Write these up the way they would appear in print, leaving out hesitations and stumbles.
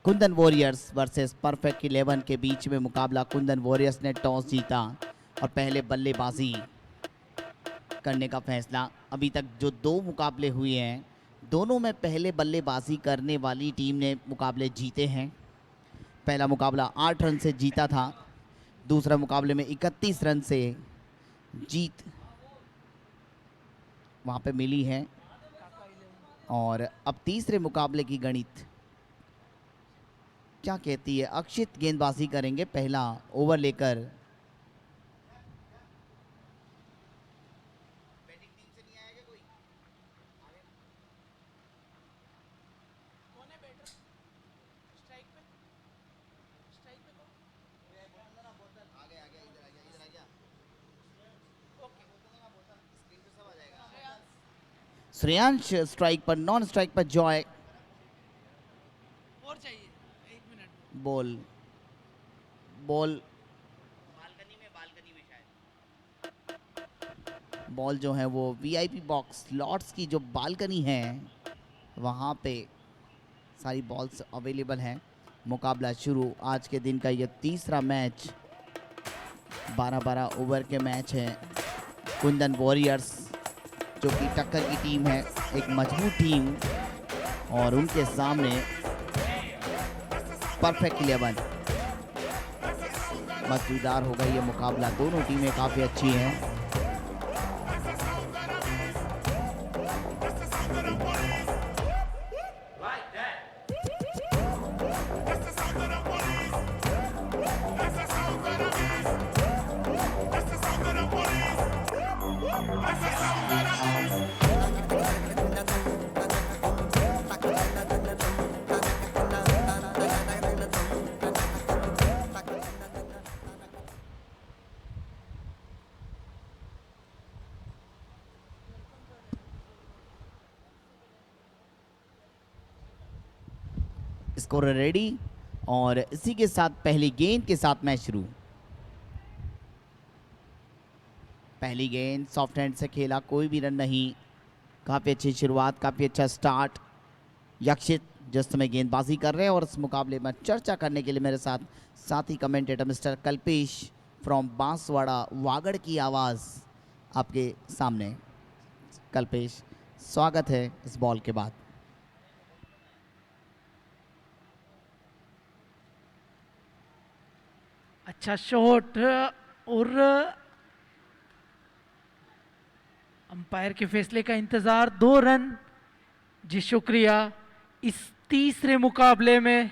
Kundan warriors versus perfect 11 के बीच में मुकाबला। कुंदन वॉरियर्स ने टॉस जीता और पहले बल्लेबाजी करने का फैसला। अभी तक जो दो मुकाबले हुए हैं दोनों में पहले बल्लेबाजी करने वाली टीम ने मुकाबले जीते हैं। पहला मुकाबला 8 रन से जीता था, दूसरा मुकाबले में 31 रन से जीत वहाँ पे मिली है। और अब तीसरे मुकाबले की गणित क्या कहती है। अक्षित गेंदबाजी करेंगे, पहला ओवर लेकर। श्रेयांश स्ट्राइक पर, नॉन स्ट्राइक पर जॉय। और चाहिए 1 मिनट। बॉल बालकनी में शायद बॉल जो है वो वीआईपी बॉक्स स्लॉट्स की जो बालकनी है वहाँ पे सारी बॉल्स अवेलेबल हैं। मुकाबला शुरू। आज के दिन का ये तीसरा मैच, 12-12 ओवर के मैच है। कुंदन वॉरियर्स जो कि टक्कर की टीम है, एक मजबूत टीम, और उनके सामने परफेक्ट 11। मजेदार होगा ये मुकाबला, दोनों टीमें काफ़ी अच्छी हैं। स्कोर रेडी और इसी के साथ पहली गेंद के साथ मैच शुरू। पहली गेंद सॉफ्ट हैंड से खेला, कोई भी रन नहीं। काफ़ी अच्छी शुरुआत, काफ़ी अच्छा स्टार्ट। यक्षित जिस समय गेंदबाजी कर रहे हैं और इस मुकाबले में चर्चा करने के लिए मेरे साथ साथी commentator mister Kalpesh from Banswara Vagad की आवाज़ आपके सामने। कल्पेश, स्वागत है इस बॉल के बाद। अच्छा शॉट और अंपायर के फैसले का इंतजार। 2 रन। जी शुक्रिया। इस तीसरे मुकाबले में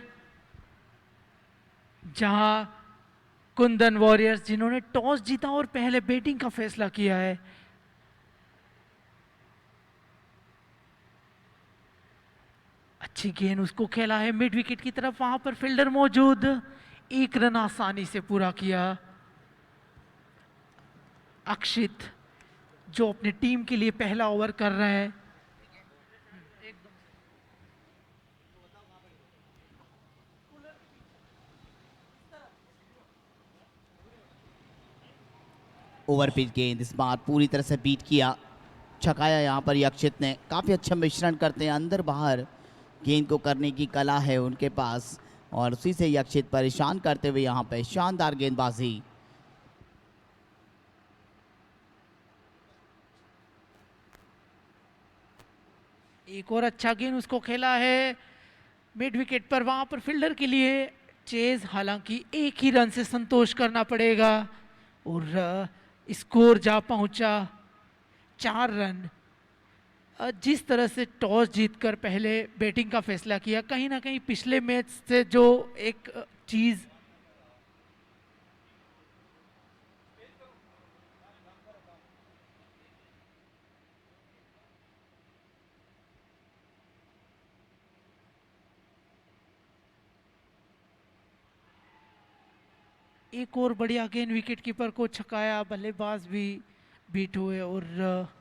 जहां कुंदन वॉरियर्स जिन्होंने टॉस जीता और पहले बैटिंग का फैसला किया है, अच्छी गेंद उसको खेला है मिड विकेट की तरफ, वहां पर फील्डर मौजूद। 1 रन आसानी से पूरा किया। अक्षित जो अपनी टीम के लिए पहला ओवर कर रहे हैं। ओवर पिच गेंद इस बार पूरी तरह से बीट किया, छकाया यहाँ पर यक्षित ने। काफ़ी अच्छा मिश्रण करते हैं, अंदर बाहर गेंद को करने की कला है उनके पास, और उसी से यक्षित परेशान करते हुए यहाँ पे शानदार गेंदबाजी। एक और अच्छा गेंद उसको खेला है मिड विकेट पर, वहां पर फील्डर के लिए चेज, हालांकि 1 ही रन से संतोष करना पड़ेगा और स्कोर जा पहुंचा 4 रन। जिस तरह से टॉस जीतकर पहले बैटिंग का फैसला किया, कहीं ना कहीं पिछले मैच से जो एक चीज एक और बढ़िया गेंद विकेट कीपर को छकाया, बल्लेबाज भी बीट हुए और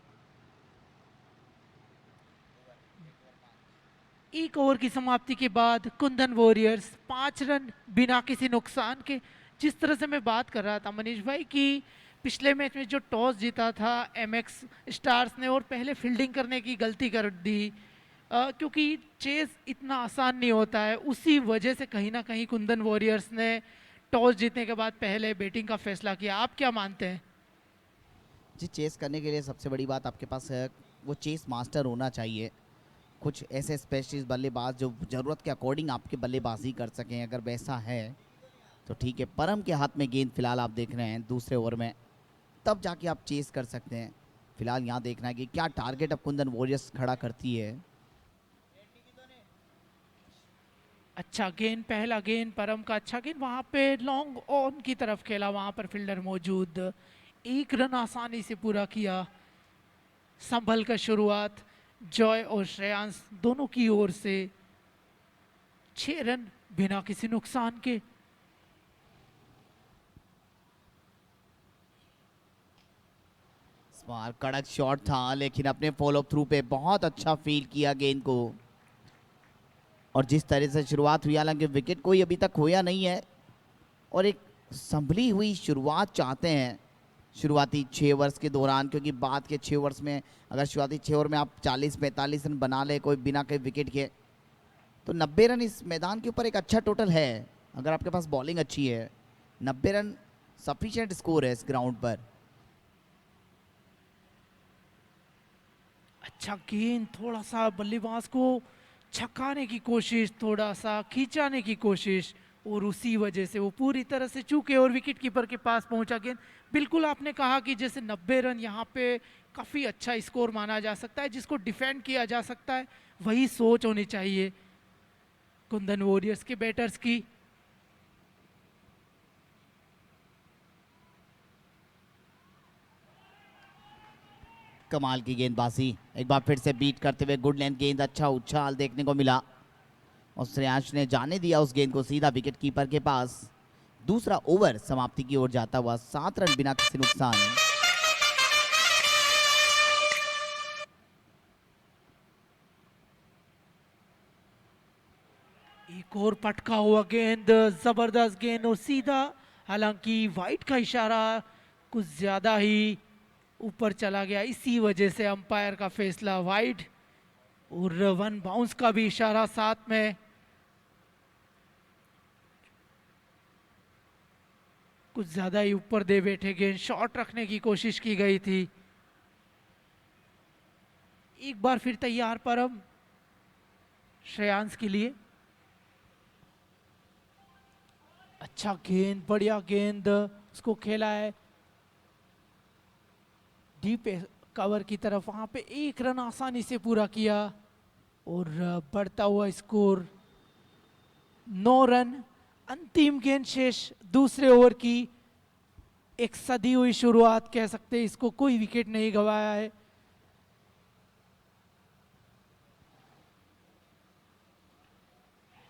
एक ओवर की समाप्ति के बाद कुंदन वॉरियर्स 5 रन बिना किसी नुकसान के। जिस तरह से मैं बात कर रहा था मनीष भाई कि पिछले मैच में जो टॉस जीता था एमएक्स स्टार्स ने और पहले फील्डिंग करने की गलती कर दी, क्योंकि चेस इतना आसान नहीं होता है, उसी वजह से कहीं ना कहीं कुंदन वॉरियर्स ने टॉस जीतने के बाद पहले बैटिंग का फैसला किया। आप क्या मानते हैं? जी, चेस करने के लिए सबसे बड़ी बात आपके पास है, वो चेस मास्टर होना चाहिए। कुछ ऐसे स्पेशलिस्ट बल्लेबाज जो ज़रूरत के अकॉर्डिंग आपके बल्लेबाजी कर सकें, अगर वैसा है तो ठीक है। परम के हाथ में गेंद फिलहाल आप देख रहे हैं दूसरे ओवर में, तब जाके आप चेस कर सकते हैं। फिलहाल यहाँ देखना है कि क्या टारगेट अब कुंदन वॉरियर्स खड़ा करती है। अच्छा गेंद, पहला गेंद परम का अच्छा गेंद, वहां पे लॉन्ग ऑन की तरफ खेला, वहां पर फील्डर मौजूद, एक रन आसानी से पूरा किया। संभल कर शुरुआत जॉय और श्रेयांश दोनों की ओर से, 6 रन बिना किसी नुकसान के। स्मार कड़क शॉट था, लेकिन अपने फॉलो थ्रू पे बहुत अच्छा फील किया गेंद को। और जिस तरह से शुरुआत हुई, हालांकि विकेट कोई अभी तक खोया नहीं है और एक संभली हुई शुरुआत चाहते हैं शुरुआती 6 ओवर्स के दौरान, क्योंकि बाद के 6 ओवर्स में अगर शुरुआती 6 ओवर में आप 40-45 रन बना ले कोई बिना कोई विकेट के, तो 90 रन इस मैदान के ऊपर एक अच्छा टोटल है। अगर आपके पास बॉलिंग अच्छी है, 90 रन सफिशिएंट स्कोर है इस ग्राउंड पर। अच्छा गेंद, थोड़ा सा बल्लेबाज को छकाने की कोशिश, थोड़ा सा खींचाने की कोशिश, और उसी वजह से वो पूरी तरह से चूके और विकेट कीपर के पास पहुंचा गेंद। बिल्कुल आपने कहा कि जैसे 90 रन यहाँ पे काफ़ी अच्छा स्कोर माना जा सकता है, जिसको डिफेंड किया जा सकता है, वही सोच होनी चाहिए कुंदन वॉरियर्स के बैटर्स की। कमाल की गेंदबाजी, एक बार फिर से बीट करते हुए गुड लेंथ गेंद, अच्छा उछाल देखने को मिला और श्रेयांश ने जाने दिया उस गेंद को सीधा विकेट कीपर के पास। दूसरा ओवर समाप्ति की ओर जाता हुआ, 7 रन बिना किसी नुकसान। एक और पटका हुआ गेंद, जबरदस्त गेंद और सीधा, हालांकि वाइड का इशारा कुछ ज्यादा ही ऊपर चला गया, इसी वजह से अंपायर का फैसला वाइड, और 1 बाउंस का भी इशारा साथ में। कुछ ज्यादा ही ऊपर दे बैठे गेंद, शॉट रखने की कोशिश की गई थी। एक बार फिर तैयार परम श्रेयांश के लिए। अच्छा गेंद, बढ़िया गेंद, उसको खेला है डीप कवर की तरफ, वहां पे 1 रन आसानी से पूरा किया और बढ़ता हुआ स्कोर 9 रन। अंतिम गेंद शेष दूसरे ओवर की, एक सदी हुई शुरुआत कह सकते हैं इसको, कोई विकेट नहीं गंवाया है।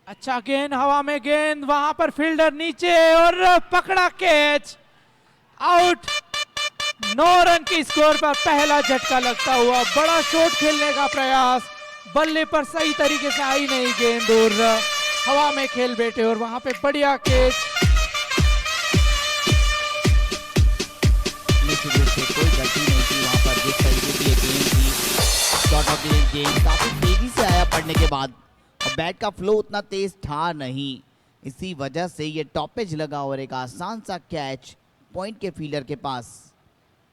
अच्छा गेंद, हवा में गेंद, वहां पर फील्डर नीचे और पकड़ा कैच, आउट। 9 रन की स्कोर पर पहला झटका लगता हुआ, बड़ा शॉट खेलने का प्रयास, बल्ले पर सही तरीके से आई नहीं गेंद और हवा में खेल बैठे और वहां पे बढ़िया कैच। निश्चित रूप से कोई गलती नहीं थी वहां पर, जिस तरीके की ये गेंद थी, शॉट ऑफ द गेंद काफी तेजी से आया पड़ने के बाद, और बैट का फ्लो उतना तेज था नहीं, इसी वजह से ये टॉपेज लगा और एक आसान सा कैच पॉइंट के फील्डर के पास।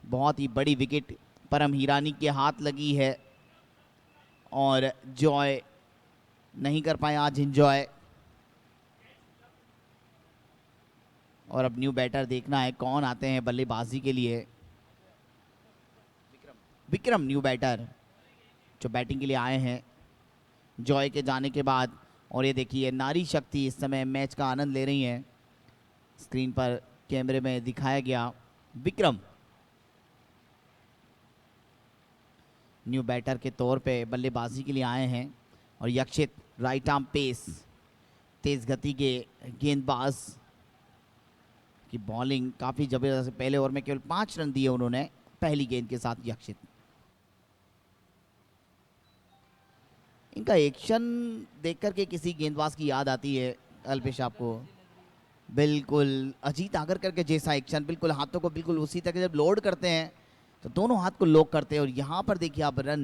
बहुत ही बड़ी विकेट परम हीरानी के हाथ लगी है और जॉय नहीं कर पाए आज एंजॉय। और अब न्यू बैटर देखना है कौन आते हैं बल्लेबाजी के लिए। विक्रम न्यू बैटर जो बैटिंग के लिए आए हैं जॉय के जाने के बाद। और ये देखिए नारी शक्ति इस समय मैच का आनंद ले रही हैं, स्क्रीन पर कैमरे में दिखाया गया। विक्रम न्यू बैटर के तौर पे बल्लेबाजी के लिए आए हैं और यक्षित राइट आर्म पेस, तेज गति के गेंदबाज की बॉलिंग काफ़ी ज़बरदस्त। पहले ओवर में केवल 5 रन दिए उन्होंने पहली गेंद के साथ यक्षित। इनका एक्शन देख करके किसी गेंदबाज की याद आती है अल्पेश आपको? बिल्कुल अजीत आगरकर के जैसा एक्शन, बिल्कुल हाथों को बिल्कुल उसी तरह जब लोड करते हैं तो दोनों हाथ को लॉक करते हैं। और यहाँ पर देखिए आप रन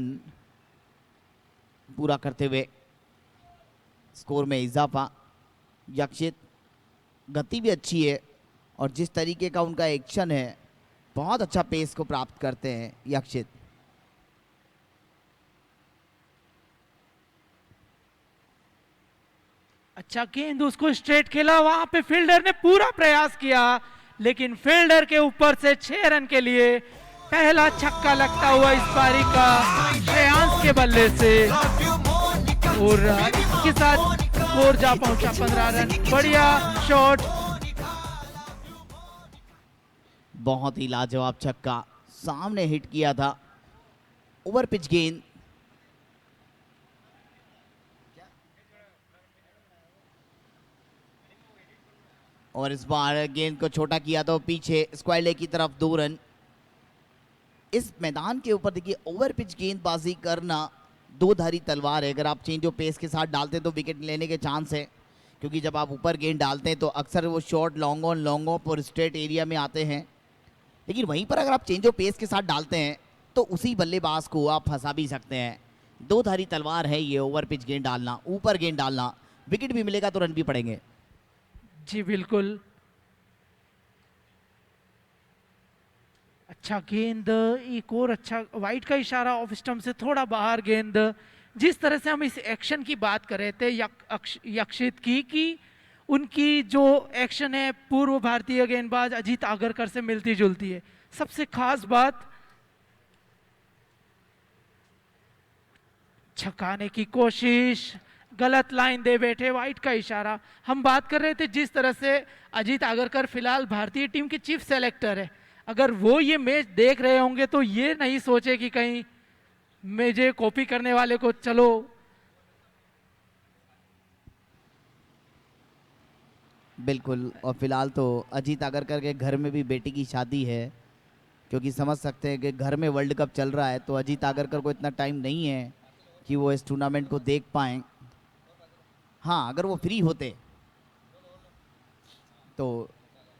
पूरा करते हुए स्कोर में इजाफा। यक्षित गति भी अच्छी है और जिस तरीके का उनका एक्शन है बहुत अच्छा पेस को प्राप्त करते हैं यक्षित। अच्छा गेंद उसको स्ट्रेट खेला, वहां पे फील्डर ने पूरा प्रयास किया लेकिन फील्डर के ऊपर से 6 रन के लिए पहला छक्का लगता हुआ इस पारी का श्रेयांश के बल्ले से और इसके साथ स्कोर जा पहुंचा 15 रन। बढ़िया शॉट, बहुत ही लाजवाब छक्का सामने हिट किया था। ओवर पिच गेंद, और इस बार गेंद को छोटा किया तो पीछे स्क्वायर लेग की तरफ 2 रन। इस मैदान के ऊपर देखिए ओवर पिच गेंदबाजी करना दो धारी तलवार है। अगर आप चेंज ऑफ पेस के साथ डालते हैं तो विकेट लेने के चांस है, क्योंकि जब आप ऊपर गेंद डालते हैं तो अक्सर वो शॉट लॉन्ग ऑफ और स्ट्रेट एरिया में आते हैं। लेकिन वहीं पर अगर आप चेंज ऑफ पेस के साथ डालते हैं तो उसी बल्लेबाज को आप फंसा भी सकते हैं। दो धारी तलवार है ये ओवर पिच गेंद डालना, ऊपर गेंद डालना। विकेट भी मिलेगा तो रन भी पड़ेंगे। जी बिल्कुल। अच्छा गेंद, एक और अच्छा वाइट का इशारा ऑफ स्टंप से थोड़ा बाहर गेंद। जिस तरह से हम इस एक्शन की बात कर रहे थे यक्षित की, कि उनकी जो एक्शन है पूर्व भारतीय गेंदबाज अजीत आगरकर से मिलती जुलती है। सबसे खास बात, छकाने की कोशिश, गलत लाइन दे बैठे, वाइट का इशारा। हम बात कर रहे थे जिस तरह से अजीत आगरकर फिलहाल भारतीय टीम के चीफ सेलेक्टर है, अगर वो ये मैच देख रहे होंगे तो ये नहीं सोचे कि कहीं मुझे कॉपी करने वाले को चलो। बिल्कुल, और फिलहाल तो अजीत आगरकर के घर में भी बेटी की शादी है, क्योंकि समझ सकते हैं कि घर में वर्ल्ड कप चल रहा है तो अजीत आगरकर को इतना टाइम नहीं है कि वो इस टूर्नामेंट को देख पाएं। हाँ, अगर वो फ्री होते तो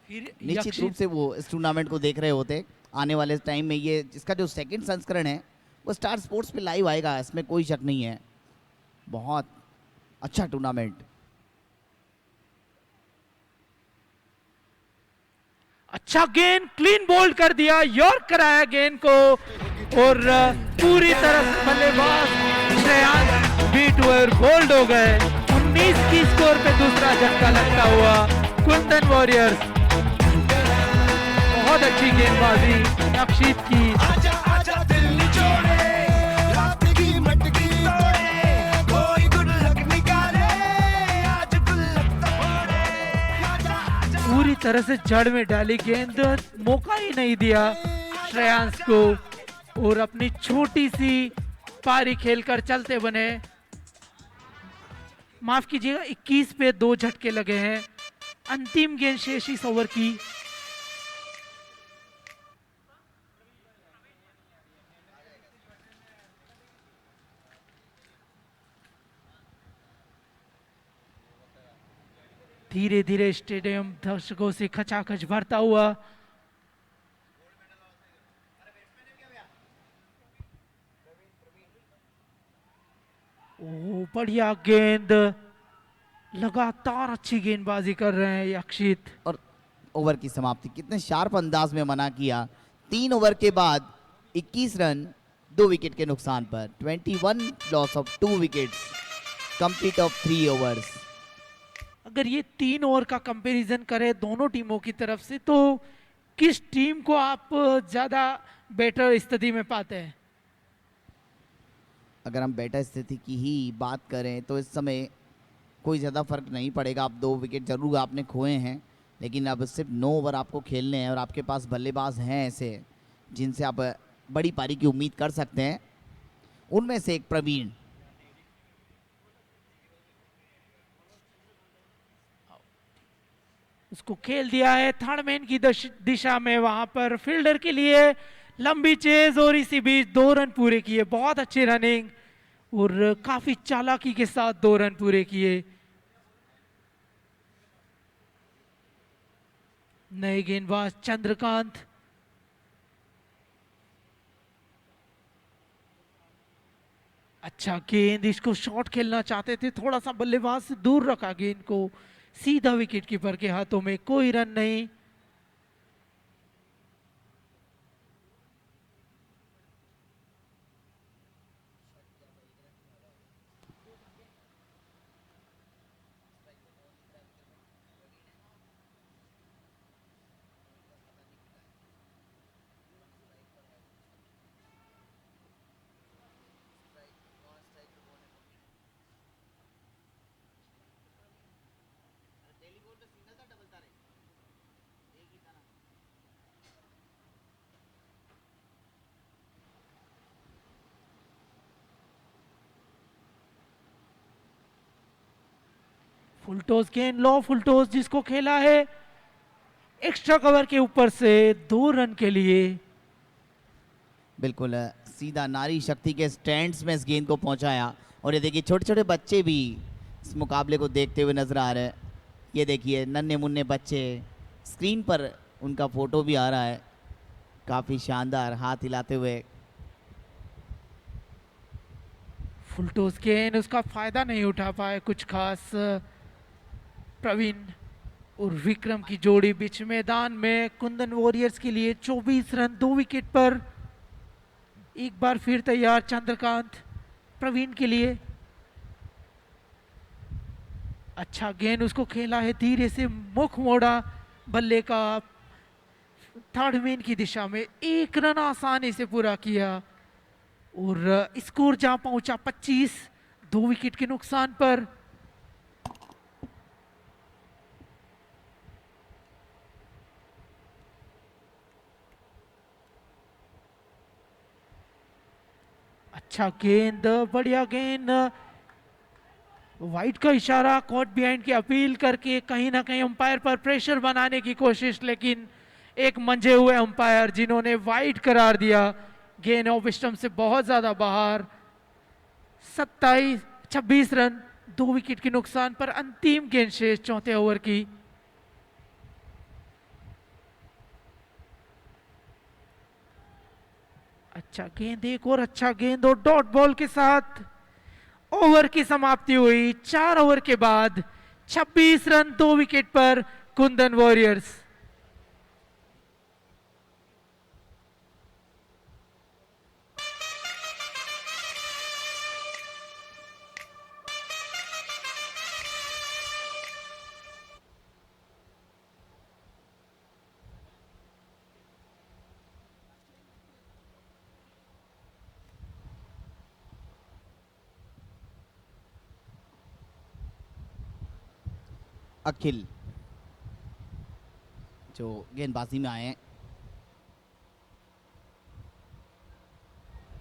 फिर निश्चित रूप से वो इस टूर्नामेंट को देख रहे होते। आने वाले टाइम में ये इसका जो सेकंड संस्करण है वो स्टार स्पोर्ट्स पे लाइव आएगा, इसमें कोई शक नहीं है। बहुत अच्छा टूर्नामेंट। अच्छा गेंद, क्लीन बोल्ड कर दिया, यॉर्क कराया गेंद को और पूरी तरह से बल्लेबाज श्रेयांश बीट हुए और बोल्ड हो गए। 19 की स्कोर पे दूसरा झटका लगता हुआ कुंदन वॉरियर्स। बहुत अच्छी गेंदबाजी यक्षित की। आजा आजा दिल निचोड़े, रात की मटकी तोड़े, कोई गुल्लक निकाले, आज गुल्लक तोड़े। आजा आजा पूरी तरह से जड़ में डाली गेंद, मौका ही नहीं दिया श्रेयांश को और अपनी छोटी सी पारी खेलकर चलते बने। माफ कीजिएगा, 21 पे 2 झटके लगे हैं। अंतिम गेंद शेष इस ओवर की। धीरे धीरे स्टेडियम दर्शकों से खचाखच भरता हुआ। ओ बढ़िया गेंद, लगातार अच्छी गेंदबाजी कर रहे हैं यक्षित। और ओवर की समाप्ति कितने शार्प अंदाज में मना किया। 3 ओवर के बाद 21 रन 2 विकेट के नुकसान पर। 21 loss of 2 wickets, complete of 3 overs. अगर ये 3 ओवर का कंपैरिजन करें दोनों टीमों की तरफ से तो किस टीम को आप ज्यादा बेटर स्थिति में पाते हैं? अगर हम बेटर स्थिति की ही बात करें तो इस समय कोई ज़्यादा फर्क नहीं पड़ेगा। आप 2 विकेट जरूर आपने खोए हैं, लेकिन अब सिर्फ 9 ओवर आपको खेलने हैं और आपके पास बल्लेबाज हैं ऐसे जिनसे आप बड़ी पारी की उम्मीद कर सकते हैं। उनमें से एक प्रवीण। उसको खेल दिया है थर्डमैन की दिशा में, वहां पर फील्डर के लिए लंबी चेज और इसी बीच 2 रन पूरे किए। बहुत अच्छी रनिंग और काफी चालाकी के साथ 2 रन पूरे किए। नए गेंदबाज चंद्रकांत। अच्छा गेंद, इसको शॉट खेलना चाहते थे, थोड़ा सा बल्लेबाज से दूर रखा गेंद को, सीधा विकेट कीपर के हाथों में, कोई रन नहीं। फुलटॉस गेंद, लो फुलटॉस, जिसको खेला है एक्स्ट्रा कवर के ऊपर से 2 रन के लिए। बिल्कुल सीधा नारी शक्ति के स्टैंड्स में इस गेंद को पहुंचाया। और ये देखिए छोटे छोटे बच्चे भी इस मुकाबले को देखते हुए नजर आ रहे हैं। ये देखिए नन्हे मुन्ने बच्चे, स्क्रीन पर उनका फोटो भी आ रहा है, काफ़ी शानदार हाथ हिलाते हुए। फुलटॉस गेंद, उसका फायदा नहीं उठा पाए कुछ खास। प्रवीण और विक्रम की जोड़ी बीच मैदान में, कुंदन वॉरियर्स के लिए 24 रन 2 विकेट पर। एक बार फिर तैयार चंद्रकांत प्रवीण के लिए। अच्छा गेंद, उसको खेला है धीरे से, मुख मोड़ा बल्ले का, थर्ड मैन की दिशा में, 1 रन आसानी से पूरा किया। और स्कोर जहां पहुंचा 25, 2 विकेट के नुकसान पर। अच्छा गेंद, बढ़िया गेंद, वाइट का इशारा, कॉट बिहाइंड की अपील करके कहीं ना कहीं अंपायर पर प्रेशर बनाने की कोशिश, लेकिन एक मंझे हुए अंपायर जिन्होंने वाइट करार दिया। गेंद ऑफ स्टंप से बहुत ज्यादा बाहर। 26 रन 2 विकेट के नुकसान पर अंतिम गेंद शेष चौथे ओवर की। अच्छा गेंद, एक और अच्छा गेंद, और डॉट बॉल के साथ ओवर की समाप्ति हुई। 4 ओवर के बाद 26 रन 2 विकेट पर कुंदन वॉरियर्स। अखिल जो गेंदबाजी में आए हैं,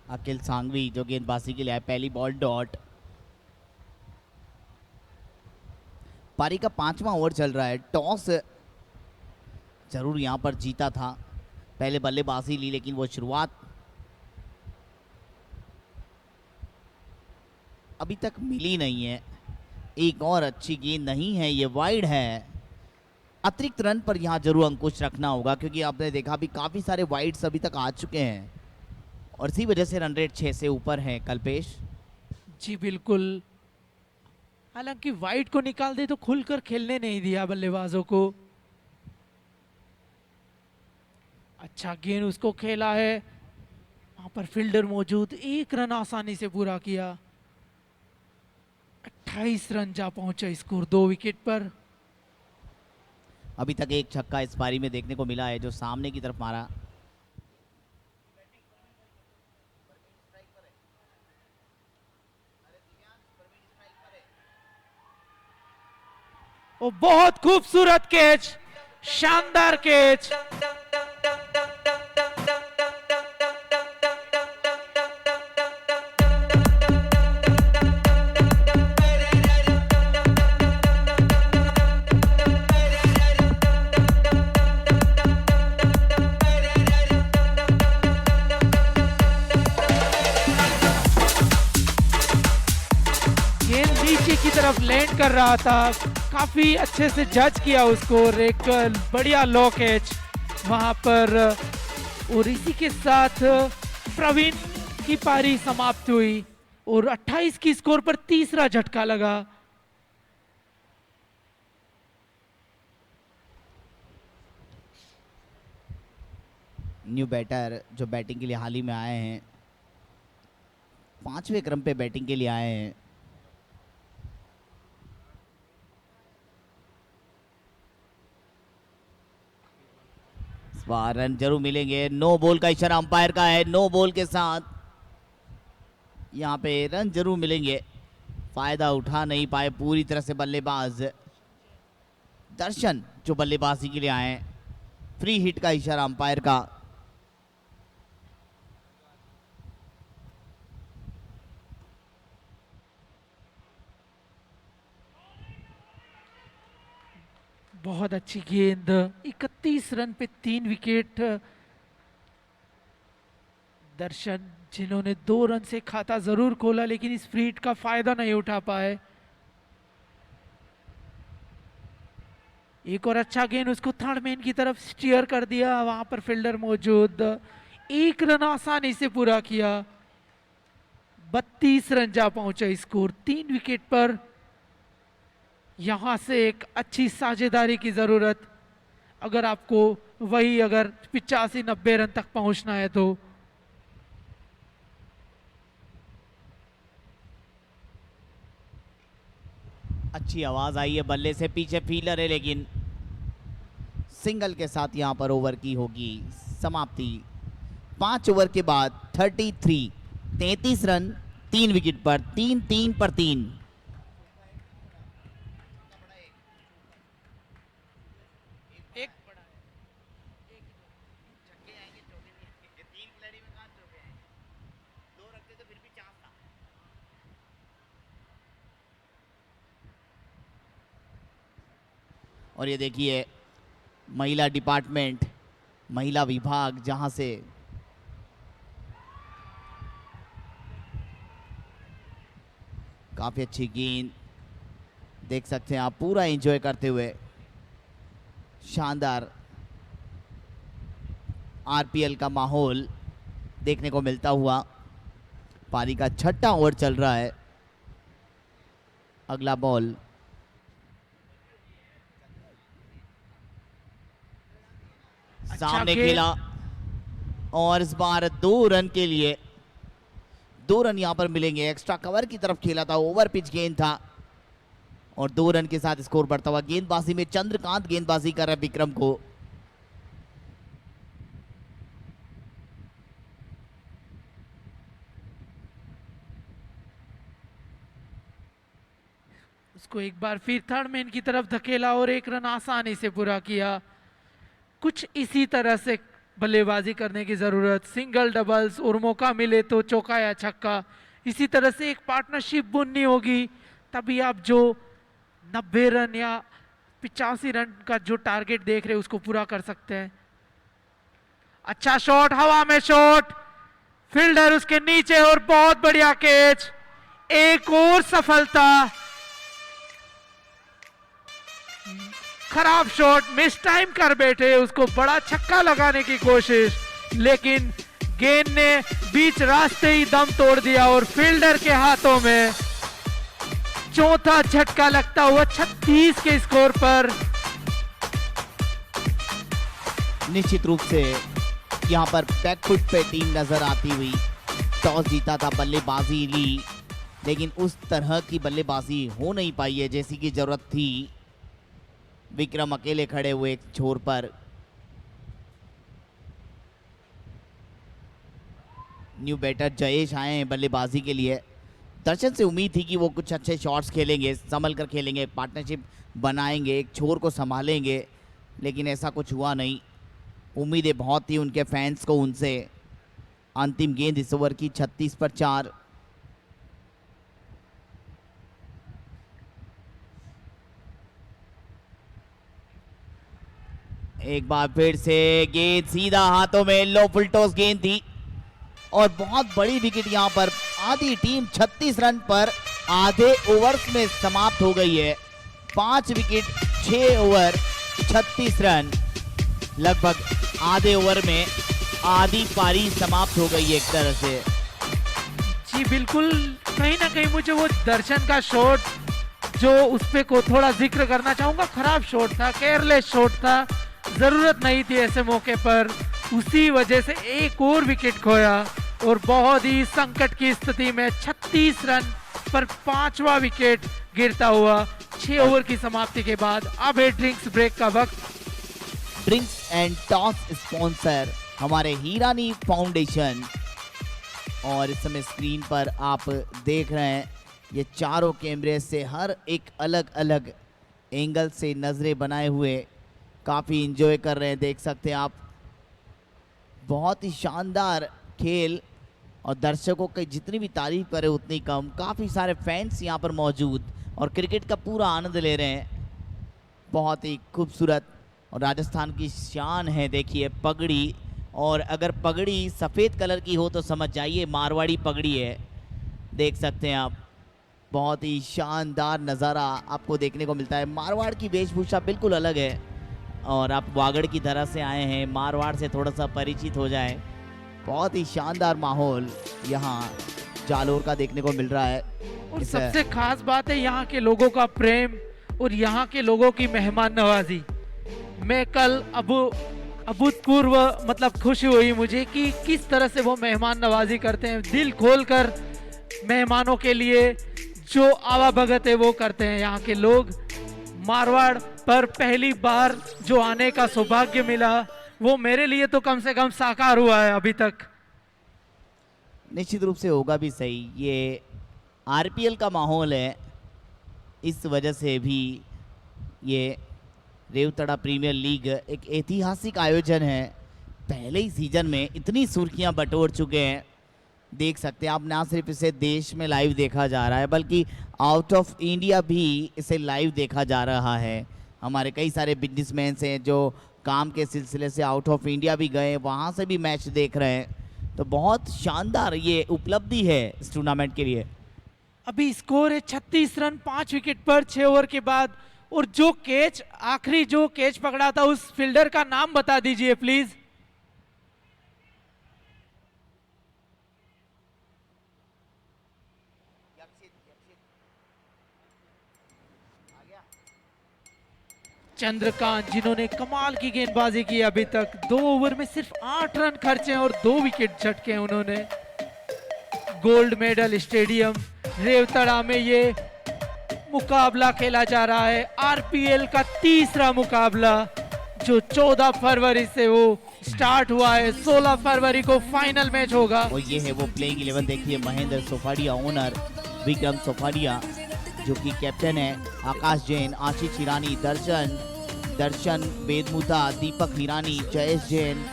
अखिल सांघवी जो गेंदबाजी के लिए आए। पहली बॉल डॉट। पारी का 5वां ओवर चल रहा है। टॉस जरूर यहां पर जीता था, पहले बल्लेबाजी ली, लेकिन वो शुरुआत अभी तक मिली नहीं है। एक और अच्छी गेंद नहीं है, ये वाइड है। अतिरिक्त रन पर यहाँ जरूर अंकुश रखना होगा, क्योंकि आपने देखा अभी काफ़ी सारे वाइड्स अभी तक आ चुके हैं और इसी वजह से रन रेट 6 से ऊपर है। कल्पेश जी बिल्कुल, हालांकि वाइट को निकाल दे तो खुलकर खेलने नहीं दिया बल्लेबाजों को। अच्छा गेंद, उसको खेला है, वहां पर फील्डर मौजूद, 1 रन आसानी से पूरा किया। 28 रन जा पहुंचा स्कोर 2 विकेट पर। अभी तक एक छक्का इस पारी में देखने को मिला है, जो सामने की तरफ मारा। और बहुत खूबसूरत कैच, शानदार कैच। की तरफ लैंड कर रहा था, काफी अच्छे से जज किया उसको, और एक बढ़िया लो कैच वहां पर। और इसी के साथ प्रवीण की पारी समाप्त हुई। और 28 की स्कोर पर तीसरा झटका लगा। न्यू बैटर जो बैटिंग के लिए हाल ही में आए हैं, 5वें क्रम पे बैटिंग के लिए आए हैं। इस बार रन जरूर मिलेंगे। नो बॉल का इशारा अंपायर का है। नो बॉल के साथ यहाँ पे रन जरूर मिलेंगे। फायदा उठा नहीं पाए पूरी तरह से बल्लेबाज दर्शन जो बल्लेबाजी के लिए आए हैं। फ्री हिट का इशारा अंपायर का। बहुत अच्छी गेंद, 31 रन पे 3 विकेट। दर्शन जिन्होंने 2 रन से खाता जरूर खोला लेकिन इस फ्री हिट का फायदा नहीं उठा पाए। एक और अच्छा गेंद उसको थर्ड मैन की तरफ स्टीयर कर दिया, वहां पर फील्डर मौजूद। 1 रन आसानी से पूरा किया। 32 रन जा पहुंचा स्कोर 3 विकेट पर। यहां से एक अच्छी साझेदारी की जरूरत, अगर आपको वही अगर 85-90 रन तक पहुंचना है तो। अच्छी आवाज आई है बल्ले से, पीछे फील्डर है लेकिन सिंगल के साथ यहां पर ओवर की होगी समाप्ति। 5 ओवर के बाद 33 रन 3 विकेट पर, 3 पर 3। और ये देखिए महिला डिपार्टमेंट, महिला विभाग, जहां से काफी अच्छी गेंद देख सकते हैं आप, पूरा एंजॉय करते हुए। शानदार आरपीएल का माहौल देखने को मिलता हुआ। पारी का 6ठा ओवर चल रहा है। अगला बॉल सामने खेला और इस बार 2 रन के लिए 2 रन यहां पर मिलेंगे। एक्स्ट्रा कवर की तरफ खेला था, ओवर पिच गेंद था और 2 रन के साथ स्कोर बढ़ता हुआ। गेंदबाजी में चंद्रकांत गेंदबाजी कर रहे विक्रम को। उसको एक बार फिर थर्ड मैन की तरफ धकेला और 1 रन आसानी से पूरा किया। कुछ इसी तरह से बल्लेबाजी करने की जरूरत, सिंगल डबल्स और मौका मिले तो चौका या छक्का। इसी तरह से एक पार्टनरशिप बुननी होगी, तभी आप जो 90 रन या 85 रन का जो टारगेट देख रहे हैं उसको पूरा कर सकते हैं। अच्छा शॉट, हवा में शॉट, फील्डर उसके नीचे और बहुत बढ़िया कैच। एक और सफलता। खराब शॉट, मिस टाइम कर बैठे, उसको बड़ा छक्का लगाने की कोशिश, लेकिन गेंद ने बीच रास्ते ही दम तोड़ दिया और फील्डर के हाथों में चौथा झटका लगता हुआ 36 के स्कोर पर। निश्चित रूप से यहां पर बैकफुट पे टीम नजर आती हुई। टॉस जीता था, बल्लेबाजी ली, लेकिन उस तरह की बल्लेबाजी हो नहीं पाई है जैसी की जरूरत थी। विक्रम अकेले खड़े हुए एक छोर पर। न्यू बैटर जयेश आए हैं बल्लेबाजी के लिए। दर्शन से उम्मीद थी कि वो कुछ अच्छे शॉट्स खेलेंगे, संभल कर खेलेंगे, पार्टनरशिप बनाएंगे, एक छोर को संभालेंगे, लेकिन ऐसा कुछ हुआ नहीं। उम्मीदें बहुत थी उनके फैंस को उनसे। अंतिम गेंद इस ओवर की 36 पर 4। एक बार फिर से गेंद सीधा हाथों में, लो फुल टॉस गेंद थी और बहुत बड़ी विकेट यहां पर। आधी टीम 36 रन पर आधे ओवर्स में समाप्त हो गई है। 5 विकेट 6 ओवर 36 रन, लगभग आधे ओवर में आधी पारी समाप्त हो गई है एक तरह से। जी बिल्कुल, कहीं ना कहीं मुझे वो दर्शन का शॉट जो उस पे को थोड़ा जिक्र करना चाहूंगा, खराब शॉट था, केयरलेस शॉट था, जरूरत नहीं थी ऐसे मौके पर, उसी वजह से एक और विकेट खोया और बहुत ही संकट की स्थिति में 36 रन पर 5वां विकेट गिरता हुआ 6 ओवर की समाप्ति के बाद। अब है ड्रिंक्स ब्रेक का वक्त। ड्रिंक्स एंड टॉस स्पॉन्सर हमारे हीरानी फाउंडेशन। और इस समय स्क्रीन पर आप देख रहे हैं ये चारों कैमरे से हर एक अलग अलग एंगल से नज़रें बनाए हुए काफ़ी इंजॉय कर रहे हैं। देख सकते हैं आप, बहुत ही शानदार खेल और दर्शकों की जितनी भी तारीफ करें उतनी कम। काफ़ी सारे फैंस यहाँ पर मौजूद और क्रिकेट का पूरा आनंद ले रहे हैं। बहुत ही खूबसूरत और राजस्थान की शान है। देखिए पगड़ी, और अगर पगड़ी सफ़ेद कलर की हो तो समझ जाइए मारवाड़ी पगड़ी है। देख सकते हैं आप, बहुत ही शानदार नज़ारा आपको देखने को मिलता है। मारवाड़ की वेशभूषा बिल्कुल अलग है और आप वागड़ की तरह से आए हैं, मारवाड़ से थोड़ा सा परिचित हो जाए। बहुत ही शानदार माहौल यहाँ जालोर का देखने को मिल रहा है। और सबसे खास बात है यहाँ के लोगों का प्रेम और यहाँ के लोगों की मेहमान नवाजी। मैं कल अभूतपूर्व मतलब खुशी हुई मुझे कि किस तरह से वो मेहमान नवाजी करते हैं, दिल खोलकर मेहमानों के लिए जो आवाभगत है वो करते हैं यहाँ के लोग। मारवाड़ पर पहली बार जो आने का सौभाग्य मिला वो मेरे लिए तो कम से कम साकार हुआ है अभी तक। निश्चित रूप से होगा भी सही। ये आरपीएल का माहौल है, इस वजह से भी ये रेवतड़ा प्रीमियर लीग एक ऐतिहासिक आयोजन है। पहले ही सीजन में इतनी सुर्खियां बटोर चुके हैं। देख सकते हैं आप, ना सिर्फ इसे देश में लाइव देखा जा रहा है बल्कि आउट ऑफ इंडिया भी इसे लाइव देखा जा रहा है। हमारे कई सारे बिजनेसमैन हैं जो काम के सिलसिले से आउट ऑफ इंडिया भी गए, वहाँ से भी मैच देख रहे हैं। तो बहुत शानदार ये उपलब्धि है इस टूर्नामेंट के लिए। अभी स्कोर है 36 रन 5 विकेट पर 6 ओवर के बाद। और जो कैच, आखिरी जो कैच पकड़ा था उस फील्डर का नाम बता दीजिए प्लीज। चंद्रकांत, जिन्होंने कमाल की गेंदबाजी की अभी तक। 2 ओवर में सिर्फ 8 रन खर्चे और 2 विकेट झटके उन्होंने। गोल्ड मेडल स्टेडियम रेवतड़ा में ये मुकाबला खेला जा रहा है। आरपीएल का तीसरा मुकाबला जो 14 फरवरी से वो स्टार्ट हुआ है, 16 फरवरी को फाइनल मैच होगा। और ये है वो प्लेइंग 11। देखिए महेंद्र सोफाड़िया ओनर, विक्रम सोफाड़िया जो कि कैप्टन है, आकाश जैन, आशीष हिरानी, दर्शन वेदमुता, दीपक हिरानी, जयेश जैन,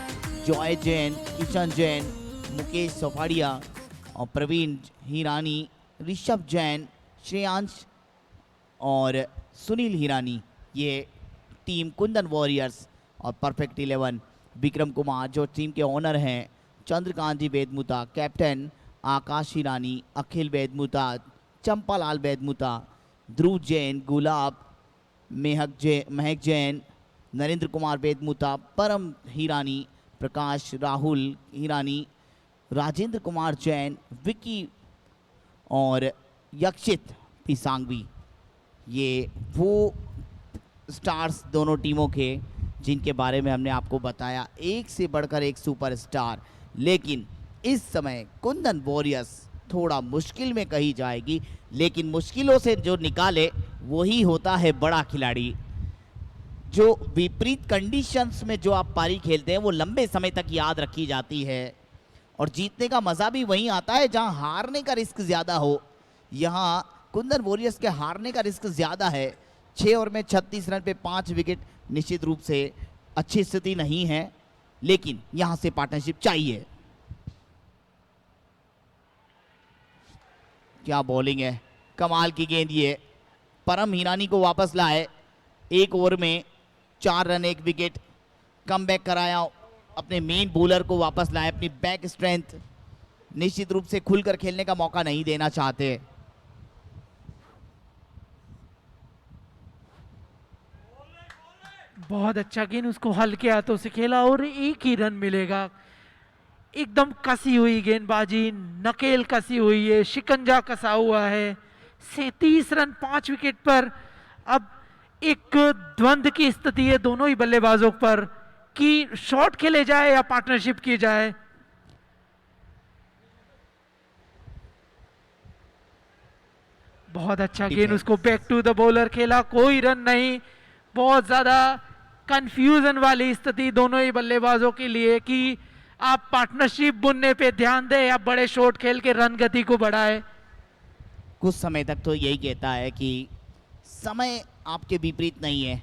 जॉय जैन, किशन जैन, मुकेश सोफाड़िया और प्रवीण हिरानी, ऋषभ जैन, श्रेयांश और सुनील हिरानी। ये टीम कुंदन वॉरियर्स। और परफेक्ट 11 विक्रम कुमार जो टीम के ओनर हैं, चंद्रकांत जी वेदमुता कैप्टन, आकाश हिरानी, अखिल वेदमुता, चंपालाल वेदमुता, ध्रुव जैन, गुलाब, महक जैन, नरेंद्र कुमार वेदमुता, परम हिरानी, प्रकाश राहुल हिरानी, राजेंद्र कुमार जैन, विकी और यक्षित पिसांगवी। ये वो स्टार्स दोनों टीमों के जिनके बारे में हमने आपको बताया, एक से बढ़कर एक सुपरस्टार। लेकिन इस समय कुंदन वॉरियर्स थोड़ा मुश्किल में कही जाएगी, लेकिन मुश्किलों से जो निकाले वही होता है बड़ा खिलाड़ी। जो विपरीत कंडीशंस में जो आप पारी खेलते हैं वो लंबे समय तक याद रखी जाती है और जीतने का मज़ा भी वहीं आता है जहां हारने का रिस्क ज़्यादा हो। यहाँ कुंदन वॉरियर्स के हारने का रिस्क ज़्यादा है। 6 ओवर में 36 रन पे 5 विकेट निश्चित रूप से अच्छी स्थिति नहीं है, लेकिन यहाँ से पार्टनरशिप चाहिए। क्या बॉलिंग है, कमाल की गेंद। ये परम हिरानी को वापस लाए। 1 ओवर में 4 रन 1 विकेट, कमबैक कराया, अपने मेन बॉलर को वापस लाए, अपनी बैक स्ट्रेंथ। निश्चित रूप से खुलकर खेलने का मौका नहीं देना चाहते। बहुत अच्छा गेंद, उसको हल्के हाथों से खेला और 1 ही रन मिलेगा। एकदम कसी हुई गेंदबाजी, नकेल कसी हुई है, शिकंजा कसा हुआ है। 37 रन 5 विकेट पर। अब एक द्वंद की स्थिति है दोनों ही बल्लेबाजों पर कि शॉट खेले जाए या पार्टनरशिप की जाए। बहुत अच्छा ठीक गेंद है। उसको बैक टू द बॉलर खेला, कोई रन नहीं। बहुत ज्यादा कंफ्यूजन वाली स्थिति दोनों ही बल्लेबाजों के लिए कि आप पार्टनरशिप बुनने पे ध्यान दें या बड़े शॉट खेल के रन गति को बढ़ाए। कुछ समय तक तो यही कहता है कि समय आपके विपरीत नहीं है,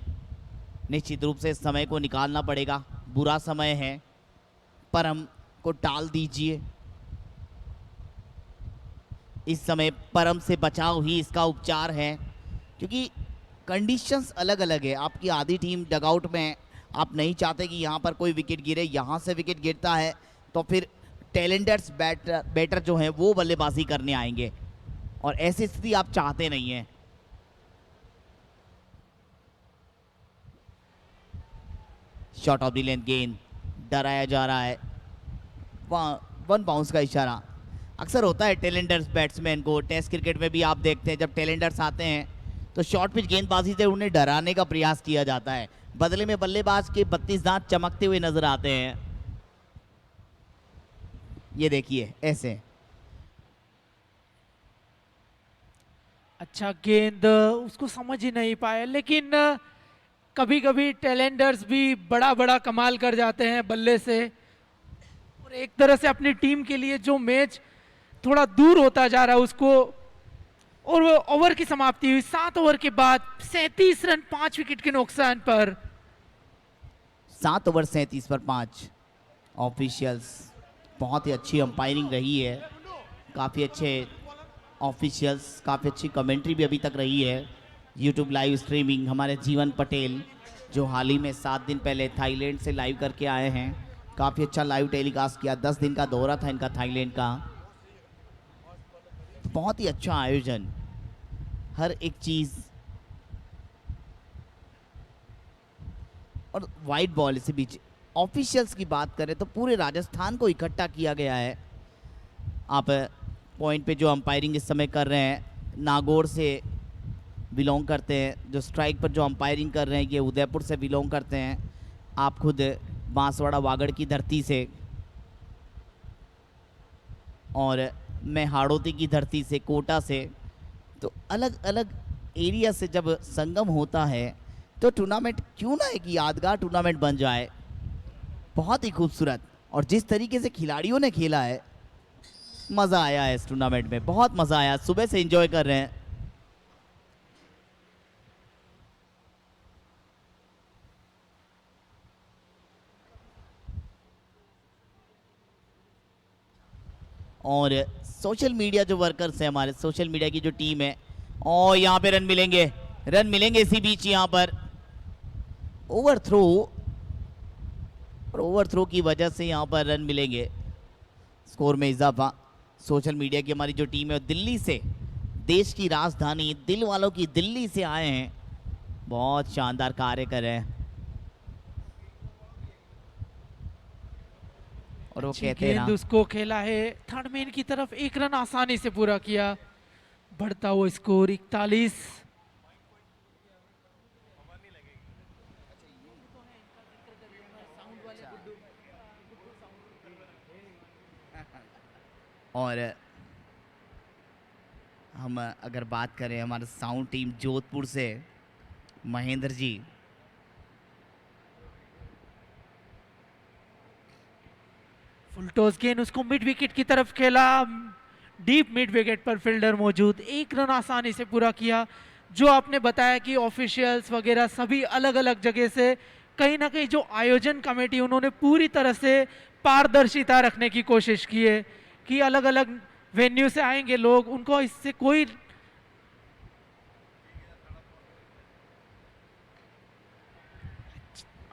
निश्चित रूप से समय को निकालना पड़ेगा। बुरा समय है, परम को टाल दीजिए। इस समय परम से बचाव ही इसका उपचार है, क्योंकि कंडीशंस अलग अलग है। आपकी आधी टीम डगआउट में, आप नहीं चाहते कि यहाँ पर कोई विकेट गिरे, यहाँ से विकेट गिरता है तो फिर टैलेंटर्स बैटर जो हैं वो बल्लेबाजी करने आएंगे, और ऐसी स्थिति आप चाहते नहीं हैं। शॉट ऑफ द लेंथ गेंद डराया जा रहा है, वन बाउंस का इशारा। अक्सर होता है टैलेंटर्स बैट्समैन को, टेस्ट क्रिकेट में भी आप देखते हैं जब टैलेंटर्स आते हैं तो शॉर्ट पिच गेंदबाजी से उन्हें डराने का प्रयास किया जाता है, बदले में बल्लेबाज के 32 दांत चमकते हुए नजर आते हैं। ये देखिए ऐसे। अच्छा गेंद उसको समझ ही नहीं पाया, लेकिन कभी कभी टैलेंटर्स भी बड़ा बड़ा कमाल कर जाते हैं बल्ले से, और एक तरह से अपनी टीम के लिए जो मैच थोड़ा दूर होता जा रहा है उसको। और वो ओवर की समाप्ति हुई 7 ओवर के बाद 37 रन 5 विकेट के नुकसान पर। 7 ओवर 37 पर 5। ऑफिशियल्स बहुत ही अच्छी अंपायरिंग रही है, काफ़ी अच्छे ऑफिशियल्स, काफ़ी अच्छी कमेंट्री भी अभी तक रही है। यूट्यूब लाइव स्ट्रीमिंग हमारे जीवन पटेल जो हाल ही में 7 दिन पहले थाईलैंड से लाइव करके आए हैं, काफ़ी अच्छा लाइव टेलीकास्ट किया। 10 दिन का दौरा था इनका थाईलैंड का। बहुत ही अच्छा आयोजन, हर एक चीज़। और वाइट बॉल इसी बीच ऑफिशियल्स की बात करें तो पूरे राजस्थान को इकट्ठा किया गया है। आप पॉइंट पे जो अंपायरिंग इस समय कर रहे हैं नागौर से बिलोंग करते हैं, जो स्ट्राइक पर जो अंपायरिंग कर रहे हैं ये उदयपुर से बिलोंग करते हैं। आप खुद बांसवाड़ा वागड़ की धरती से, और मैं हाड़ौती की धरती से, कोटा से। तो अलग अलग एरिया से जब संगम होता है तो टूर्नामेंट क्यों ना एक यादगार टूर्नामेंट बन जाए। बहुत ही खूबसूरत, और जिस तरीके से खिलाड़ियों ने खेला है, मज़ा आया है इस टूर्नामेंट में, बहुत मज़ा आया। सुबह से एंजॉय कर रहे हैं। और सोशल मीडिया जो वर्कर्स हैं हमारे, सोशल मीडिया की जो टीम है, और यहाँ पे रन मिलेंगे, रन मिलेंगे इसी बीच। यहाँ पर ओवरथ्रो, और ओवरथ्रो की वजह से यहाँ पर रन मिलेंगे, स्कोर में इजाफा। सोशल मीडिया की हमारी जो टीम है दिल्ली से, देश की राजधानी, दिल वालों की दिल्ली से आए हैं, बहुत शानदार कार्य कर रहे हैं। और वो कहते हैं ना, गेंद उसको खेला है थर्ड मैन की तरफ, 1 रन आसानी से पूरा किया। बढ़ता हुआ स्कोर 41। और हम अगर बात करें हमारे साउंड टीम जोधपुर से, महेंद्र जी, फुल टॉस गेंद उसको मिड विकेट की तरफ खेला, डीप मिड विकेट पर फील्डर मौजूद, 1 रन आसानी से पूरा किया। जो आपने बताया कि ऑफिशियल्स वगैरह सभी अलग अलग जगह से, कहीं ना कहीं जो आयोजन कमेटी उन्होंने पूरी तरह से पारदर्शिता रखने की कोशिश की है कि अलग अलग वेन्यू से आएंगे लोग, उनको इससे कोई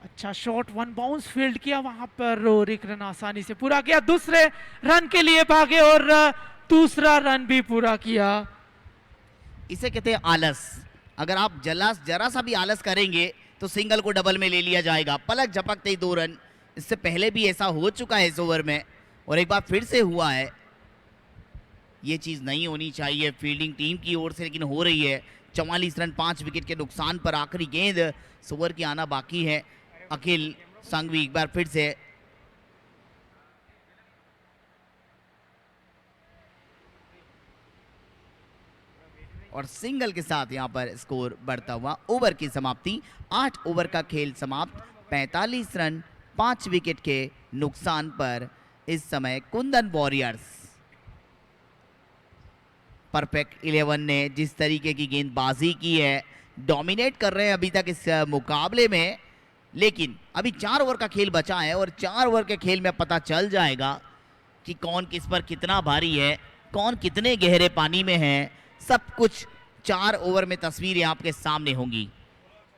अच्छा शॉट, 1 बाउंस फील्ड किया वहां पर, और 1 रन आसानी से पूरा किया। दूसरे रन के लिए भागे और दूसरा रन भी पूरा किया। इसे कहते हैं आलस। अगर आप जरा सा भी आलस करेंगे तो सिंगल को डबल में ले लिया जाएगा। पलक झपकते ही 2 रन। इससे पहले भी ऐसा हो चुका है इस ओवर में, और एक बार फिर से हुआ है, ये चीज़ नहीं होनी चाहिए फील्डिंग टीम की ओर से, लेकिन हो रही है। 44 रन 5 विकेट के नुकसान पर आखिरी गेंद ओवर की आना बाकी है। अखिल संघवी एक बार फिर से और सिंगल के साथ यहां पर स्कोर बढ़ता हुआ। ओवर की समाप्ति, 8 ओवर का खेल समाप्त, 45 रन 5 विकेट के नुकसान पर इस समय कुंदन वॉरियर्स। परफेक्ट 11 ने जिस तरीके की गेंदबाजी की है, डोमिनेट कर रहे हैं अभी तक इस मुकाबले में, लेकिन अभी 4 ओवर का खेल बचा है और 4 ओवर के खेल में पता चल जाएगा कि कौन किस पर कितना भारी है, कौन कितने गहरे पानी में है। सब कुछ 4 ओवर में तस्वीरें आपके सामने होंगी।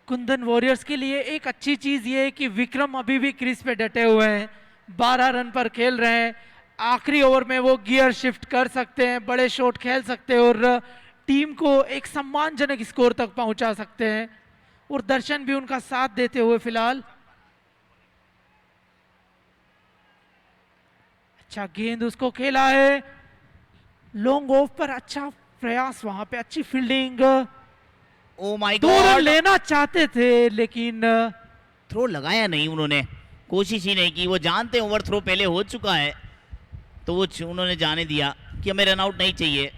कुंदन वॉरियर्स के लिए एक अच्छी चीज ये है कि विक्रम अभी भी क्रीज पे डटे हुए हैं, 12 रन पर खेल रहे हैं। आखिरी ओवर में वो गियर शिफ्ट कर सकते हैं, बड़े शॉट खेल सकते हैं और टीम को एक सम्मानजनक स्कोर तक पहुंचा सकते हैं, और दर्शन भी उनका साथ देते हुए फिलहाल। अच्छा गेंद उसको खेला है, लॉन्ग ऑफ पर अच्छा प्रयास, वहां पे अच्छी fielding. Oh my 2 run God, लेना चाहते थे लेकिन थ्रो लगाया नहीं उन्होंने, कोशिश ही नहीं की। वो जानते हैं ओवर थ्रो पहले हो चुका है, तो वो उन्होंने जाने दिया कि हमें रन आउट नहीं चाहिए।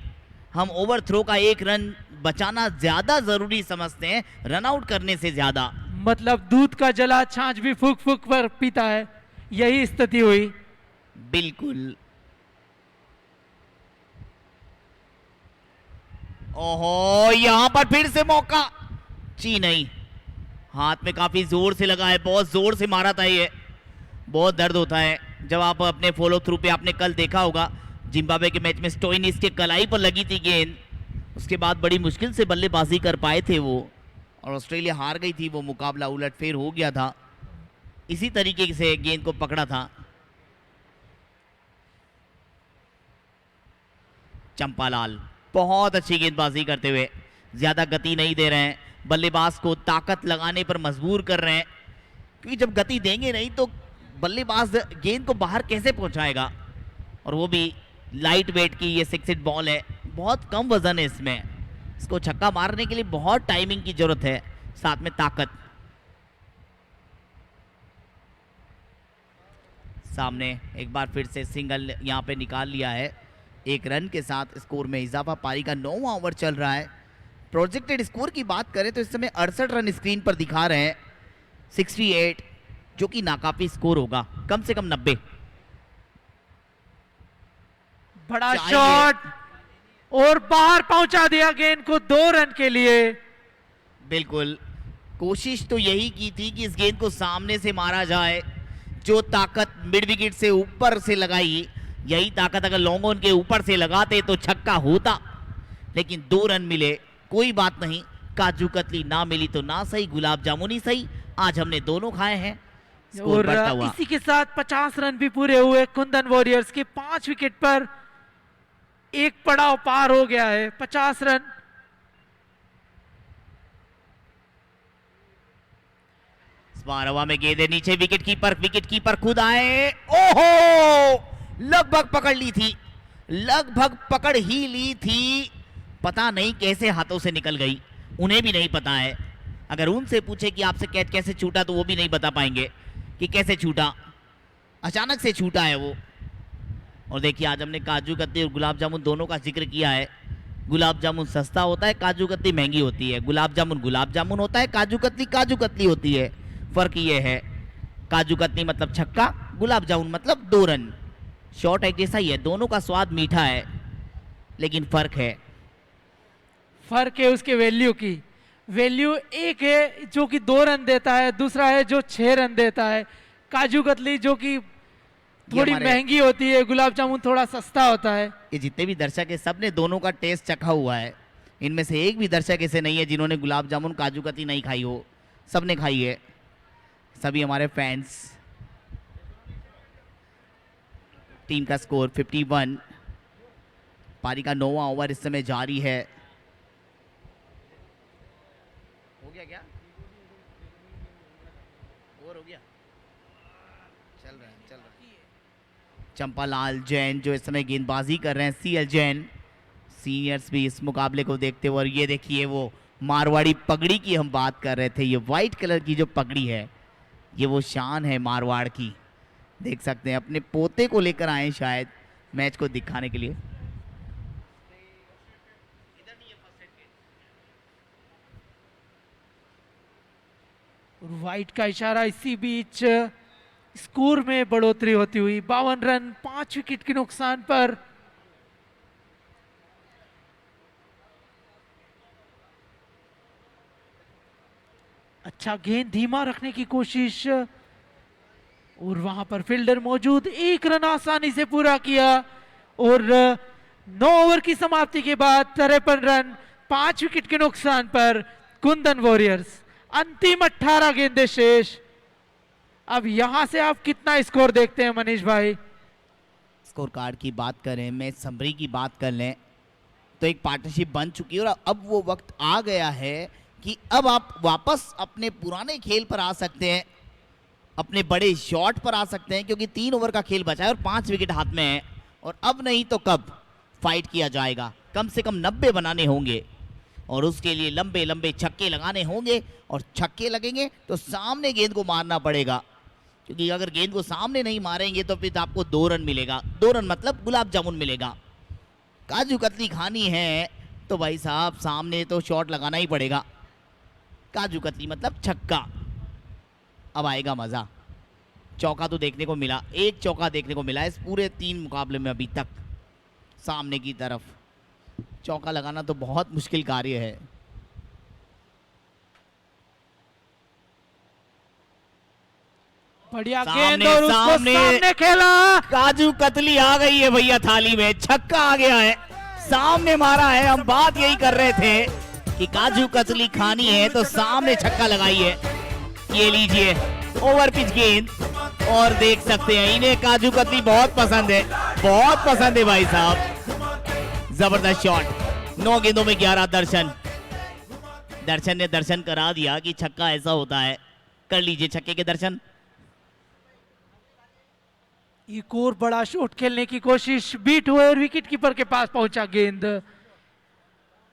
हम ओवर थ्रो का 1 रन बचाना ज्यादा जरूरी समझते हैं रन आउट करने से ज्यादा। मतलब दूध का जला छाछ भी फूक फूक पर पीता है, यही स्थिति हुई। बिल्कुल। ओहो, यहां पर फिर से मौका, जी नहीं, हाथ में काफी जोर से लगा है, बहुत जोर से मारा था ये। बहुत दर्द होता है जब आप अपने फॉलो थ्रू पे, आपने कल देखा होगा जिम्बाब्वे के मैच में स्टोइनिस के कलाई पर लगी थी गेंद, उसके बाद बड़ी मुश्किल से बल्लेबाजी कर पाए थे वो, और ऑस्ट्रेलिया हार गई थी, वो मुकाबला उलटफेर हो गया था। इसी तरीके से गेंद को पकड़ा था। चंपालाल बहुत अच्छी गेंदबाजी करते हुए, ज्यादा गति नहीं दे रहे हैं, बल्लेबाज को ताकत लगाने पर मजबूर कर रहे हैं, क्योंकि जब गति देंगे नहीं तो बल्लेबाज गेंद को बाहर कैसे पहुंचाएगा। और वो भी लाइट वेट की ये 6 हिट बॉल है, बहुत कम वजन है इसमें, इसको छक्का मारने के लिए बहुत टाइमिंग की जरूरत है, साथ में ताकत। सामने एक बार फिर से सिंगल यहां पे निकाल लिया है। 1 रन के साथ स्कोर में इजाफा। पारी का 9वां ओवर चल रहा है। प्रोजेक्टेड स्कोर की बात करें तो इस समय 68 रन स्क्रीन पर दिखा रहे हैं, 68, जो कि नाकाफी स्कोर होगा, कम से कम 90। बड़ा शॉट और बाहर पहुंचा दिया गेंद को 2 रन के लिए। बिल्कुल, कोशिश तो यही की थी कि इस गेंद को सामने से मारा जाए, जो ताकत मिड विकेट से ऊपर से लगाई, यही ताकत अगर लॉन्ग ऑन के ऊपर से लगाते तो छक्का होता, लेकिन 2 रन मिले, कोई बात नहीं। काजू कतली ना मिली तो ना सही, गुलाब जामुन ही सही, आज हमने दोनों खाए हैं। स्कोर और बढ़ता हुआ। इसी के साथ 50 रन भी पूरे हुए कुंदन वॉरियर्स के। 5 विकेट पर एक पड़ाव पार हो गया है, 50 रन। इस बार हवा में गेंद है, नीचे विकेट कीपर खुद आए, ओहो, लगभग पकड़ ली थी, लगभग पकड़ ही ली थी, पता नहीं कैसे हाथों से निकल गई, उन्हें भी नहीं पता है। अगर उनसे पूछे कि आपसे कैच कैसे छूटा तो वो भी नहीं बता पाएंगे कि कैसे छूटा, अचानक से छूटा है वो। और देखिए, आज हमने काजू कतली और गुलाब जामुन दोनों का जिक्र किया है। गुलाब जामुन सस्ता होता है, काजू कतली महंगी होती है। गुलाब जामुन होता है, काजू कतली होती है। फर्क ये है, काजू कतली मतलब छक्का, गुलाब जामुन मतलब 2 रन। शॉर्ट एक जैसा ही है, दोनों का स्वाद मीठा है, लेकिन फर्क है। फर्क है उसके वैल्यू की। वैल्यू एक है जो कि 2 रन देता है, दूसरा है जो 6 रन देता है। काजू कतली जो कि थोड़ी महंगी होती है, गुलाब जामुन थोड़ा सस्ता होता है। ये जितने भी दर्शक है, सबने दोनों का टेस्ट चखा हुआ है। इनमें से एक भी दर्शक ऐसे नहीं है जिन्होंने गुलाब जामुन काजू कतली नहीं खाई हो, सबने खाई है, सभी हमारे फैंस। टीम का स्कोर 51। पारी का 9वां ओवर इस समय जारी है। हो गया क्या? ओवर हो गया? चल रहा है। चंपालाल जैन जो इस समय गेंदबाजी कर रहे हैं, सीएल जैन सीनियर्स भी इस मुकाबले को देखते हुए। और ये देखिए वो मारवाड़ी पगड़ी की हम बात कर रहे थे, ये वाइट कलर की जो पगड़ी है ये वो शान है मारवाड़ की। देख सकते हैं अपने पोते को लेकर आए शायद मैच को दिखाने के लिए। और वाइट का इशारा, इसी बीच स्कोर में बढ़ोतरी होती हुई 52 रन 5 विकेट के नुकसान पर। अच्छा गेंद धीमा रखने की कोशिश और वहां पर फील्डर मौजूद, 1 रन आसानी से पूरा किया। और 9 ओवर की समाप्ति के बाद 53 रन 5 विकेट के नुकसान पर कुंदन वॉरियर्स। अंतिम 18 गेंदें शेष। अब यहां से आप कितना स्कोर देखते हैं मनीष भाई? स्कोर कार्ड की बात करें, मैच समरी की बात कर लें तो एक पार्टनरशिप बन चुकी है और अब वो वक्त आ गया है कि अब आप वापस अपने पुराने खेल पर आ सकते हैं, अपने बड़े शॉट पर आ सकते हैं, क्योंकि 3 ओवर का खेल बचा है और 5 विकेट हाथ में है। और अब नहीं तो कब फाइट किया जाएगा, कम से कम 90 बनाने होंगे और उसके लिए लंबे लंबे छक्के लगाने होंगे। और छक्के लगेंगे तो सामने गेंद को मारना पड़ेगा, क्योंकि अगर गेंद को सामने नहीं मारेंगे तो फिर आपको 2 रन मिलेगा। 2 रन मतलब गुलाब जामुन मिलेगा। काजू कतली खानी है तो भाई साहब सामने तो शॉट लगाना ही पड़ेगा। काजू कतली मतलब छक्का। अब आएगा मजा। चौका तो देखने को मिला, एक चौका देखने को मिला इस पूरे 3 मुकाबले में अभी तक। सामने की तरफ चौका लगाना तो बहुत मुश्किल कार्य है। बढ़िया सामने- गेंद और उसको सामने- सामने खेला। काजू कतली आ गई है भैया थाली में, छक्का आ गया है, सामने मारा है। हम बात यही कर रहे थे कि काजू कतली खानी है तो सामने छक्का लगाई है। ये लीजिए ओवर पिच गेंद और देख सकते हैं इन्हें काजू कतली बहुत पसंद है, बहुत पसंद है भाई साहब। जबरदस्त शॉट। 9 गेंदों में 11 दर्शन। दर्शन ने दर्शन करा दिया कि छक्का ऐसा होता है। कर लीजिए छक्के के दर्शन। एक और बड़ा शॉट खेलने की कोशिश, बीट हुए और विकेट कीपर के पास पहुंचा गेंद।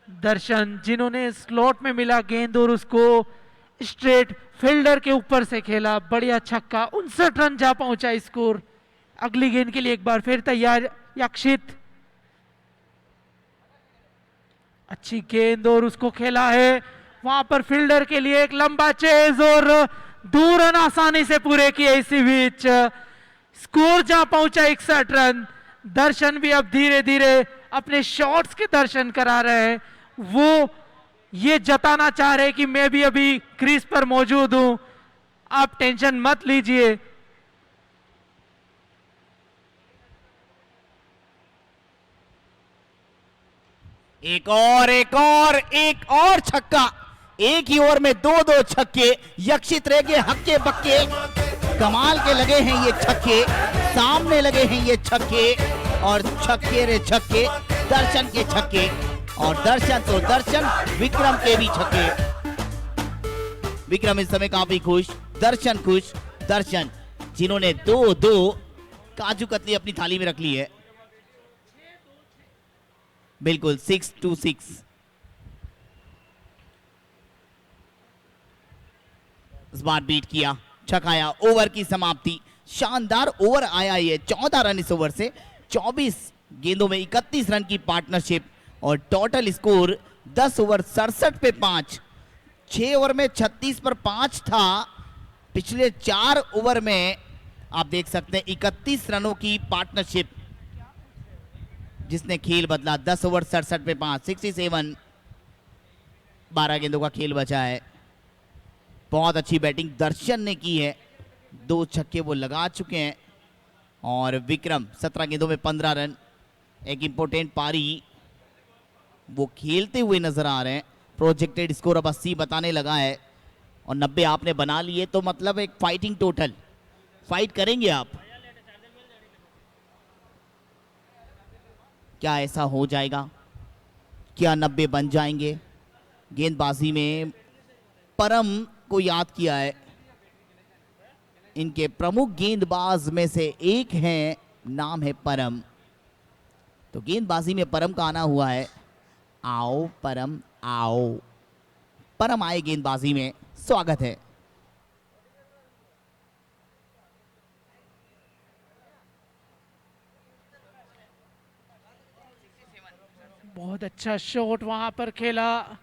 दर्शन जिन्होंने स्लॉट में मिला गेंद और उसको स्ट्रेट फील्डर के ऊपर से खेला। बढ़िया छक्का। 59 रन जा पहुंचा स्कोर। अगली गेंद के लिए एक बार फिर तैयार यक्षित। अच्छी गेंद और उसको खेला है वहां पर फील्डर के लिए एक लंबा चेज और 2 रन आसानी से पूरे किए। इसी बीच स्कोर जहां पहुंचा 61 रन। दर्शन भी अब धीरे धीरे अपने शॉट्स के दर्शन करा रहे हैं। वो ये जताना चाह रहे हैं कि मैं भी अभी क्रीज पर मौजूद हूं, आप टेंशन मत लीजिए। एक और छक्का। एक ही ओवर में 2 छक्के। यक्षित रह गए हक्के बक्के। कमाल के लगे हैं ये छक्के, सामने लगे हैं ये छक्के और छक्के रे छक्के। दर्शन के छक्के और दर्शन तो दर्शन, विक्रम के भी छक्के। विक्रम इस समय काफी खुश, दर्शन खुश। दर्शन जिन्होंने 2 काजू कतली अपनी थाली में रख ली है। बिल्कुल 6-6। इस बार बीट किया, छकाया। ओवर की समाप्ति, शानदार ओवर आया ये। 14 रन इस ओवर से। 24 गेंदों में 31 रन की पार्टनरशिप और टोटल स्कोर 10 ओवर 67 पे 5। 6 ओवर में 36 पर 5 था। पिछले 4 ओवर में आप देख सकते हैं 31 रनों की पार्टनरशिप जिसने खेल बदला। 10 ओवर 67 पे 5, 67। 12 गेंदों का खेल बचा है। बहुत अच्छी बैटिंग दर्शन ने की है। 2 छक्के वो लगा चुके हैं और विक्रम 17 गेंदों में 15 रन। एक इंपॉर्टेंट पारी वो खेलते हुए नजर आ रहे हैं। प्रोजेक्टेड स्कोर अब 80 बताने लगा है और 90 आपने बना लिए तो मतलब एक फाइटिंग टोटल। फाइट करेंगे आप? क्या ऐसा हो जाएगा? क्या 90 बन जाएंगे? गेंदबाजी में परम को याद किया है। इनके प्रमुख गेंदबाज में से एक हैं नाम है परम। तो गेंदबाजी में परम का आना हुआ है। आओ परम आओ। परम आए गेंदबाजी में, स्वागत है। बहुत अच्छा शॉट वहां पर खेला,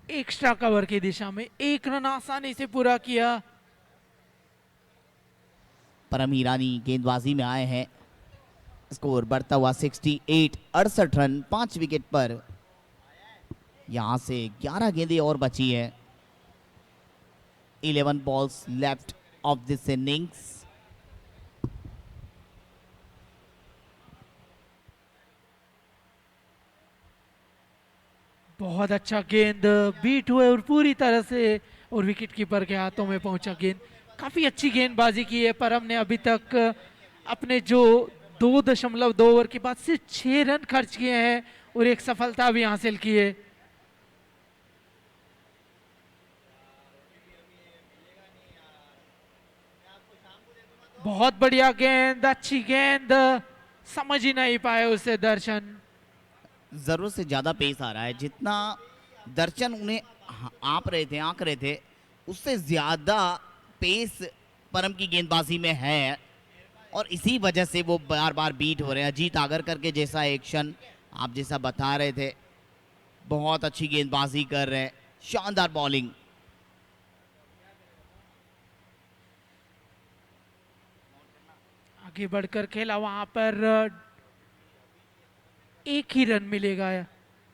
एक्स्ट्रा कवर की दिशा में, एक रन आसानी से पूरा किया। परम ईरानी गेंदबाजी में आए हैं। स्कोर बढ़ता हुआ 68, 68 रन 5 विकेट पर। यहां से 11 गेंदें और बची है। 11 balls left of this innings. बहुत अच्छा गेंद बीट हुए और पूरी तरह से और विकेट कीपर के हाथों में पहुंचा गेंद। काफी अच्छी गेंदबाजी की है परम ने अभी तक। अपने जो 2.2 ओवर के बाद सिर्फ 6 रन खर्च किए हैं और एक सफलता भी हासिल की है। बहुत बढ़िया गेंद, अच्छी गेंद, समझ ही नहीं पाए उसे दर्शन। जरूरत से ज्यादा पेस आ रहा है। जितना दर्शन उन्हें आंक रहे थे, उससे ज्यादा पेस परम की गेंदबाजी में है और इसी वजह से वो बार बार बीट हो रहे हैं। अजीत आगरकर के जैसा एक्शन आप जैसा बता रहे थे, बहुत अच्छी गेंदबाजी कर रहे हैं, शानदार बॉलिंग। आगे बढ़कर खेला, वहां पर एक ही रन मिलेगा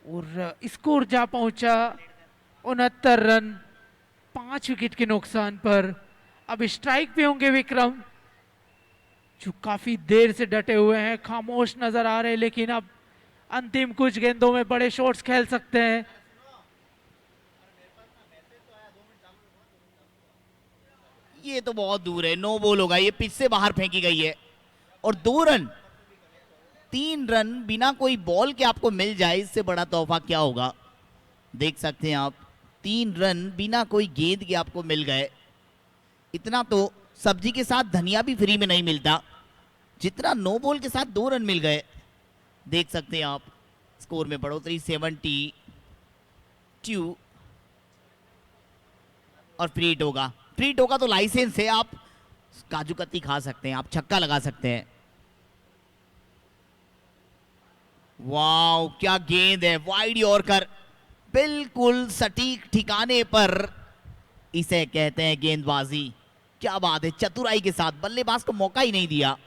और स्कोर जा पहुंचा 69 रन 5 विकेट के नुकसान पर। अब स्ट्राइक पे होंगे विक्रम, जो काफी देर से डटे हुए हैं, खामोश नजर आ रहे हैं, लेकिन अब अंतिम कुछ गेंदों में बड़े शॉट्स खेल सकते हैं। ये तो बहुत दूर है, नो बॉल होगा, ये पिच से बाहर फेंकी गई है। और 2 रन, 3 रन बिना कोई बॉल के आपको मिल जाए, इससे बड़ा तोहफा क्या होगा। देख सकते हैं आप, 3 रन बिना कोई गेंद के आपको मिल गए। इतना तो सब्जी के साथ धनिया भी फ्री में नहीं मिलता, जितना नो बॉल के साथ 2 रन मिल गए। देख सकते हैं आप, स्कोर में बढ़ोतरी 72 और फ्री टोका। फ्री टोका तो लाइसेंस है, आप काजू कतली खा सकते हैं, आप छक्का लगा सकते हैं। वाओ क्या गेंद है, वाइड यॉर्कर, बिल्कुल सटीक ठिकाने पर। इसे कहते हैं गेंदबाजी। क्या बात है, चतुराई के साथ, बल्लेबाज को मौका ही नहीं दिया।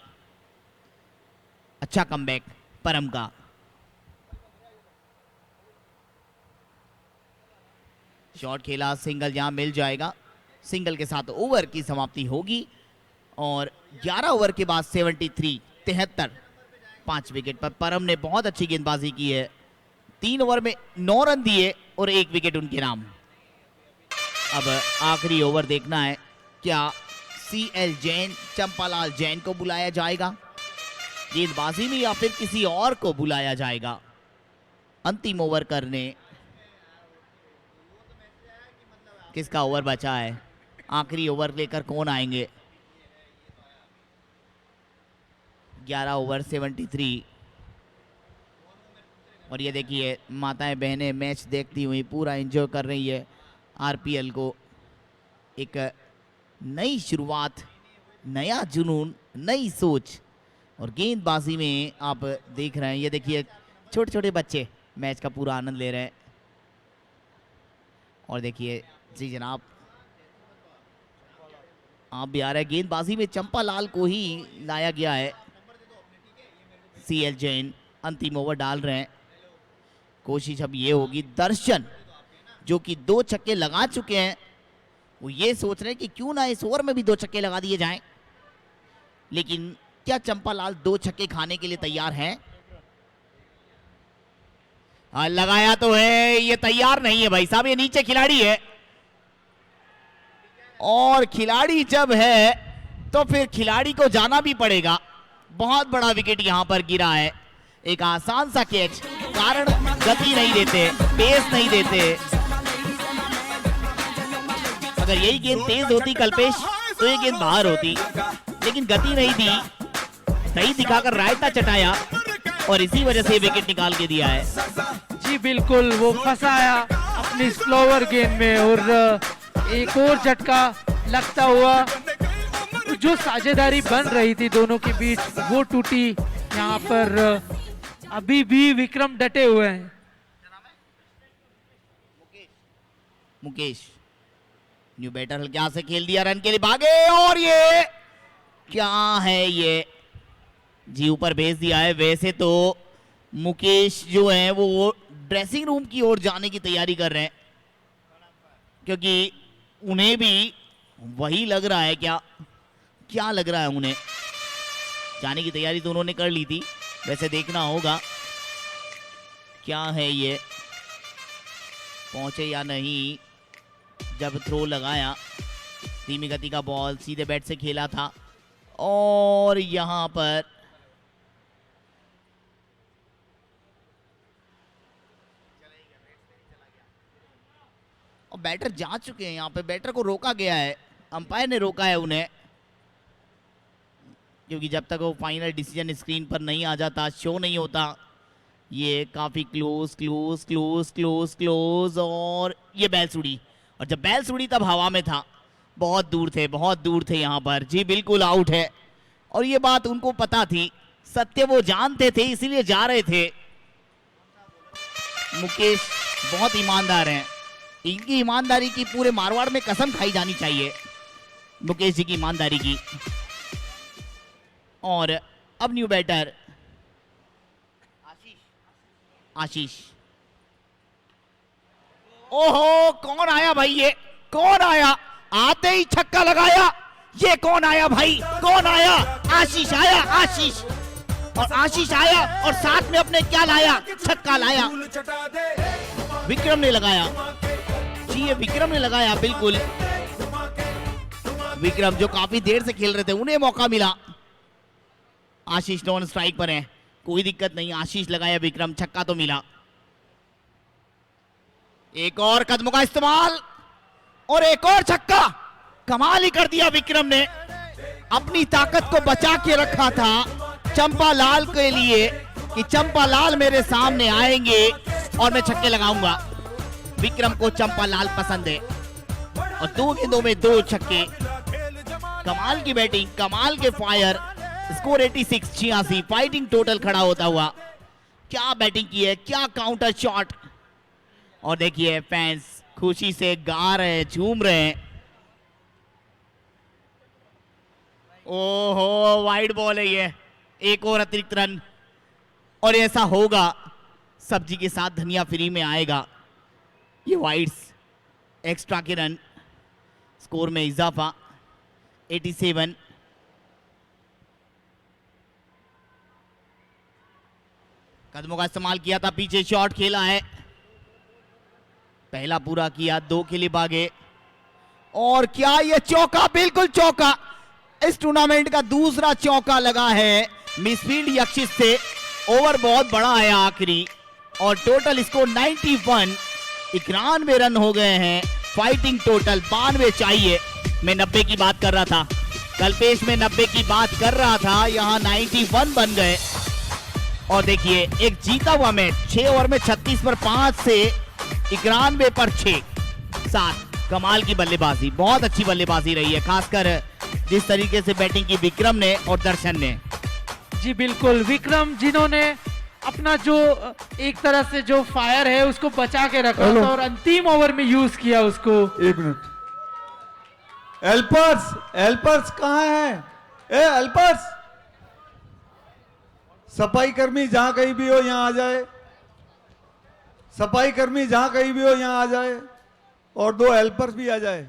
अच्छा कमबैक परम का। शॉट खेला, सिंगल यहां मिल जाएगा। सिंगल के साथ ओवर की समाप्ति होगी और 11 ओवर के बाद 73 5 विकेट पर परम ने बहुत अच्छी गेंदबाजी की है। 3 ओवर में 9 रन दिए और 1 विकेट उनके नाम। अब आखिरी ओवर देखना है, क्या CL जैन, चंपालाल जैन को बुलाया जाएगा गेंदबाजी में या फिर किसी और को बुलाया जाएगा अंतिम ओवर करने। किसका ओवर बचा है, आखिरी ओवर लेकर कौन आएंगे। 11 ओवर 73। और ये देखिए माताएं बहनें मैच देखती हुई पूरा एंजॉय कर रही है RPL को। एक नई शुरुआत, नया जुनून, नई सोच। और गेंदबाजी में आप देख रहे हैं, ये देखिए छोटे छोटे बच्चे मैच का पूरा आनंद ले रहे हैं। और देखिए जी जनाब, आप भी आ रहे हैं। गेंदबाजी में चंपालाल को ही लाया गया है। CL जैन अंतिम ओवर डाल रहे हैं। कोशिश अब ये होगी, दर्शन जो कि 2 छक्के लगा चुके हैं, वो ये सोच रहे हैं कि क्यों ना इस ओवर में भी 2 छक्के लगा दिए जाएं। लेकिन क्या चंपालाल 2 छक्के खाने के लिए तैयार हैं? लगाया तो है, ये तैयार नहीं है भाई साहब, ये नीचे खिलाड़ी है। और खिलाड़ी जब है तो फिर खिलाड़ी को जाना भी पड़ेगा। बहुत बड़ा विकेट यहां पर गिरा है। एक आसान सा कैच, कारण गति नहीं देते, पेस नहीं देते। अगर यही गेंद तेज होती कल्पेश तो ये गेंद बाहर होती, लेकिन गति नहीं दी। दही दिखाकर रायता चटाया और इसी वजह से विकेट निकाल के दिया है। जी बिल्कुल, वो फंसाया अपनी स्लोअर गेंद में और एक और झटका लगता हुआ जो साझेदारी बन रही थी दोनों के बीच वो टूटी। यहाँ पर अभी भी विक्रम डटे हुए हैं। मुकेश न्यू बैटर हल्के से खेल दिया, रन के लिए भागे और ये क्या है, ये जी ऊपर भेज दिया है। वैसे तो मुकेश जो है वो ड्रेसिंग रूम की ओर जाने की तैयारी कर रहे हैं क्योंकि उन्हें भी वही लग रहा है, क्या लग रहा है, उन्हें जाने की तैयारी तो उन्होंने कर ली थी। वैसे देखना होगा क्या है ये, पहुंचे या नहीं। जब थ्रो लगाया, धीमी गति का बॉल सीधे बैट से खेला था और यहां पर और बैटर जा चुके हैं। यहाँ पे बैटर को रोका गया है, अंपायर ने रोका है उन्हें क्योंकि जब तक वो फाइनल डिसीजन स्क्रीन पर नहीं आ जाता, शो नहीं होता। ये काफी close close close close close और ये बैल सुड़ी, और जब बैल सुड़ी तब हवा में था, बहुत दूर थे यहाँ पर। जी बिल्कुल आउट है और ये बात उनको पता थी, सत्य वो जानते थे, इसीलिए जा रहे थे। मुकेश बहुत ईमानदार हैं, इनकी ईमानदारी की पूरे मारवाड़ में कसम खाई जानी चाहिए, मुकेश जी की ईमानदारी की। और अब न्यू बैटर आशीष। ओहो, कौन आया भाई, ये कौन आया, आते ही छक्का लगाया। ये कौन आया भाई, कौन आया, आशीष आया, आशीष। और आशीष आया और साथ में अपने क्या लाया, छक्का लाया। विक्रम ने लगाया जी, ये विक्रम ने लगाया, बिल्कुल विक्रम जो काफी देर से खेल रहे थे उन्हें मौका मिला। आशीष नॉन स्ट्राइक पर है, कोई दिक्कत नहीं, आशीष लगाया, विक्रम छक्का तो मिला। एक और कदमों का इस्तेमाल और एक और छक्का, कमाल ही कर दिया विक्रम ने। अपनी ताकत को बचा के रखा था चंपा लाल के लिए कि चंपा लाल मेरे सामने आएंगे और मैं छक्के लगाऊंगा। विक्रम को चंपा लाल पसंद है और 2 गेंदों में 2 छक्के। कमाल की बैटिंग, कमाल के फायर। स्कोर 86 फाइटिंग टोटल खड़ा होता हुआ। क्या बैटिंग की है, क्या काउंटर शॉट। और देखिए फैंस खुशी से गा रहे हैं, झूम रहे हैं। ओहो, वाइड बॉल है ये, एक और अतिरिक्त रन और ऐसा होगा, सब्जी के साथ धनिया फ्री में आएगा। ये वाइड्स एक्स्ट्रा के रन, स्कोर में इजाफा 87। कदमों का इस्तेमाल किया था, पीछे शॉट खेला है, पहला पूरा किया, 2 के लिए भागे और क्या ये चौका, बिल्कुल चौका। इस टूर्नामेंट का दूसरा चौका लगा है मिसफील्ड यक्षित से। ओवर बहुत बड़ा है आखिरी और टोटल स्कोर 91, 91 रन हो गए हैं। फाइटिंग टोटल 92 चाहिए। मैं 90 की बात कर रहा था, कल्पेश में 90 की बात कर रहा था, यहां 91 बन गए। और देखिए एक जीता हुआ मैच, 6 ओवर में 36 पर 5 से 91 पर 6, 7। कमाल की बल्लेबाजी, बहुत अच्छी बल्लेबाजी रही है, खासकर जिस तरीके से बैटिंग की विक्रम ने और दर्शन ने। जी बिल्कुल, विक्रम जिन्होंने अपना जो एक तरह से जो फायर है उसको बचा के रखा था और अंतिम ओवर में यूज किया उसको। 1 मिनट, हेल्पर्स, हेल्पर्स कहाँ हैं? ए हेल्पर्स, सफाई कर्मी जहां कहीं भी हो यहाँ आ जाए। सफाई कर्मी जहां कहीं भी हो यहाँ आ जाए और 2 हेल्पर्स भी आ जाए।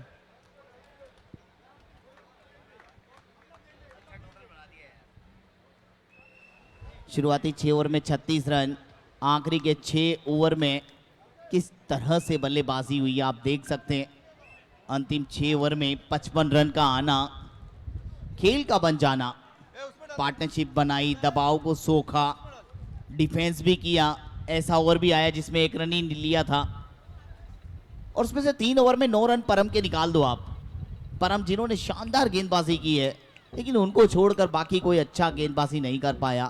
शुरुआती 6 ओवर में 36 रन, आखिरी के 6 ओवर में किस तरह से बल्लेबाजी हुई आप देख सकते हैं। अंतिम 6 ओवर में 55 रन का आना, खेल का बन जाना, पार्टनरशिप बनाई, दबाव को सोखा, डिफेंस भी किया। ऐसा ओवर भी आया जिसमें 1 रन ही लिया था और उसमें से 3 ओवर में 9 रन परम के निकाल दो आप। परम जिन्होंने शानदार गेंदबाजी की है, लेकिन उनको छोड़कर बाकी कोई अच्छा गेंदबाजी नहीं कर पाया,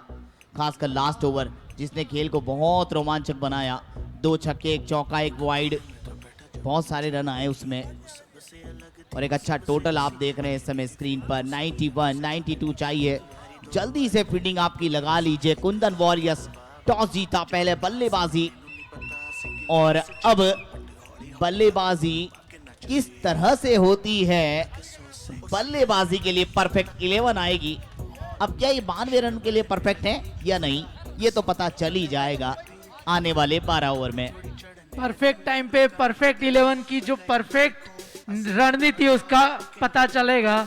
खासकर लास्ट ओवर जिसने खेल को बहुत रोमांचक बनाया। 2 छक्के, 1 चौका, 1 वाइड, बहुत सारे रन आए उसमें और एक अच्छा टोटल आप देख रहे हैं इस समय स्क्रीन पर। 91, 92 चाहिए। जल्दी से फील्डिंग आपकी लगा लीजिए। कुंदन वॉरियर्स टॉस जीता, पहले बल्लेबाजी और अब बल्लेबाजी किस तरह से होती है, बल्लेबाजी के लिए परफेक्ट 11 आएगी। अब क्या ये 92 रन के लिए परफेक्ट है या नहीं, ये तो पता चल ही जाएगा आने वाले 12 ओवर में। परफेक्ट टाइम पे परफेक्ट 11 की जो परफेक्ट रणनीति उसका पता चलेगा।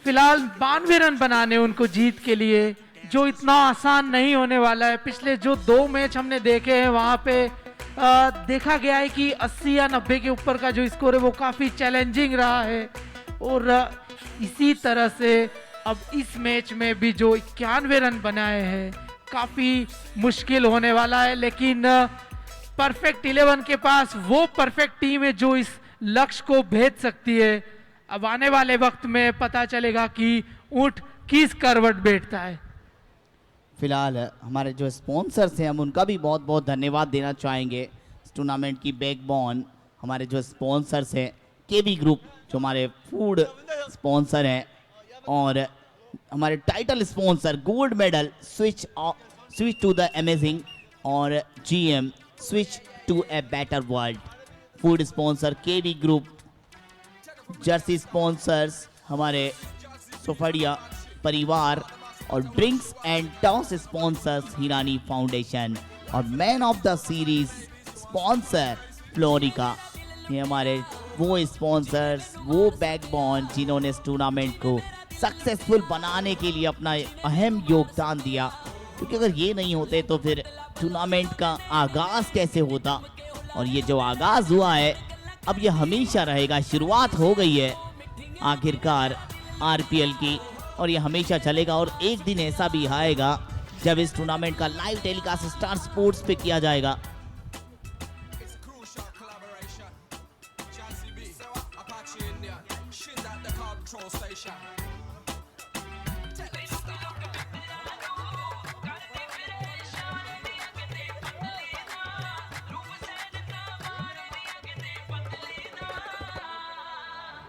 फिलहाल 92 रन बनाने उनको जीत के लिए, जो इतना आसान नहीं होने वाला है। पिछले जो 2 मैच हमने देखे हैं वहां पे देखा गया है कि 80 या 90 के ऊपर का जो स्कोर है वो काफी चैलेंजिंग रहा है और इसी तरह से अब इस मैच में भी जो 91 रन बनाए हैं काफी मुश्किल होने वाला है। लेकिन परफेक्ट 11 के पास वो परफेक्ट टीम है जो इस लक्ष्य को भेद सकती है। अब आने वाले वक्त में पता चलेगा कि ऊंट किस करवट बैठता है। फिलहाल हमारे जो स्पॉन्सर्स हैं हम उनका भी बहुत बहुत धन्यवाद देना चाहेंगे। इस टूर्नामेंट की बैकबोन हमारे जो स्पॉन्सर्स हैं, केवी ग्रुप जो हमारे फूड स्पॉन्सर हैं और हमारे title sponsor gold medal switch to the amazing और GM switch to a better world. Food sponsor KV group, jersey sponsors हमारे सोफड़िया परिवार और drinks and toss sponsors Hirani foundation और man of the series sponsor Florica. ये हमारे वो sponsors, वो backbone जिन्होंने इस टूर्नामेंट को सक्सेसफुल बनाने के लिए अपना अहम योगदान दिया, क्योंकि अगर ये नहीं होते तो फिर टूर्नामेंट का आगाज कैसे होता। और ये जो आगाज हुआ है अब ये हमेशा रहेगा। शुरुआत हो गई है आखिरकार आरपीएल की और ये हमेशा चलेगा और एक दिन ऐसा भी आएगा जब इस टूर्नामेंट का लाइव टेलीकास्ट स्टार स्पोर्ट्स पे किया जाएगा।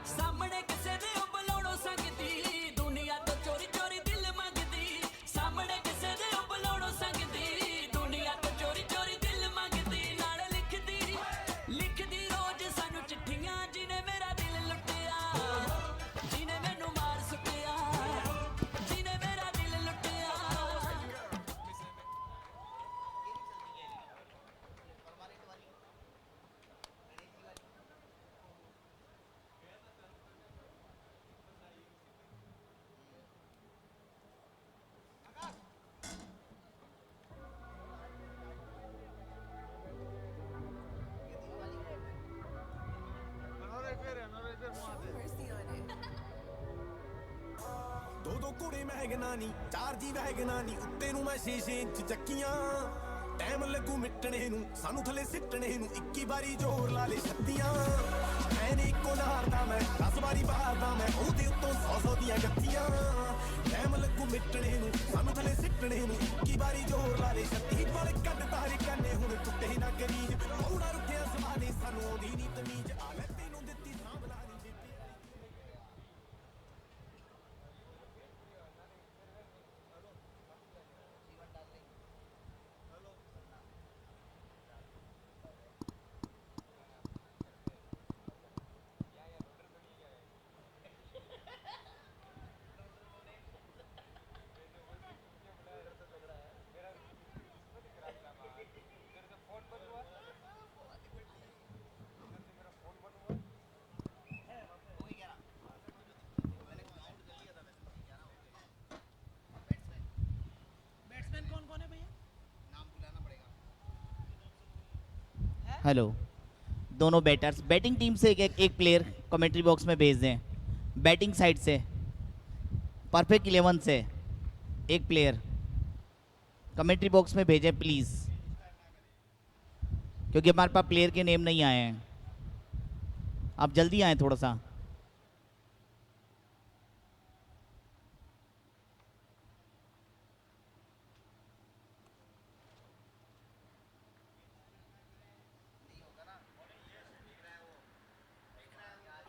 सामने किसे दे बलोड़ो संगती दुनिया तो चोरी चोरी दिल मंगती। सामने किसे दे बलोड़ो संगती दुनिया तो चोरी चोरी दिल मंगती। नाल लिखदी रोज सानू चिट्ठियां जिने मेरा दिल लुटिया, जिने मैनू मार सुटिया, जिने मेरा दिल लुटिया। दो कुड़े महगनानी, 4 जी वहगनानी, उत्ते नू मैं 6 इंच ਚੱਕੀਆਂ। ਟਾਈਮ ਲੱਗੂ ਮਿਟਣੇ ਨੂੰ ਸਾਨੂੰ ਥੱਲੇ ਸਿੱਟਣੇ ਨੂੰ, 21 ਵਾਰੀ ਜ਼ੋਰ ਲਾ ਲੈ ਛੱਤੀਆਂ। ਮੈਂ ਨੀ ਇੱਕੋ ਲਹਾਰਦਾ ਮੈਂ 10 ਵਾਰੀ ਬਾਹਰਦਾ ਮੈਂ ਉਹਦੇ ਉੱਤੋਂ 100 ਦੀਆਂ ਗੱਤੀਆਂ। ਟਾਈਮ ਲੱਗੂ ਮਿਟਣੇ ਨੂੰ ਸਾਨੂੰ ਥੱਲੇ ਸਿੱਟਣੇ ਨੂੰ, 21 ਵਾਰੀ ਜ਼ੋਰ ਲਾ ਲੈ ਛੱਤੀ। ਪਲ ਕੱਢ ਤਾਰੇ ਕੰਨੇ ਹੁਣ ਟੁੱਟੇ ਨਾ ਕਰੀਜ, ਪੌੜਾ ਰੁੱਠਿਆ ਸਮਾਨੇ ਸਾਨੂੰ ਆਉਂਦੀ ਨੀ ਤਮੀਜ਼। ਆ ਲੈ ਤੈਨੂੰ ਦਿੱਤੀ ਸਾਂਭਲਾ ਨੀ ਜਿੱਤੀ। हेलो, दोनों बैटर्स बैटिंग टीम से एक प्लेयर कमेंट्री बॉक्स में भेज दें। बैटिंग साइड से परफेक्ट 11 से एक प्लेयर कमेंट्री बॉक्स में भेजें प्लीज़, क्योंकि हमारे पास प्लेयर के नेम नहीं आए हैं। आप जल्दी आएँ थोड़ा सा।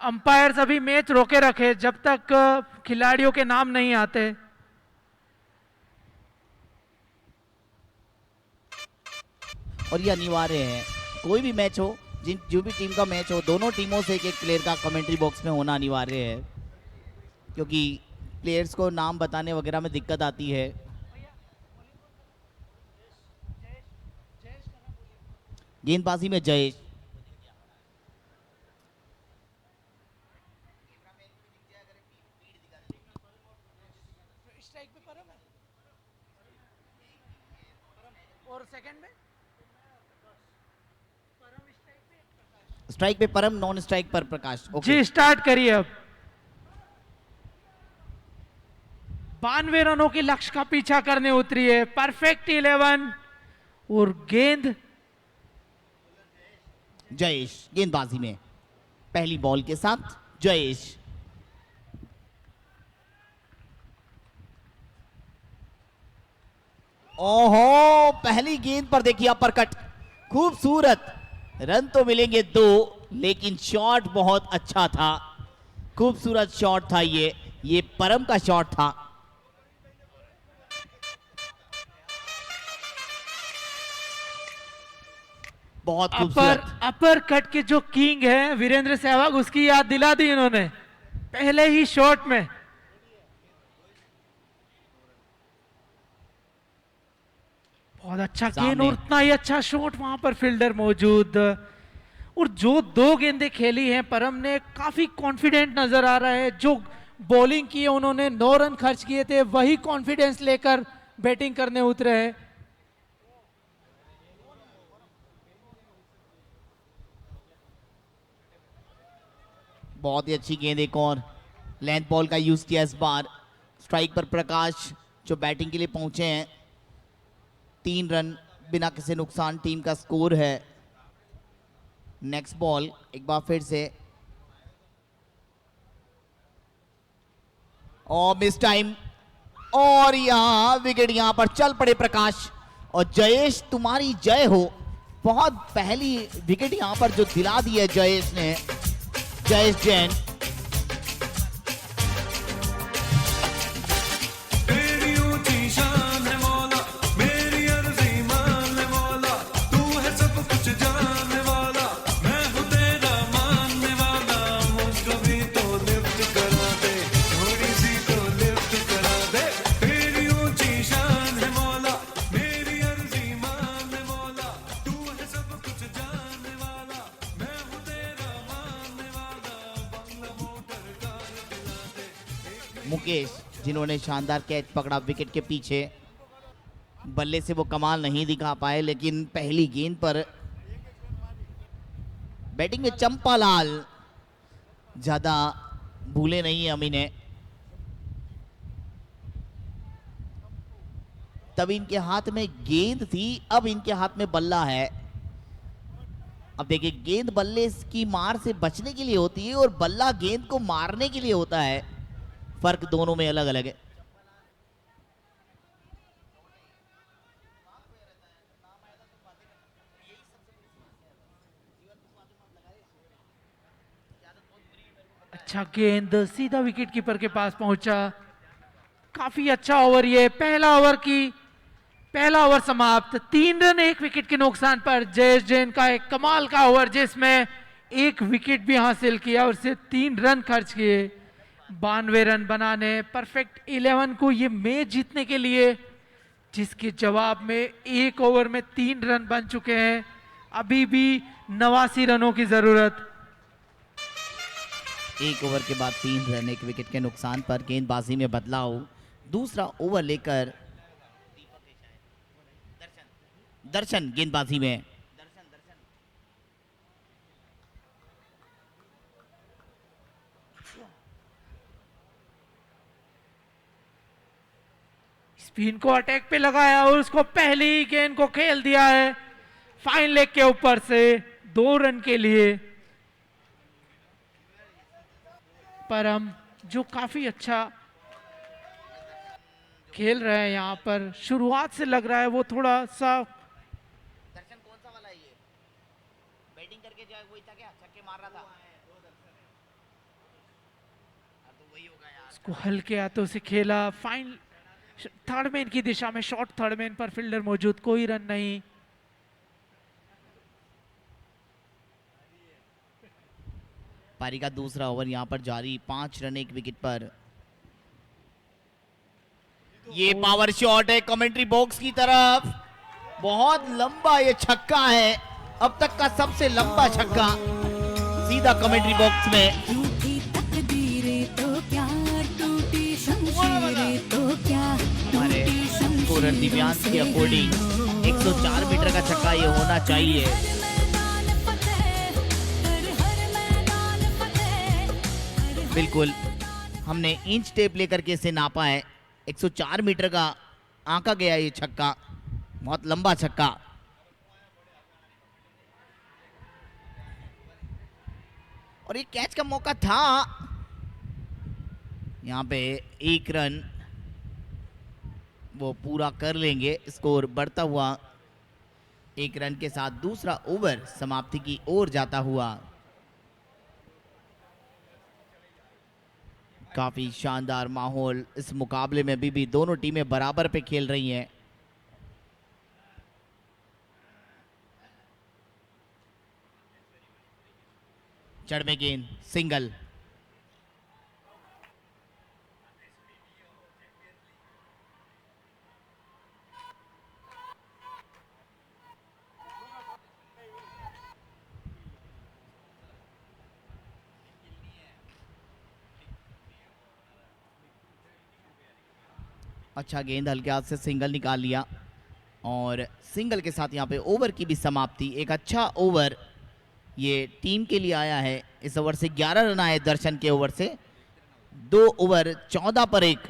अंपायर्स अभी मैच रोके रखे जब तक खिलाड़ियों के नाम नहीं आते। और ये अनिवार्य है, कोई भी मैच हो, जो भी टीम का मैच हो, दोनों टीमों से एक एक प्लेयर का कमेंट्री बॉक्स में होना अनिवार्य है, क्योंकि प्लेयर्स को नाम बताने वगैरह में दिक्कत आती है। गेंदबाजी में जयेश, और सेकंड में स्ट्राइक पे परम, नॉन स्ट्राइक पर प्रकाश। जी स्टार्ट करिए अब। 92 रनों के लक्ष्य का पीछा करने उतरी है परफेक्ट 11 और गेंद जयेश गेंदबाजी में पहली बॉल के साथ जयेश। ओहो, पहली गेंद पर देखिए अपरकट, खूबसूरत। रन तो मिलेंगे 2, लेकिन शॉट बहुत अच्छा था, खूबसूरत शॉट था ये परम का शॉट था। बहुत खूबसूरत। अपर कट के जो किंग है वीरेंद्र सहवाग, उसकी याद दिला दी इन्होंने पहले ही शॉट में। बहुत अच्छा गेंद और उतना ही अच्छा शॉट, वहां पर फील्डर मौजूद। और जो 2 गेंदें खेली हैं परम ने, काफी कॉन्फिडेंट नजर आ रहा है। जो बॉलिंग की है उन्होंने 9 रन खर्च किए थे, वही कॉन्फिडेंस लेकर बैटिंग करने उतरे हैं। बहुत ही अच्छी गेंद, एक और लेंथ बॉल का यूज किया इस बार। स्ट्राइक पर प्रकाश जो बैटिंग के लिए पहुंचे हैं। 3 रन बिना किसी नुकसान टीम का स्कोर है। नेक्स्ट बॉल एक बार फिर से, और मिस टाइम, और यहां विकेट, यहां पर चल पड़े प्रकाश। और जयेश तुम्हारी जय हो, बहुत पहली विकेट यहां पर जो दिला दी है जयेश ने, जयेश जैन। तेरी ऊंची शान है मौला, मेरी अर्जी मान ले मौला, तू है सब कुछ जानने वाला, मैं हूँ तेरा मानने वाला, मुझको भी तो लिफ्ट करा दे, थोड़ी सी तो लिफ्ट करा दे। तेरी ऊंची शान है मौला, मेरी अर्जी मान ले मौला, तू है सब कुछ जानने वाला, मैं हूँ तेरा मानने वाला, बंगला मोटर कार दिला दे। मुकेश जिन्होंने शानदार कैच पकड़ा विकेट के पीछे, बल्ले से वो कमाल नहीं दिखा पाए, लेकिन पहली गेंद पर बैटिंग में चंपालाल ज्यादा भूले नहीं है अमी ने। तब इनके हाथ में गेंद थी, अब इनके हाथ में बल्ला है। अब देखिए, गेंद बल्ले की मार से बचने के लिए होती है और बल्ला गेंद को मारने के लिए होता है। फर्क दोनों में अलग अलग है। अच्छा गेंद सीधा विकेट कीपर के पास पहुंचा। काफी अच्छा ओवर ये, पहला ओवर समाप्त। 3 रन 1 विकेट के नुकसान पर जयेश जैन का एक कमाल का ओवर, जिसमें 1 विकेट भी हासिल किया और सिर्फ 3 रन खर्च किए। 92 रन बनाने परफेक्ट 11 को ये मैच जीतने के लिए, जिसके जवाब में 1 ओवर में 3 रन बन चुके हैं। अभी भी 89 रनों की जरूरत। 1 ओवर के बाद 3 रन 1 विकेट के नुकसान पर गेंदबाजी में बदलाव। दूसरा ओवर लेकर दर्शन गेंदबाजी में। स्पिन को अटैक पे लगाया और उसको पहली गेंद को खेल दिया है फाइन लेग के ऊपर से 2 रन के लिए। परम जो काफी अच्छा खेल रहे हैं यहां पर, शुरुआत से लग रहा है वो थोड़ा सा। दर्शन कौन सा वाला है ये? बैटिंग करके जो वही था क्या, छक्के मार रहा था? उसको हल्के हाथों से खेला, फाइन थर्ड मैन की दिशा में शॉर्ट थर्ड मैन पर फील्डर मौजूद, कोई रन नहीं। पारी का दूसरा ओवर यहाँ पर जारी, 5 रन 1 विकेट पर। ये पावर शॉट है कमेंट्री बॉक्स की तरफ, बहुत लंबा ये छक्का है, अब तक का सबसे लंबा छक्का, सीधा कमेंट्री बॉक्स में। टूटी तकदीरें तो क्या, टूटी शमशीरें तो क्या, हमारे टूटी स्कोरर दिव्यांश के अकॉर्डिंग 104 मीटर का छक्का ये होना चाहिए। बिल्कुल, हमने इंच टेप लेकर के इसे नापा है, 104 मीटर का आंका गया ये छक्का, बहुत लंबा छक्का। और ये कैच का मौका था, यहाँ पे 1 रन वो पूरा कर लेंगे, स्कोर बढ़ता हुआ 1 रन के साथ दूसरा ओवर समाप्ति की ओर जाता हुआ। काफी शानदार माहौल इस मुकाबले में, भी दोनों टीमें बराबर पे खेल रही हैं। चढ़ में गेंद, सिंगल। अच्छा गेंद हल्के हाथ से सिंगल निकाल लिया, और सिंगल के साथ यहाँ पे ओवर की भी समाप्ति। एक अच्छा ओवर ये टीम के लिए आया है। इस ओवर से 11 रन आए दर्शन के ओवर से, 2 ओवर 14 पर 1।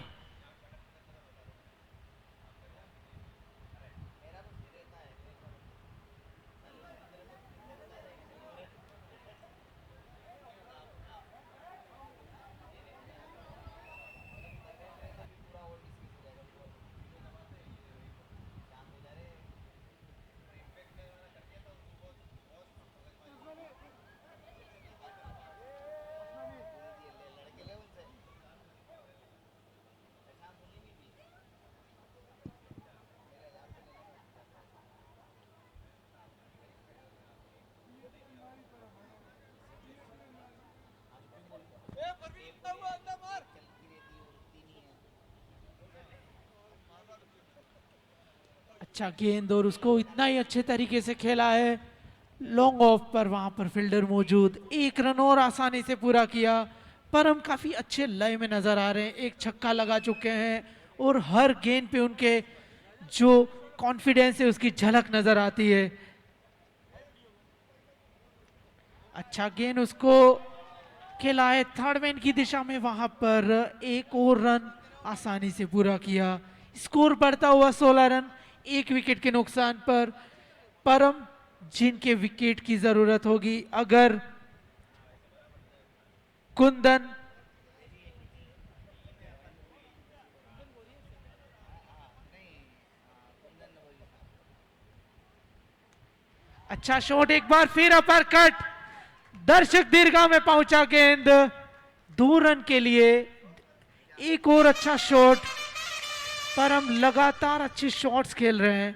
अच्छा गेंद, और उसको इतना ही अच्छे तरीके से खेला है, लॉन्ग ऑफ पर वहां पर फील्डर मौजूद, 1 रन और आसानी से पूरा किया। पर हम काफी अच्छे लय में नजर आ रहे हैं, एक छक्का लगा चुके हैं और हर गेंद पे उनके जो कॉन्फिडेंस है उसकी झलक नजर आती है। अच्छा गेंद उसको खेला है थर्ड मैन की दिशा में, वहां पर 1 और रन आसानी से पूरा किया। स्कोर बढ़ता हुआ 16 रन 1 विकेट के नुकसान पर। परम जिनके विकेट की जरूरत होगी अगर कुंदन अच्छा शॉट, एक बार फिर अपर कट, दर्शक दीर्घा में पहुंचा गेंद, 2 रन के लिए। एक और अच्छा शॉट, पर हम लगातार अच्छे शॉट्स खेल रहे हैं।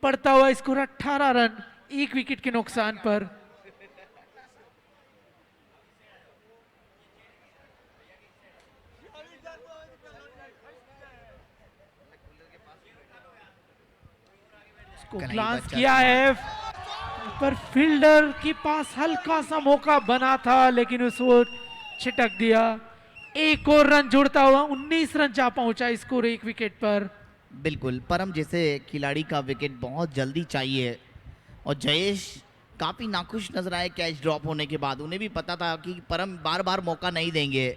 बढ़ता हुआ स्कोर 18 रन 1 विकेट के नुकसान पर। ग्लांस किया है, पर फील्डर के पास हल्का सा मौका बना था लेकिन उसको छिटक दिया। 1 और रन जुड़ता हुआ 19 रन जा पहुंचा, स्कोर 1 विकेट पर। बिल्कुल, परम जैसे खिलाड़ी का विकेट बहुत जल्दी चाहिए, और जयेश काफ़ी नाखुश नजर आए कैच ड्रॉप होने के बाद। उन्हें भी पता था कि परम बार बार मौका नहीं देंगे,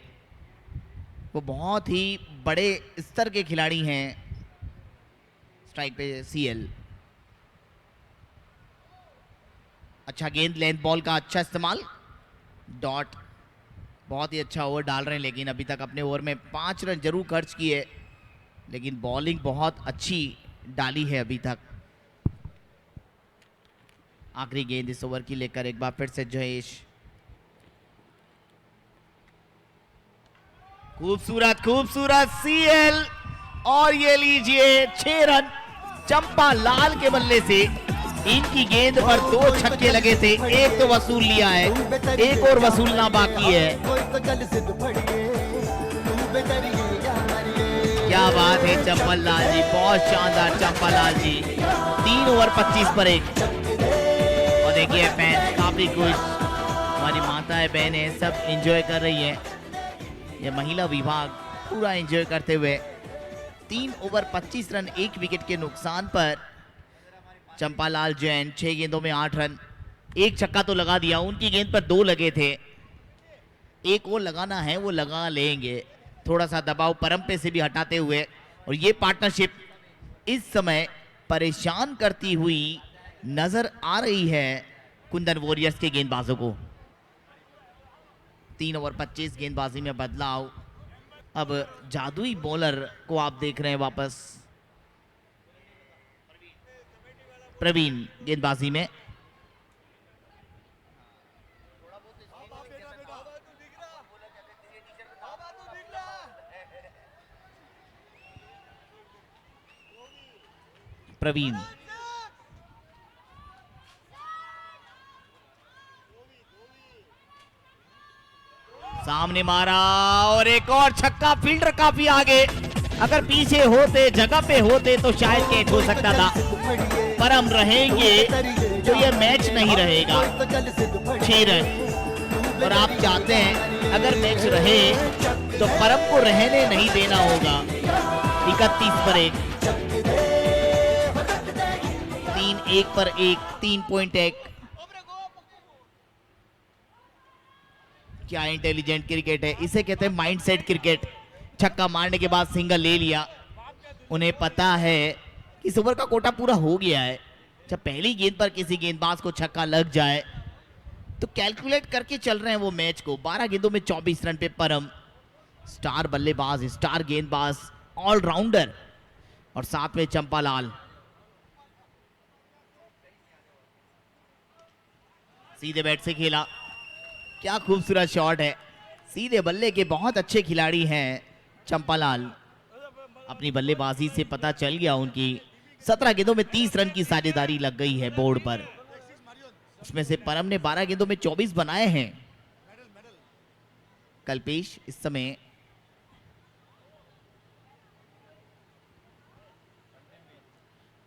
वो बहुत ही बड़े स्तर के खिलाड़ी हैं। स्ट्राइक पे सीएल, अच्छा गेंद, लेंथ बॉल का अच्छा इस्तेमाल, डॉट। बहुत ही अच्छा ओवर डाल रहे हैं, लेकिन अभी तक अपने ओवर में 5 रन जरूर खर्च किए, लेकिन बॉलिंग बहुत अच्छी डाली है अभी तक। आखिरी गेंद इस ओवर की लेकर एक बार फिर से जयेश। खूबसूरत खूबसूरत सीएल, और ये लीजिए 6 रन चंपा लाल के बल्ले से। इनकी गेंद पर 2 छक्के लगे थे, एक तो वसूल लिया है, एक और वसूलना बाकी है। क्या बात है चंपा लाल जी, बहुत शानदार चंपा लाल जी। 3 ओवर 25 पर 1। और देखिए फैंस काफी खुश, हमारी माताएं बहनें सब एंजॉय कर रही है। ये महिला विभाग पूरा एंजॉय करते हुए 3 ओवर 25 रन 1 विकेट के नुकसान पर चंपालाल जैन 6 गेंदों में 8 रन, 1 छक्का तो लगा दिया। उनकी गेंद पर 2 लगे थे, एक और लगाना है वो लगा लेंगे। थोड़ा सा दबाव परम से भी हटाते हुए, और ये पार्टनरशिप इस समय परेशान करती हुई नजर आ रही है कुंदन वॉरियर्स के गेंदबाजों को। 3 ओवर 25 गेंदबाजी में बदलाव। अब जादुई बॉलर को आप देख रहे हैं वापस, प्रवीण गेंदबाजी में। प्रवीण सामने मारा, और एक और छक्का। फील्डर काफी आगे, अगर पीछे होते, जगह पे होते तो शायद कैच हो सकता था, पर हम रहेंगे तो ये मैच नहीं रहेगा। 6 रन, और आप चाहते हैं अगर मैच रहे तो परम को रहने नहीं देना होगा। 31 पर 1, 3 पर 1, 3.1। क्या इंटेलिजेंट क्रिकेट है, इसे कहते हैं माइंडसेट क्रिकेट। छक्का मारने के बाद सिंगल ले लिया, उन्हें पता है कि इस ओवर का कोटा पूरा हो गया है। जब पहली गेंद पर किसी गेंदबाज को छक्का लग जाए तो कैलकुलेट करके चल रहे हैं वो मैच को। 12 गेंदों में 24 रन पे परम, स्टार बल्लेबाज, स्टार गेंदबाज, ऑलराउंडर, और साथ में चंपालाल। सीधे बैट से खेला, क्या खूबसूरत शॉट है। सीधे बल्ले के बहुत अच्छे खिलाड़ी हैं चंपालाल। अपनी बल्लेबाजी से पता चल गया उनकी। 17 गेंदों में 30 रन की साझेदारी लग गई है बोर्ड पर। उसमें से परम ने 12 गेंदों में 24 बनाए हैं। कल्पेश इस समय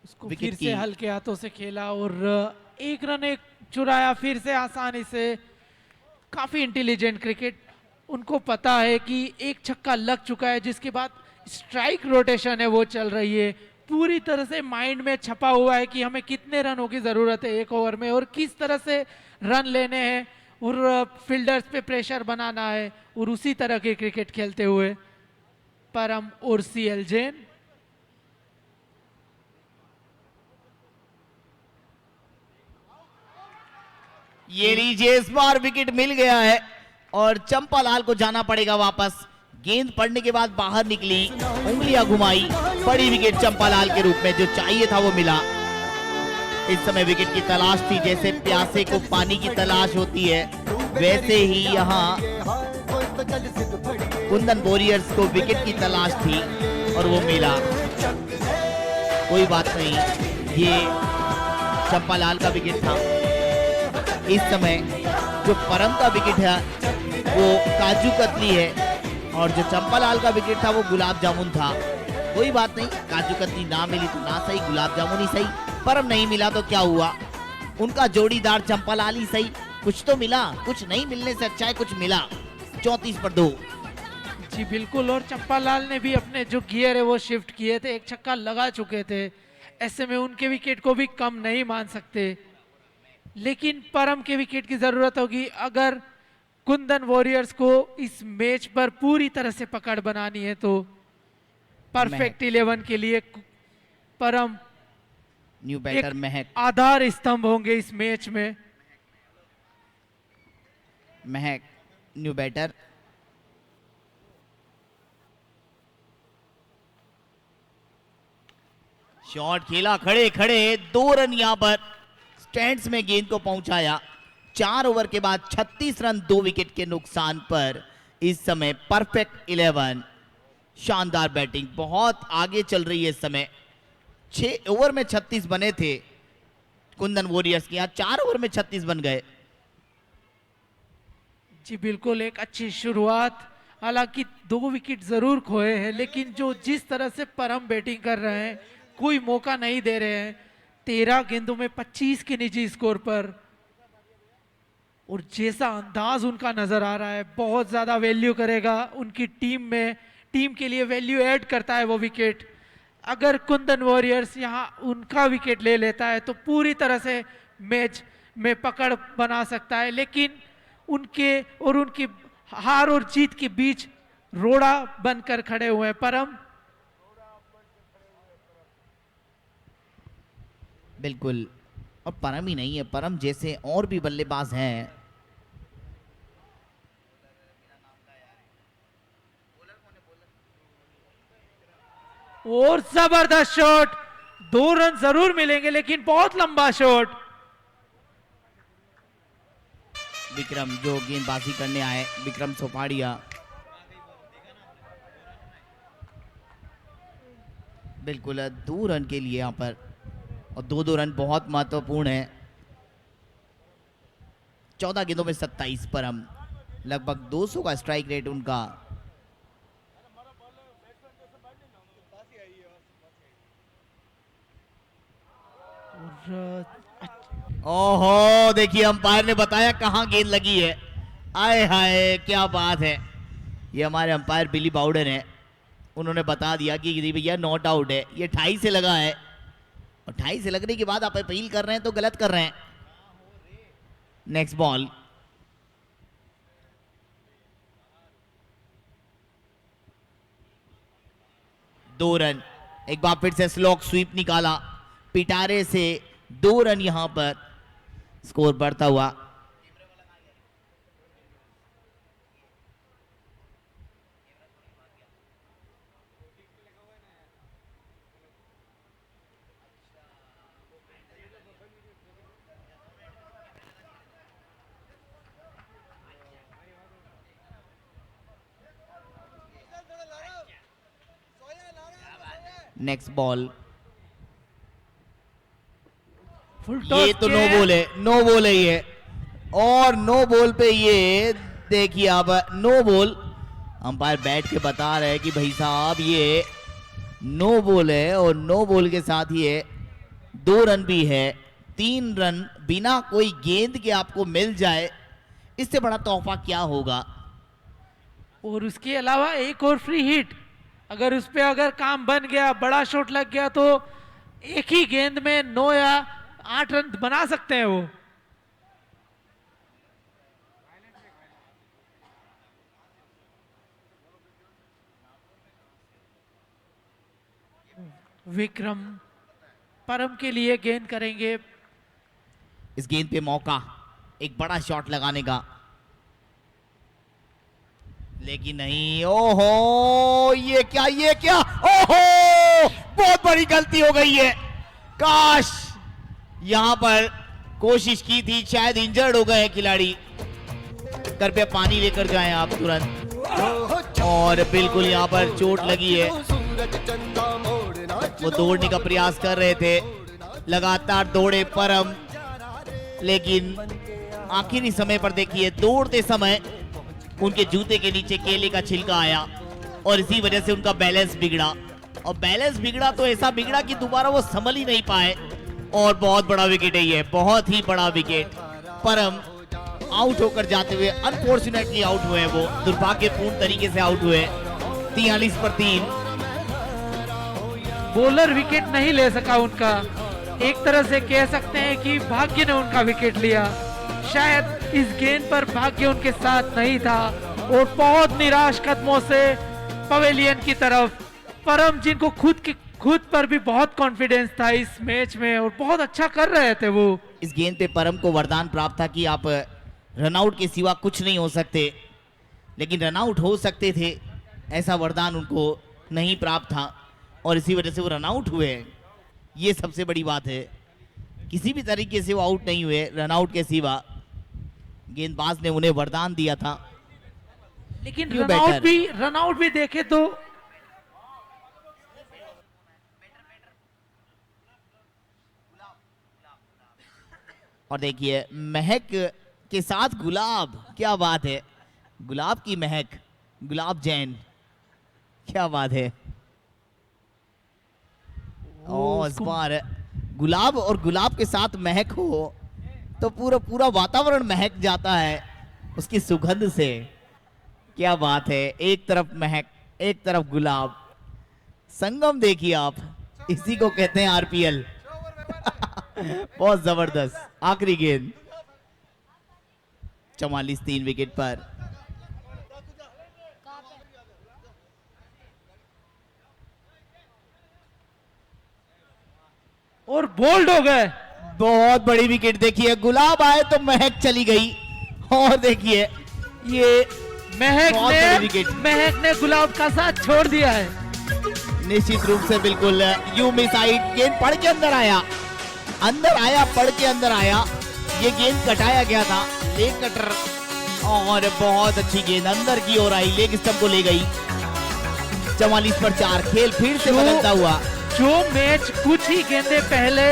उसको फिर से हल्के हाथों से खेला और 1 रन एक चुराया फिर से आसानी से। काफी इंटेलिजेंट क्रिकेट, उनको पता है कि एक छक्का लग चुका है, जिसके बाद स्ट्राइक रोटेशन है वो चल रही है। पूरी तरह से माइंड में छपा हुआ है कि हमें कितने रनों की जरूरत है 1 ओवर में, और किस तरह से रन लेने हैं, और फील्डर्स पे प्रेशर बनाना है, और उसी तरह के क्रिकेट खेलते हुए परम और सीएल जैन। ये लीजिए, इस बार विकेट मिल गया है और चंपालाल को जाना पड़ेगा वापस। गेंद पड़ने के बाद बाहर निकली, उंगलियां घुमाई, बड़ी विकेट चंपालाल के रूप में। जो चाहिए था वो मिला। इस समय विकेट की तलाश थी, जैसे प्यासे को पानी की तलाश होती है, वैसे ही यहाँ कुंदन वॉरियर्स को विकेट की तलाश थी और वो मिला। कोई बात नहीं, ये चंपालाल का विकेट था। इस समय जो परम का विकेट है वो काजू कतली है, और जो चंपालाल का विकेट था वो गुलाब जामुन था। कोई बात नहीं, काजू कतली ना मिली तो ना सही, गुलाब जामुन ही सही। परम नहीं मिला तो क्या हुआ, उनका जोड़ीदार चंपालाल ही सही। कुछ तो मिला, कुछ नहीं मिलने से अच्छा है कुछ मिला। 34 पर 2। जी बिल्कुल, और चंपालाल ने भी अपने जो गियर है वो शिफ्ट किए थे, एक छक्का लगा चुके थे। ऐसे में उनके विकेट को भी कम नहीं मान सकते, लेकिन परम के विकेट की जरूरत होगी अगर कुंदन वॉरियर्स को इस मैच पर पूरी तरह से पकड़ बनानी है। तो परफेक्ट 11 के लिए परम न्यू बैटर महक, आधार स्तंभ होंगे इस मैच में। महक न्यू बैटर। शॉट खेला, खड़े खड़े 2 रन यहां पर स्टैंड्स में गेंद को पहुंचाया। 4 ओवर के बाद 36 रन 2 विकेट के नुकसान पर इस समय परफेक्ट 11, शानदार बैटिंग, बहुत आगे चल रही है इस समय। 6 ओवर में 36 बने थे कुंदन वॉरियर्स के, यहाँ 4 ओवर में 36 बन गए। जी बिल्कुल, एक अच्छी शुरुआत। हालांकि 2 विकेट जरूर खोए हैं, लेकिन जिस तरह से परम बैटिंग कर रहे हैं, कोई मौका नहीं दे रहे हैं। 13 गेंदों में 25 के निजी स्कोर पर, और जैसा अंदाज उनका नजर आ रहा है, बहुत ज्यादा वैल्यू करेगा उनकी टीम में, टीम के लिए वैल्यू ऐड करता है वो विकेट। अगर कुंदन वॉरियर्स यहाँ उनका विकेट ले लेता है तो पूरी तरह से मैच में पकड़ बना सकता है, लेकिन उनके और उनकी हार और जीत के बीच रोड़ा बनकर खड़े हुए हैं परम। बिल्कुल, और परम ही नहीं है, परम जैसे और भी बल्लेबाज हैं। और जबरदस्त शॉट, 2 रन जरूर मिलेंगे, लेकिन बहुत लंबा शॉट। विक्रम जो गेंदबाजी करने आए, विक्रम सोपाड़िया, बिल्कुल 2 रन के लिए यहाँ पर, और 2 रन बहुत महत्वपूर्ण है। 14 गेंदों में 27 परम, लगभग 200 का स्ट्राइक रेट उनका। ओहो, देखिए अंपायर ने बताया कहां गेंद लगी है। आए हाय, क्या बात है। ये हमारे अंपायर बिली बाउडन है, उन्होंने बता दिया कि भैया नॉट आउट है, ये 28 से लगा है, और 28 से लगने के बाद आप अपील कर रहे हैं तो गलत कर रहे हैं। नेक्स्ट बॉल, दो रन, एक बार फिर से स्लॉक स्वीप निकाला पिटारे से, 2 रन यहां पर स्कोर बढ़ता हुआ। नेक्स्ट बॉल, ये तो नो बॉल है, नो बॉल है ये, और नो बॉल पे ये देखिए अब नो बॉल। अंपायर बैठ के बता रहे हैं कि भाई साहब ये नो बॉल है, और नो बॉल के साथ ये 2 रन भी है। 3 रन बिना कोई गेंद के आपको मिल जाए, इससे बड़ा तोहफा क्या होगा। और उसके अलावा एक और फ्री हिट, अगर उस पे अगर काम बन गया, बड़ा शॉट लग गया, तो एक ही गेंद में 9 या 8 रन बना सकते हैं वो। विक्रम परम के लिए गेंद करेंगे। इस गेंद पे मौका एक बड़ा शॉट लगाने का, लेकिन नहीं। ओहो, ये क्या, ये क्या, ओहो, बहुत बड़ी गलती हो गई है। काश यहां पर कोशिश की थी, शायद इंजर्ड हो गए खिलाड़ी। कृपया पानी लेकर जाएं आप तुरंत। और बिल्कुल यहां पर चोट लगी है, वो दौड़ने का प्रयास कर रहे थे, लगातार दौड़े परम, लेकिन आखिरी समय पर देखिए दौड़ते समय उनके जूते के नीचे केले का छिलका आया, और इसी वजह से उनका बैलेंस बिगड़ा, और बैलेंस बिगड़ा तो ऐसा बिगड़ा कि दोबारा वो संभल ही नहीं पाए। और बहुत बड़ा विकेट है ये, बहुत ही बड़ा विकेट। परम आउट होकर जाते हुए अनफॉर्चुनेटली आउट हुए, वो दुर्भाग्यपूर्ण तरीके से आउट हुए। 43 पर 3। बॉलर विकेट नहीं ले सका उनका, एक तरह से कह सकते हैं कि भाग्य ने उनका विकेट लिया। शायद इस गेंद पर भाग्य उनके साथ नहीं था, और बहुत निराश कदमों से पवेलियन की तरफ परम, जिनको खुद पर भी बहुत कॉन्फिडेंस था इस मैच में, और बहुत अच्छा कर रहे थे वो। इस गेंद पे परम को वरदान प्राप्त था कि आप रनआउट के सिवा कुछ नहीं हो सकते, लेकिन रनआउट हो सकते थे, ऐसा वरदान उनको नहीं प्राप्त था, और इसी वजह से वो रनआउट हुए। ये सबसे बड़ी बात है, किसी भी तरीके से वो आउट नहीं हुए रनआउट के सिवा। गेंदबाज ने उन्हें वरदान दिया था। लेकिन You better. रनआउट भी देखे तो और देखिए महक के साथ गुलाब, क्या बात है, गुलाब की महक, गुलाब जैन, क्या बात है। और इस बार गुलाब और गुलाब के साथ महक हो तो पूरा पूरा वातावरण महक जाता है उसकी सुगंध से, क्या बात है। एक तरफ महक, एक तरफ गुलाब, संगम देखिए आप, इसी को कहते हैं आरपीएल। बहुत जबरदस्त। आखिरी गेंद 44 3 विकेट पर। और बोल्ड हो गए। बहुत बड़ी विकेट, देखिए गुलाब आए तो महक चली गई। और देखिए ये बहुत बड़ी विकेट। महक ने गुलाब का साथ छोड़ दिया है। निश्चित रूप से बिल्कुल यू मिस आइट, गेंद पड़ के अंदर आया, पड़ के अंदर आया। ये गेंद कटाया गया था, लेग कटर, और बहुत अच्छी गेंद अंदर की ओर आई, लेग स्टंप को ले गई। 44 पर 4, खेल फिर से बदलता हुआ। जो मैच कुछ ही गेंदे पहले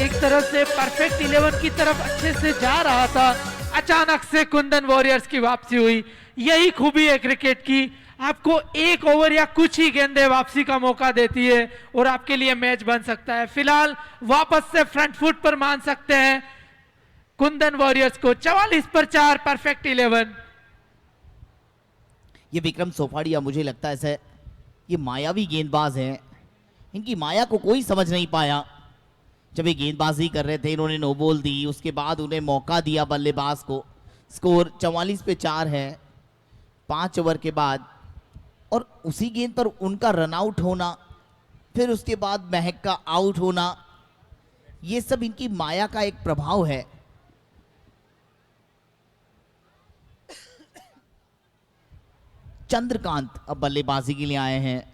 एक तरफ से परफेक्ट 11 की तरफ अच्छे से जा रहा था, अचानक से कुंदन वॉरियर्स की वापसी हुई। यही खूबी है क्रिकेट की, आपको एक ओवर या कुछ ही गेंदे वापसी का मौका देती है और आपके लिए मैच बन सकता है। फिलहाल वापस से फ्रंट फुट पर मान सकते हैं कुंदन वॉरियर्स को। 44 पर 4, परफेक्ट 11। ये विक्रम सोफाड़िया मुझे लगता है ऐसे ये मायावी गेंदबाज हैं, इनकी माया को कोई समझ नहीं पाया। जब ये गेंदबाजी कर रहे थे इन्होंने नो बॉल दी, उसके बाद उन्हें मौका दिया बल्लेबाज को। स्कोर 44 पे 4 है 5 ओवर के बाद, और उसी गेंद पर उनका रन आउट होना, फिर उसके बाद महक का आउट होना, ये सब इनकी माया का एक प्रभाव है। चंद्रकांत अब बल्लेबाजी के लिए आए हैं।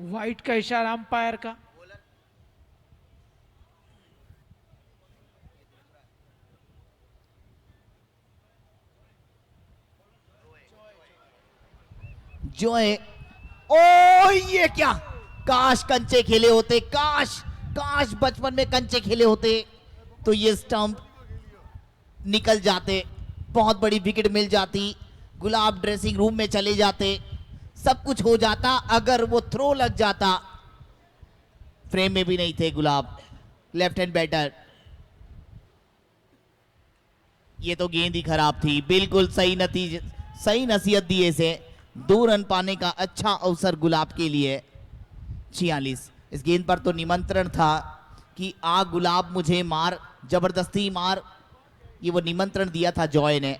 वाइट का इशारा अंपायर का। जो है, ओ ये क्या, काश कंचे खेले होते, काश बचपन में कंचे खेले होते तो ये स्टंप निकल जाते, बहुत बड़ी विकेट मिल जाती, गुलाब ड्रेसिंग रूम में चले जाते, सब कुछ हो जाता अगर वो थ्रो लग जाता। फ्रेम में भी नहीं थे गुलाब, लेफ्ट हैंड बैटर। ये तो गेंद ही खराब थी, बिल्कुल सही नतीजे, सही नसीहत दिए से 2 रन पाने का अच्छा अवसर गुलाब के लिए। 46, इस गेंद पर तो निमंत्रण था कि आ गुलाब मुझे मार, जबरदस्ती मार, ये वो निमंत्रण दिया था जॉय ने,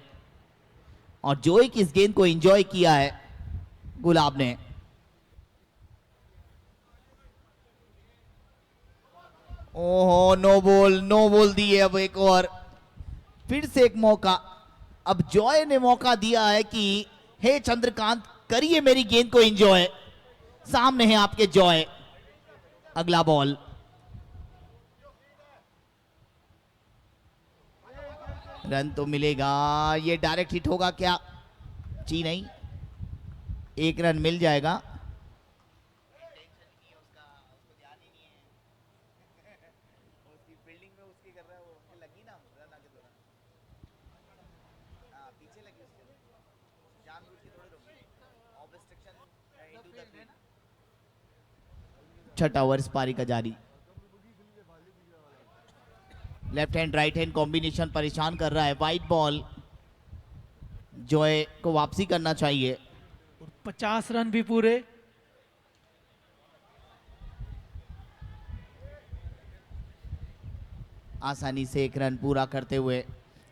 और जॉय की इस गेंद को एंजॉय किया है गुलाब ने। ओहो, नो बॉल दी है अब एक और, फिर से एक मौका। अब जॉय ने मौका दिया है कि हे चंद्रकांत करिए मेरी गेंद को एंजॉय, सामने है आपके जॉय। अगला बॉल, रन तो मिलेगा, ये डायरेक्ट हिट होगा क्या? जी नहीं, 1 रन मिल जाएगा। छठा ओवर इस पारी का जारी। Left hand right hand combination परेशान कर रहा है। वाइट बॉल, जॉय को वापसी करना चाहिए। 50 रन भी पूरे। आसानी से 1 रन पूरा करते हुए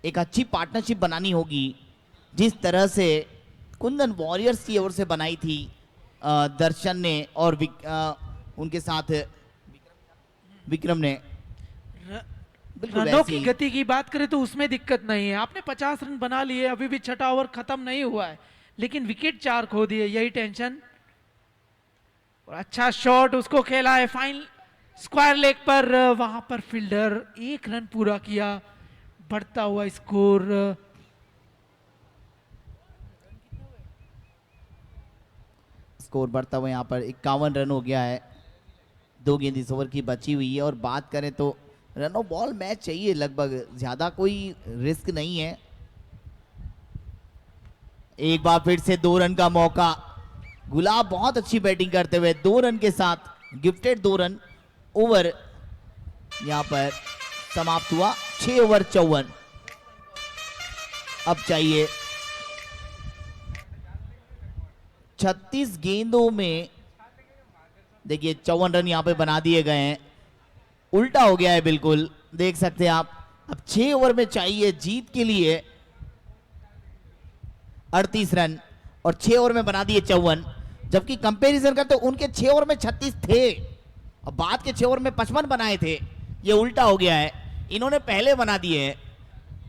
एक अच्छी पार्टनरशिप बनानी होगी, जिस तरह से कुंदन वॉरियर्स की ओर से बनाई थी दर्शन ने और उनके साथ विक्रम ने। रनों की गति की बात करें तो उसमें दिक्कत नहीं है, आपने 50 रन बना लिए, अभी भी छठा ओवर खत्म नहीं हुआ है, लेकिन विकेट 4 खो दिए, यही टेंशन। और अच्छा शॉट उसको खेला है फाइन स्क्वायर लेग पर, वहां पर फील्डर 1 रन पूरा किया, बढ़ता हुआ स्कोर। स्कोर बढ़ता हुआ यहाँ पर 51 रन हो गया है। 2 गेंद इस ओवर की बची हुई है और बात करें तो रन बॉल मैच चाहिए, लगभग ज्यादा कोई रिस्क नहीं है। एक बार फिर से 2 रन का मौका, गुलाब बहुत अच्छी बैटिंग करते हुए 2 रन के साथ गिफ्टेड 2 रन। ओवर यहां पर समाप्त हुआ, 6 ओवर 54। अब चाहिए 36 गेंदों में, देखिए 54 रन यहां पे बना दिए गए हैं। उल्टा हो गया है बिल्कुल, देख सकते हैं आप। अब 6 ओवर में चाहिए जीत के लिए 38 रन और 6 ओवर में बना दिए 54, जबकि कंपैरिजन करते तो उनके 6 ओवर में 36 थे और बाद के 6 ओवर में 55 बनाए थे। ये उल्टा हो गया है, इन्होंने पहले बना दिए हैं,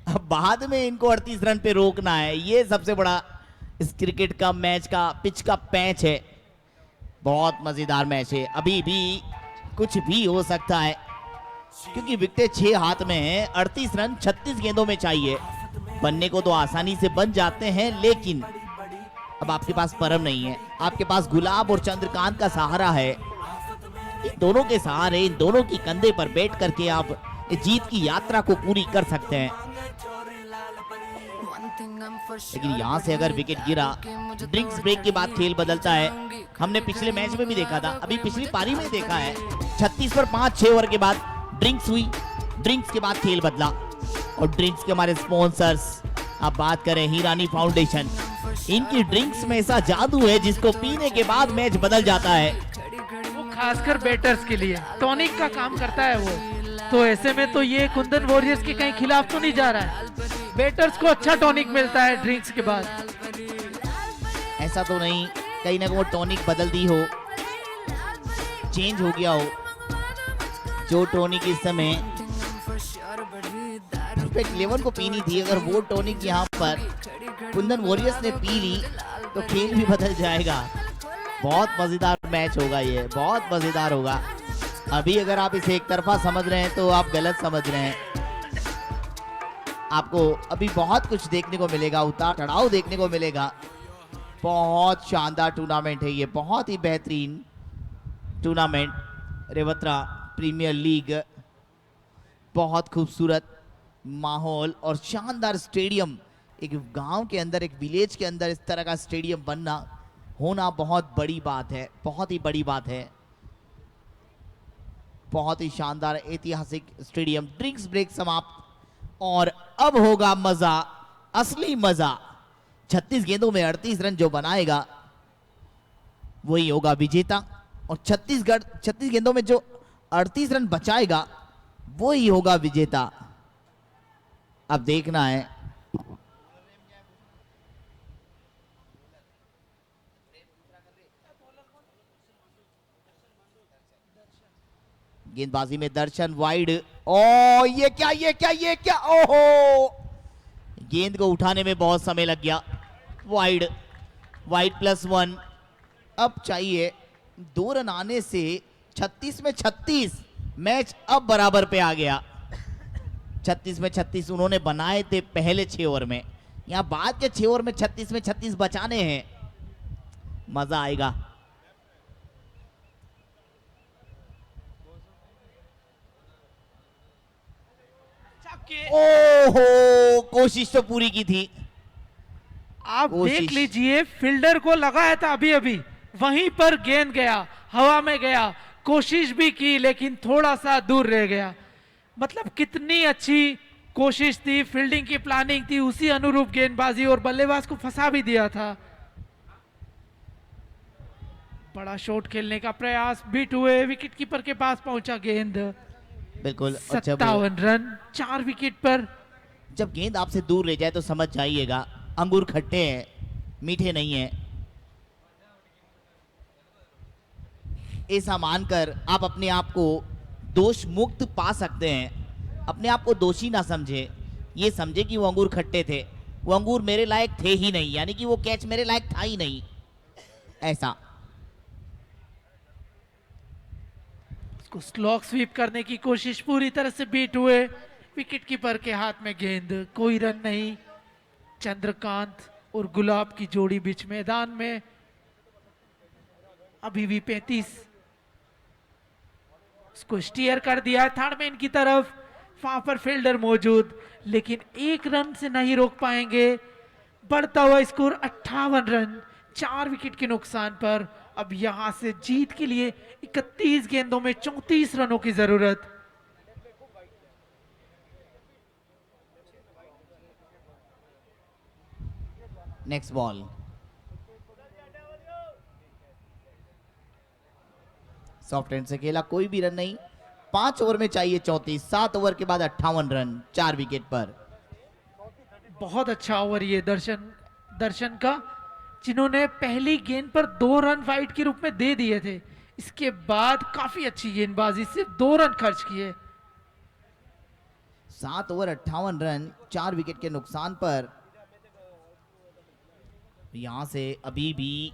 अब बाद में इनको 38 रन पे रोकना है। ये सबसे बड़ा इस क्रिकेट का मैच का पिच का पैच है। बहुत मजेदार मैच है, अभी भी कुछ भी हो सकता है क्योंकि विकेट 6 हाथ में है। 38 रन 36 गेंदों में चाहिए, बनने को तो आसानी से बन जाते हैं, लेकिन अब आपके पास परम नहीं है, आपके पास गुलाब और चंद्रकांत का सहारा है। इन दोनों के सहारे, इन दोनों की कंधे पर बैठ करके आप इस जीत की यात्रा को पूरी कर सकते हैं। लेकिन यहाँ से अगर विकेट गिरा, ड्रिंक्स ब्रेक के बाद खेल बदलता है। हमने पिछले मैच में भी देखा था, अभी पिछली पारी में देखा है, 36 पर 5-6 ओवर के बाद ड्रिंक्स हुई, ड्रिंक्स के बाद खेल बदला। और ड्रिंक्स के हमारे स्पॉन्सर्स, आप बात करें हीरानी फाउंडेशन, इनकी ड्रिंक्स में ऐसा जादू है जिसको पीने के बाद मैच बदल जाता है। वो खासकर बैटर्स के लिए टॉनिक का काम करता है वो, तो ऐसे में तो ये कुंदन वॉरियर्स के कहीं खिलाफ तो नहीं जा रहा है। बैटर्स को अच्छा टॉनिक मिलता है ड्रिंक्स के बाद। ऐसा तो नहीं कहीं ना कहीं वो टॉनिक बदल दी हो, चेंज हो गया हो। जो टॉनिक इस समय परफेक्ट 11 को पीनी थी, अगर वो टॉनिक यहाँ पर कुंदन वॉरियर्स ने पी ली तो खेल भी बदल जाएगा। बहुत मजेदार मैच होगा, ये बहुत मजेदार होगा। अभी अगर आप इसे एक तरफा समझ रहे हैं तो आप गलत समझ रहे हैं। आपको अभी बहुत कुछ देखने को मिलेगा, उतार चढ़ाव देखने को मिलेगा। बहुत शानदार टूर्नामेंट है ये, बहुत ही बेहतरीन टूर्नामेंट रेवत्रा प्रीमियर लीग। बहुत खूबसूरत माहौल और शानदार स्टेडियम, एक गांव के अंदर, एक विलेज के अंदर इस तरह का स्टेडियम बनना होना बहुत बड़ी बात है, बहुत ही बड़ी बात है। बहुत ही शानदार ऐतिहासिक स्टेडियम। ड्रिंक्स ब्रेक समाप्त और अब होगा मजा, असली मजा। 36 गेंदों में 38 रन जो बनाएगा वही होगा विजेता, और 36 गेंदों में जो 38 रन बचाएगा वही होगा विजेता। अब देखना है गेंदबाजी में दर्शन वाइड। ओ ये क्या, ये क्या, ये क्या, ओहो, गेंद को उठाने में बहुत समय लग गया। Wide, wide +1। अब चाहिए 2 रन आने से 36 में 36, मैच अब बराबर पे आ गया। 36 में 36 उन्होंने बनाए थे पहले 6 ओवर में, यहाँ बाद के 6 ओवर में 36 में 36 बचाने हैं। मजा आएगा। ओहो, कोशिश तो पूरी की थी। आप देख लीजिए, फील्डर को लगाया था अभी अभी, वहीं पर गेंद गया, हवा में गया, कोशिश भी की लेकिन थोड़ा सा दूर रह गया। मतलब कितनी अच्छी कोशिश थी, फील्डिंग की प्लानिंग थी, उसी अनुरूप गेंदबाजी, और बल्लेबाज को फंसा भी दिया था। बड़ा शॉट खेलने का प्रयास, बीट हुए, विकेट कीपर के पास पहुंचा गेंद। बिल्कुल। 57 रन 4 विकेट पर। जब गेंद आपसे दूर ले जाए तो समझ जाइएगा अंगूर खट्टे हैं, मीठे नहीं हैं। ऐसा मानकर आप अपने आप को दोष मुक्त पा सकते हैं। अपने आप को दोषी ना समझे, ये समझे कि वो अंगूर खट्टे थे, वो अंगूर मेरे लायक थे ही नहीं, यानी कि वो कैच मेरे लायक था ही नहीं। ऐसा उसको स्लॉक स्वीप करने की कोशिश पूरी तरह से बीट हुए। विकेट कीपर के हाथ में गेंद, कोई रन नहीं। चंद्रकांत और गुलाब की जोड़ी बीच मैदान में, अभी भी 35। उसको स्टीयर कर दिया है थर्डमैन की तरफ, वहां पर फील्डर मौजूद, लेकिन एक रन से नहीं रोक पाएंगे। बढ़ता हुआ स्कोर 58 रन, 4 विकेट के नुकसान पर। अब यहां से जीत के लिए 31 गेंदों में 34 रनों की जरूरत। नेक्स्ट बॉल, सॉफ्ट हैंड से खेला, कोई भी रन नहीं। 5 ओवर में चाहिए 34, 7 ओवर के बाद 58 रन, 4 विकेट पर। बहुत अच्छा ओवर ये दर्शन का, जिन्होंने पहली गेंद पर 2 रन वाइड के रूप में दे दिए थे। इसके बाद काफी अच्छी गेंदबाजी, सिर्फ 2 रन खर्च किए। 7 ओवर 58 रन, 4 विकेट के नुकसान पर। यहां से अभी भी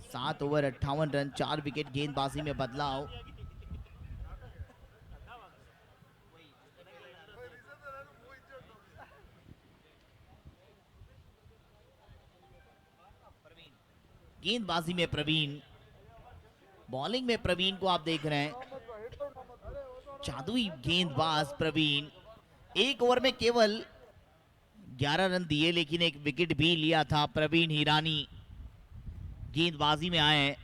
सात ओवर 58 रन, 4 विकेट, गेंदबाजी में बदलाव। गेंदबाजी में प्रवीण, बॉलिंग में प्रवीण को आप देख रहे हैं, जादुई गेंदबाज प्रवीण। 1 ओवर में केवल 11 रन दिए, लेकिन 1 विकेट भी लिया था। प्रवीण हिरानी गेंदबाजी में आए।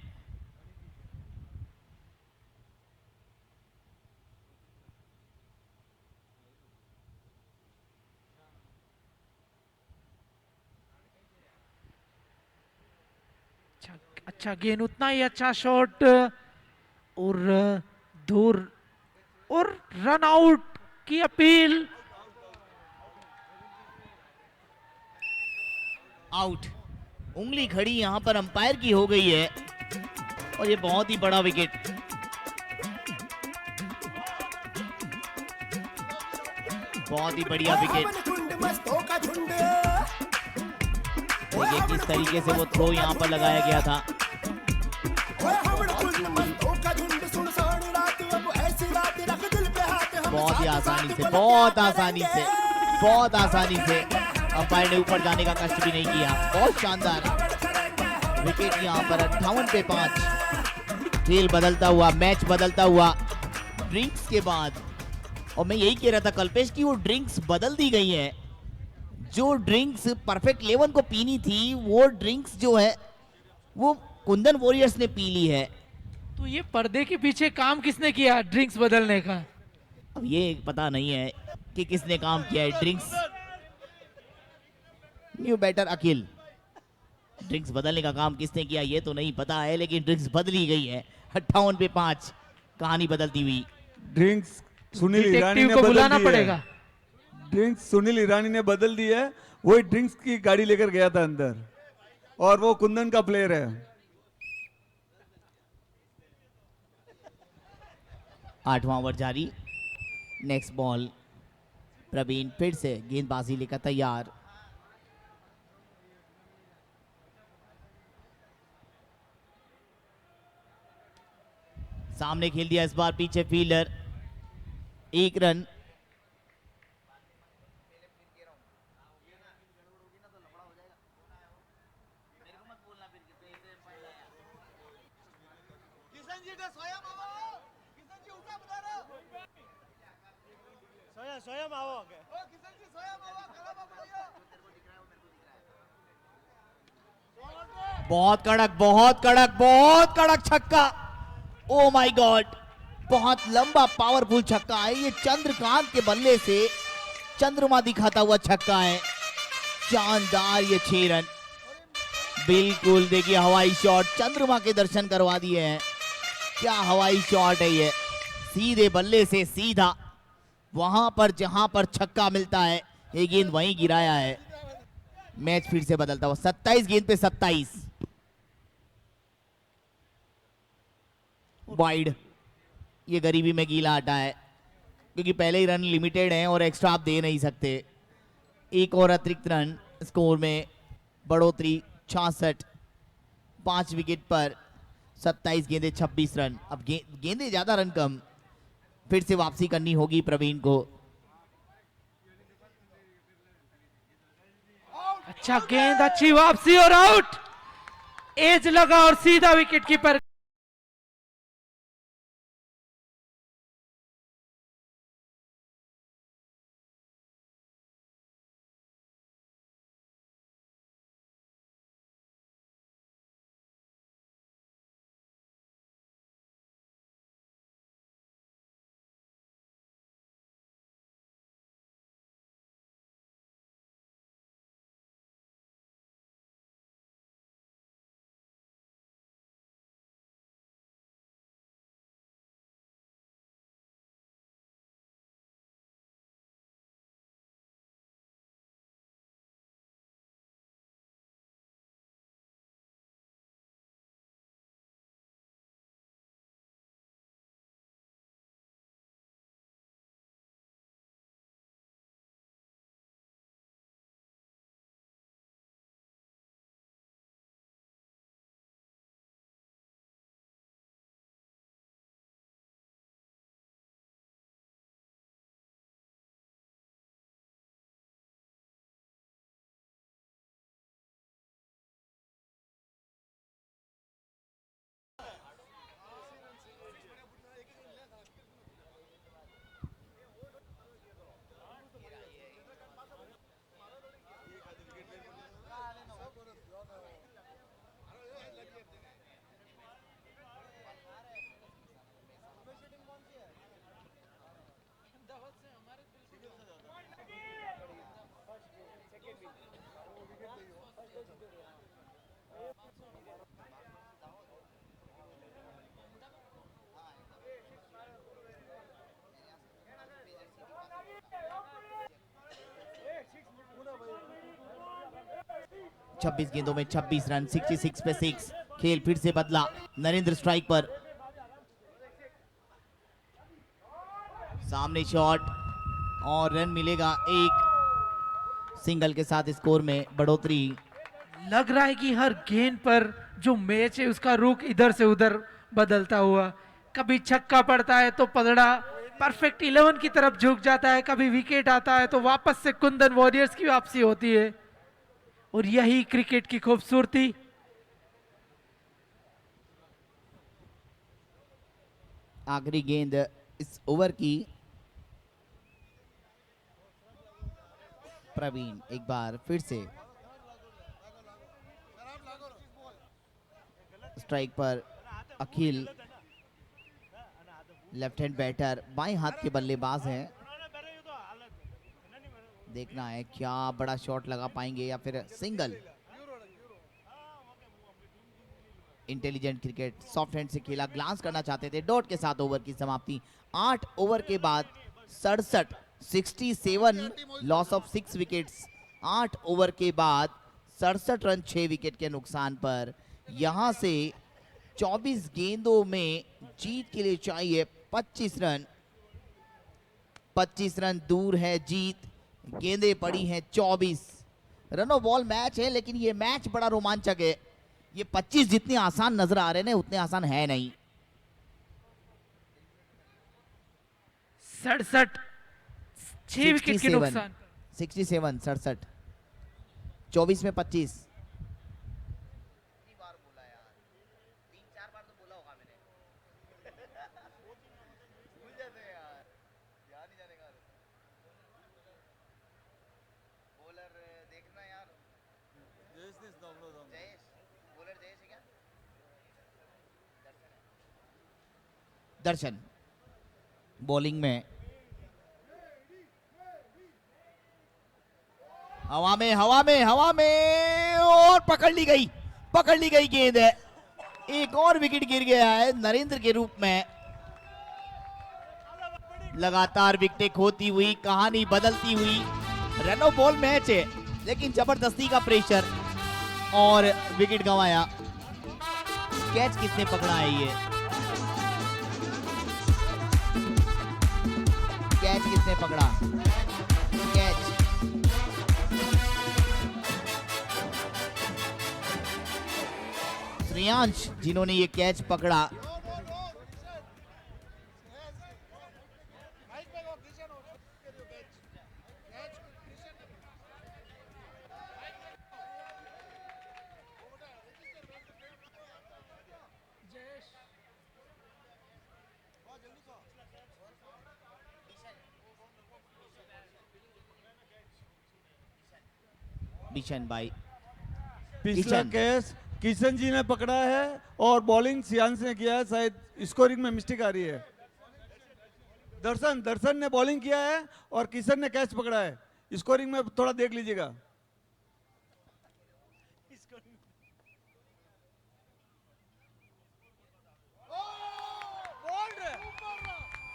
अच्छा गेंद, उतना ही अच्छा शॉट, और दूर, और रन आउट की अपील। आउट, उंगली खड़ी यहां पर अंपायर की हो गई है, और ये बहुत ही बड़ा विकेट। बहुत ही बढ़िया विकेट। देखिए किस तरीके से वो थ्रो यहां पर लगाया गया था। बहुत ही आसानी से, बहुत आसानी से, बहुत आसानी से अंपायर ने ऊपर जाने का कष्ट भी नहीं किया। बहुत शानदार विकेट यहां पर। 58 पे 5। खेल बदलता हुआ, मैच बदलता हुआ ड्रिंक्स के बाद। और मैं यही कह रहा था कल्पेश की वो ड्रिंक्स बदल दी गई है। जो ड्रिंक्स परफेक्ट 11 को पीनी थी, वो ड्रिंक्स जो है वो कुंदन वॉरियर्स ने पी ली है। तो ये पर्दे के पीछे काम किसने किया ड्रिंक्स बदलने का? अब ये पता नहीं है कि किसने काम किया है। ड्रिंक्स न्यू बैटर अखिल, ड्रिंक्स बदलने का काम किसने किया ये तो नहीं पता है, लेकिन ड्रिंक्स बदली गई है। 58 पे 5, कहानी बदलती हुई। ड्रिंक्स सुनील ईरानी डिटेक्टिव ने को बदल बुलाना दी है। पड़ेगा। ड्रिंक्स सुनील ईरानी ने बदल दी है। वही ड्रिंक्स की गाड़ी लेकर गया था अंदर, और वो कुंदन का प्लेयर है। 8वां ओवर जारी। नेक्स्ट बॉल, प्रवीण फिर से गेंदबाजी लेकर तैयार। सामने खेल दिया इस बार पीछे फील्डर। 1 रन। बहुत कड़क, बहुत कड़क, बहुत कड़क छक्का। ओ माय गॉड, बहुत लंबा पावरफुल छक्का है ये। चंद्रकांत के बल्ले से चंद्रमा दिखाता हुआ छक्का है। शानदार ये 6 रन। बिल्कुल देखिए हवाई शॉट, चंद्रमा के दर्शन करवा दिए हैं। क्या हवाई शॉट है ये, सीधे बल्ले से सीधा वहां पर जहां पर छक्का मिलता है, ये गेंद वहीं गिराया है। मैच फिर से बदलता हुआ। 27 गेंद पे 27। वाइड, ये गरीबी में गीला हटा है। क्योंकि पहले ही रन लिमिटेड हैं और एक्स्ट्रा आप दे नहीं सकते। एक और अतिरिक्त रन, स्कोर में बढ़ोतरी 66। 5 विकेट पर 27 गेंदे 26 रन। अब गेंदे ज्यादा रन कम, फिर से वापसी करनी होगी प्रवीण को। अच्छा गेंद, अच्छी वापसी और आउट। एज लगा और सीधा विकेट कीपर। छब्बीस गेंदों में 26 रन, 66 पे 6। खेल फिर से बदला, नरेंद्र स्ट्राइक पर। सामने शॉट और रन मिलेगा एक। सिंगल के साथ स्कोर में बढ़ोतरी। लग रहा है कि हर गेंद पर जो मैच है उसका रुख इधर से उधर बदलता हुआ। कभी छक्का पड़ता है तो पलड़ा परफेक्ट 11 की तरफ झुक जाता है, कभी विकेट आता है तो वापस से कुंदन वॉरियर्स की वापसी होती है। और यही क्रिकेट की खूबसूरती। आखिरी गेंद इस ओवर की। प्रवीण एक बार फिर से स्ट्राइक पर। अखिल लेफ्ट हैंड बैटर, बाएं हाथ के बल्लेबाज हैं। देखना है क्या बड़ा शॉट लगा पाएंगे या फिर single. Intelligent cricket, soft hand से खेला, ग्लांस करना चाहते थे। डॉट के साथ ओवर की समाप्ति। 8 ओवर के बाद 67 लॉस ऑफ 6 विकेट्स। 8 ओवर के बाद 67 रन 6 विकेट के नुकसान पर। यहां से 24 गेंदों में जीत के लिए चाहिए 25 रन। 25 रन दूर है जीत। गेंदें पड़ी हैं 24। रन ऑफ बॉल मैच है, लेकिन ये मैच बड़ा रोमांचक है। ये 25 जितने आसान नजर आ रहे हैं उतने आसान है नहीं। 67 6 विकेट के नुकसान। 67 67 24 में 25। दर्शन बॉलिंग में, हवा में हवा में हवा में और पकड़ ली गई गेंद है। एक और विकेट गिर गया है नरेंद्र के रूप में। लगातार विकेटें खोती हुई, कहानी बदलती हुई। रन ऑफ बॉल मैच है, लेकिन जबरदस्ती का प्रेशर और विकेट गंवाया। कैच किसने पकड़ा है? ये कैच किसने पकड़ा? कैच श्रेयांश जिन्होंने ये कैच पकड़ा। बिशन भाई, पिछला किशन। कैच किशन जी ने पकड़ा है और बॉलिंग सियांश ने किया है। शायद स्कोरिंग में मिस्टेक आ रही है। दर्शन ने बॉलिंग किया है और किशन ने कैच पकड़ा है। स्कोरिंग में थोड़ा देख लीजिएगा।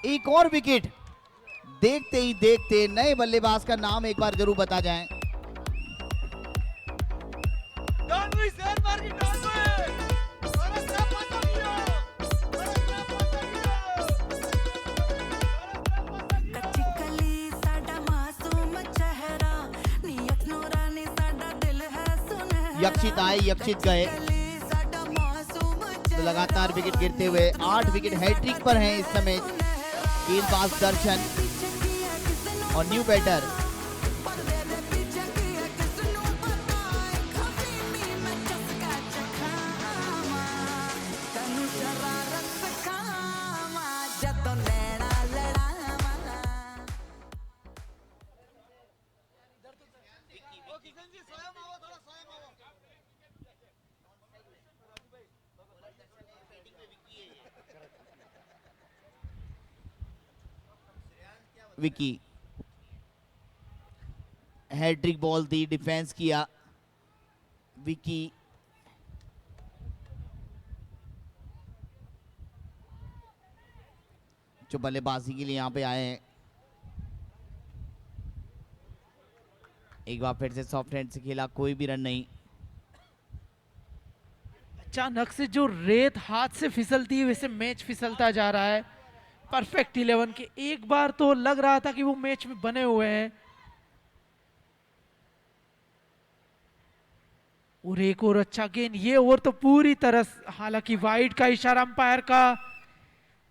एक और विकेट। देखते ही देखते नए बल्लेबाज का नाम एक बार जरूर बता जाएं। कच्ची कली साडा मासूम चेहरा नियत नूरानी साडा दिल है सुनहरा यक्षित आए, यक्षित गए। कली साडा मासूम तो लगातार विकेट गिरते हुए 8 विकेट हैट्रिक पर हैं इस समय गेंदबाज दर्शन और new batter Vicky. Hattrick ball दी, डिफेंस किया विकी। जो बल्लेबाजी के लिए यहाँ पे आए हैं, एक बार फिर से सॉफ्ट हैंड से खेला, कोई भी रन नहीं। अचानक से जो रेत हाथ से फिसलती है वैसे मैच फिसलता जा रहा है। परफेक्ट 11 के एक बार तो लग रहा था कि वो मैच में बने हुए हैं और एक और अच्छा गेंद। ये ओवर तो पूरी तरह हालांकि वाइड का इशारा अंपायर का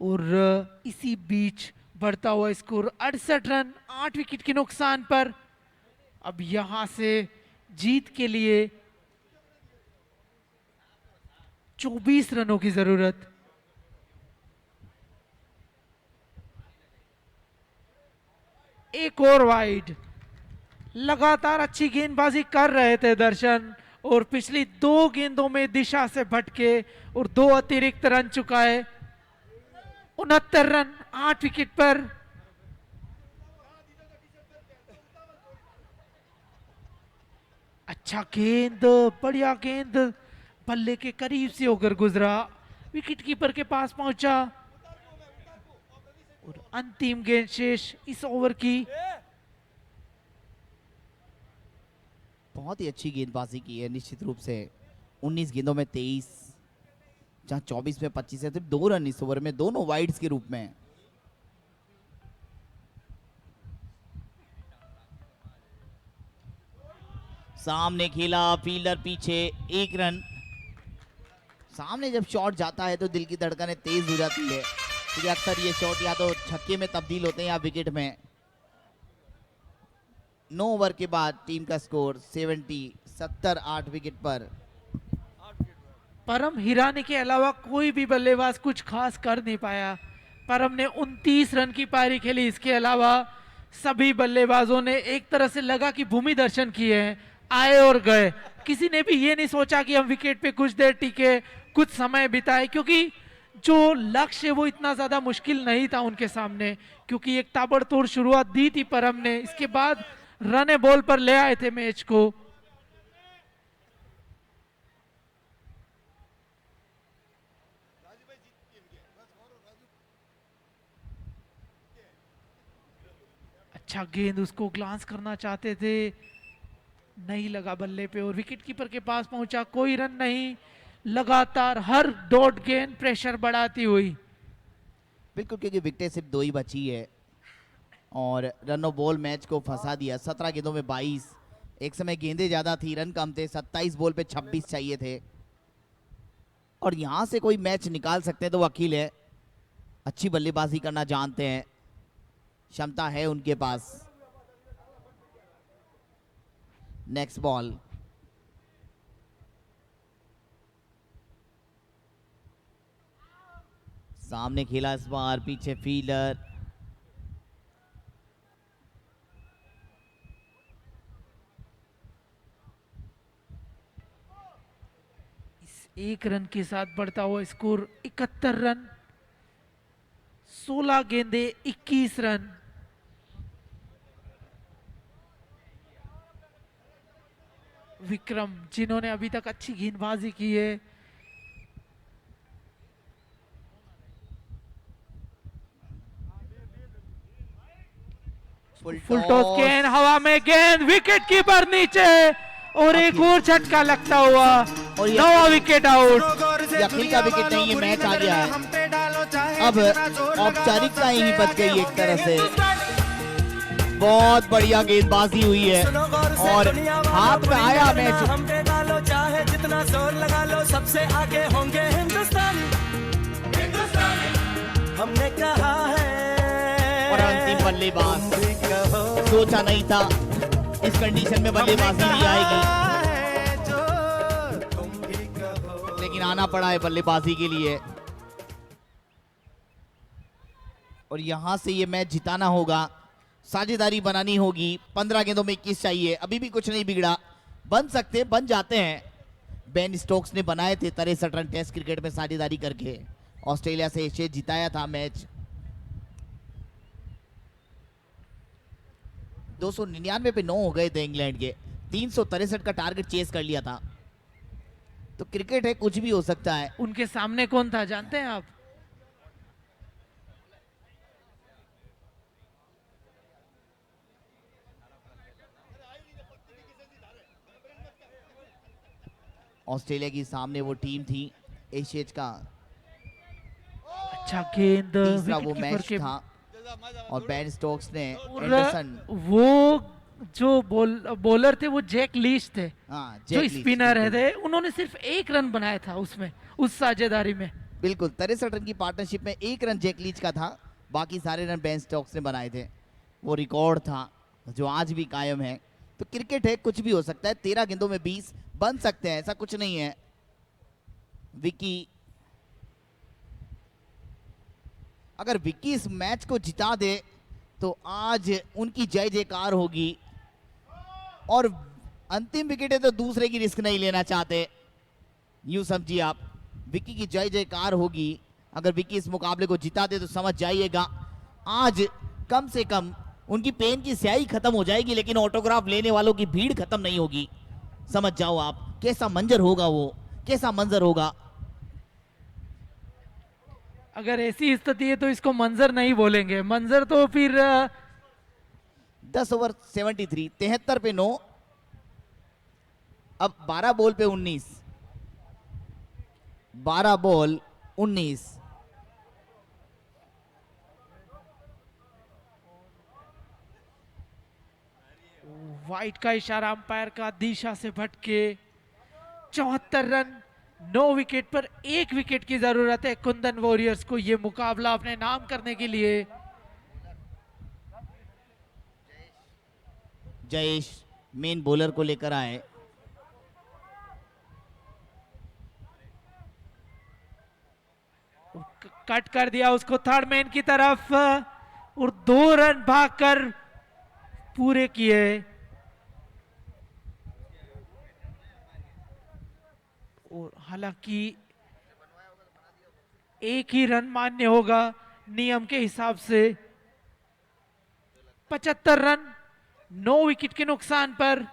और इसी बीच बढ़ता हुआ स्कोर 68 रन 8 विकेट के नुकसान पर। अब यहां से जीत के लिए 24 रनों की जरूरत। एक और वाइड। लगातार अच्छी गेंदबाजी कर रहे थे दर्शन और पिछली 2 गेंदों में दिशा से भटके और 2 अतिरिक्त रन चुकाए। 69 रन 8 विकेट पर। अच्छा गेंद, बढ़िया गेंद, बल्ले के करीब से होकर गुजरा, विकेट कीपर के पास पहुंचा और अंतिम गेंद शेष इस ओवर की। बहुत ही अच्छी गेंदबाजी की है निश्चित रूप से। 19 गेंदों में 23, जहां 24 में 25 है, सिर्फ 2 रन इस ओवर में, दोनों वाइड्स के रूप में। सामने खेला, फील्डर पीछे, 1 रन। सामने जब शॉट जाता है तो दिल की धड़कनें तेज हो जाती है, क्योंकि अक्सर ये शॉट या तो छक्के में तब्दील होते हैं या विकेट में। 9 ओवर के बाद टीम का स्कोर 70 8 विकेट पर। परम हिरानी के अलावा कोई भी बल्लेबाज कुछ खास कर नहीं पाया। परम ने 29 रन की पारी खेली। इसके अलावा सभी बल्लेबाजों ने एक तरह से लगा कि भूमि दर्शन किए हैं, आए और गए। किसी ने भी ये नहीं सोचा कि हम विकेट पे कुछ देर टिके, कुछ समय बिताए, क्योंकि जो लक्ष्य है वो इतना ज्यादा मुश्किल नहीं था उनके सामने, क्योंकि एक ताबड़तोड़ शुरुआत दी थी परम ने। इसके बाद रन बॉल पर ले आए थे मैच को। अच्छा गेंद, उसको ग्लांस करना चाहते थे, नहीं लगा बल्ले पे और विकेट कीपर के पास पहुंचा, कोई रन नहीं। लगातार हर डॉट गेंद प्रेशर बढ़ाती हुई। बिल्कुल, क्योंकि विकेटें सिर्फ 2 ही बची है और रन ऑफ बॉल मैच को फंसा दिया। 17 गेंदों में 22। एक समय गेंदें ज्यादा थी, रन कम थे। 27 बॉल पे 26 चाहिए थे। और यहां से कोई मैच निकाल सकते हैं तो वकील है। अच्छी बल्लेबाजी करना जानते हैं, क्षमता है उनके पास। Next ball. सामने खेला इस बार, पीछे फील्डर। इस एक रन के साथ बढ़ता हुआ स्कोर 71 रन, 16 गेंदे 21 रन। विक्रम, जिन्होंने अभी तक अच्छी गेंदबाजी की है, फुल टॉस गेंद, हवा में गेंद, विकेट कीपर नीचे और एक और झटका लगता हुआ और ये नवा विकेट आउट। यकीन का विकेट नहीं, ये मैच आ गया है। अब औपचारिकता ही बच गई एक तरह से। बहुत बढ़िया गेंदबाजी हुई है और हाथ में आया मैच। हम पे डालो चाहे जितना जोर लगा लो, सबसे आगे होंगे हिंदुस्तान। हमने कहा है और अंतिम बल्लेबाज, सोचा नहीं था इस कंडीशन में बल्लेबाजी भी आएगी, लेकिन आना पड़ा है बल्लेबाजी के लिए। और यहां से ये मैच जिताना होगा, साझेदारी बनानी होगी। 15 गेंदों में 21 चाहिए। अभी भी कुछ नहीं बिगड़ा, बन सकते, बन जाते हैं। बेन स्टोक्स ने बनाए थे 63 रन टेस्ट क्रिकेट में साझेदारी करके। ऑस्ट्रेलिया से एशिया जिताया था मैच। 299 पे 9 हो गए थे इंग्लैंड के। 363 का टारगेट चेस कर लिया था। तो क्रिकेट है, कुछ भी हो सकता है। उनके सामने कौन था जानते हैं आप? ऑस्ट्रेलिया की सामने वो टीम थी एशियज का अच्छा गेंद, तीसरा विकेट वो कीपर मैच के था। और बेन स्टोक्स ने और एंडरसन, वो जो बॉलर थे वो जैक लीच थे, हाँ, जो जैक लीच, स्पिनर बिल्कुल। थे। उन्होंने सिर्फ एक रन बनाया था उसमें, उस साझेदारी में। बिल्कुल 63 रन की पार्टनरशिप में 1 रन जैक लीच का था, बाकी सारे रन बेन स्टोक्स ने बनाए थे। वो रिकॉर्ड था जो आज भी कायम है। तो क्रिकेट है, कुछ भी हो सकता है। 13 गेंदों में 20 बन सकते हैं, ऐसा कुछ नहीं है। विकी, अगर विकी इस मैच को जिता दे तो आज उनकी जय जयकार होगी। और अंतिम विकेट है तो दूसरे की रिस्क नहीं लेना चाहते, यूं समझिए आप। विकी की जय जयकार होगी। अगर विकी इस मुकाबले को जिता दे तो समझ जाइएगा आज कम से कम उनकी पेन की स्याही खत्म हो जाएगी, लेकिन ऑटोग्राफ लेने वालों की भीड़ खत्म नहीं होगी। समझ जाओ आप कैसा मंजर होगा, वो कैसा मंजर होगा। अगर ऐसी स्थिति है तो इसको मंजर नहीं बोलेंगे, मंजर तो फिर 10 ओवर 73, 73 पे 9। अब 12 बॉल पे 19, 12 बॉल 19। वाइट का इशारा अंपायर का दिशा से भटके। 74 रन, 9 विकेट पर 1 विकेट की जरूरत है कुंदन वॉरियर्स को ये मुकाबला अपने नाम करने के लिए। जयेश मेन बॉलर को लेकर आए। कट कर दिया उसको थर्ड मैन की तरफ और 2 रन भागकर पूरे किए। और हालांकि एक ही रन मान्य होगा नियम के हिसाब से। 75 रन 9 विकेट के नुकसान पर।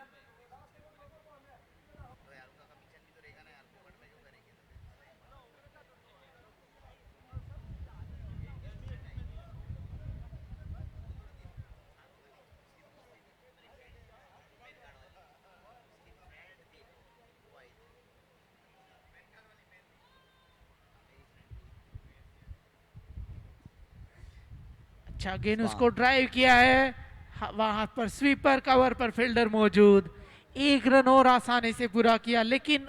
अच्छा गेंद उसको ड्राइव किया है, वहां पर स्वीपर कवर पर फील्डर मौजूद, 1 रन और आसानी से पूरा किया। लेकिन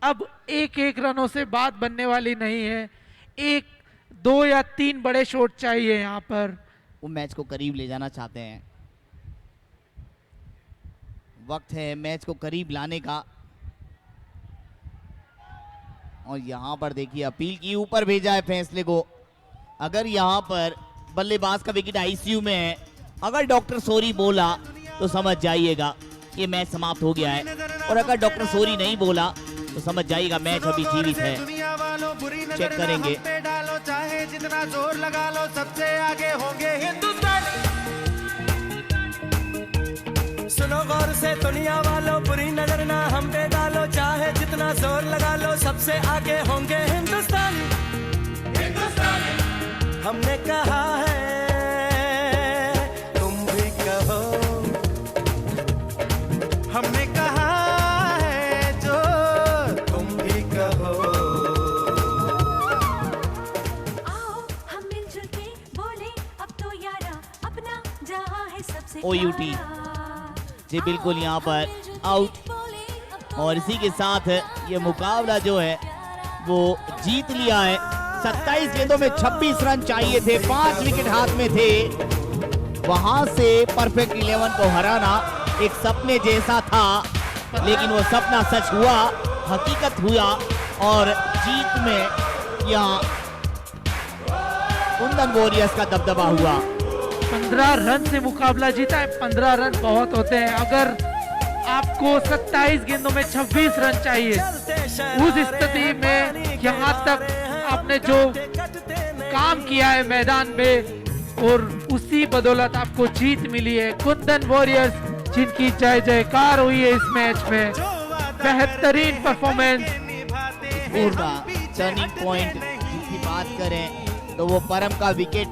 अब 1-1 रनों से बात बनने वाली नहीं है, 1, 2 या 3 बड़े शॉट चाहिए यहाँ पर। वो मैच को करीब ले जाना चाहते हैं, वक्त है मैच को करीब लाने का। और यहाँ पर देखिए अपील की, ऊपर भेजा है फैसले को। अगर यहाँ पर बल्लेबाज का विकेट आईसीयू में है, अगर डॉक्टर सोरी बोला तो समझ जाइएगा ये मैच समाप्त हो गया है, और अगर डॉक्टर सोरी नहीं बोला तो समझ जाइएगा मैच अभी जीवित है। चेक करेंगे। डालो चाहे जितना जोर लगा लो, सबसे आगे होंगे हिंदुस्तानी। सुनो गौर से दुनिया वालों, बुरी नजर ना हम पे डालो, चाहे जितना जोर लगा लो, सबसे आगे होंगे हिंदुस्तानी। हमने कहा है तुम भी कहो, हमने कहा है जो तुम भी कहो। आओ हम मिलजुल के बोले अब तो यारा, अपना जहां है सबसे OUT जी बिल्कुल यहाँ पर आउट, और इसी के साथ ये मुकाबला जो है वो जीत लिया है। 27 गेंदों में 26 रन चाहिए थे, 5 विकेट हाथ में थे, वहां से परफेक्ट 11 को हराना एक सपने जैसा था, लेकिन वो सपना सच हुआ, हकीकत हुआ, और जीत में यहाँ कुंदन वॉरियर्स का दबदबा हुआ। 15 रन से मुकाबला जीता है। 15 रन बहुत होते हैं, अगर आपको 27 गेंदों में 26 रन चाहिए, उस स्थिति में यहाँ तक आपने जो काम किया है मैदान में, और उसी बदौलत आपको जीत मिली है। कुंदन वॉरियर्स जिनकी जय जयकार हुई है इस मैच में, बेहतरीन परफॉर्मेंस। टर्निंग पॉइंट की बात करें तो वो परम का विकेट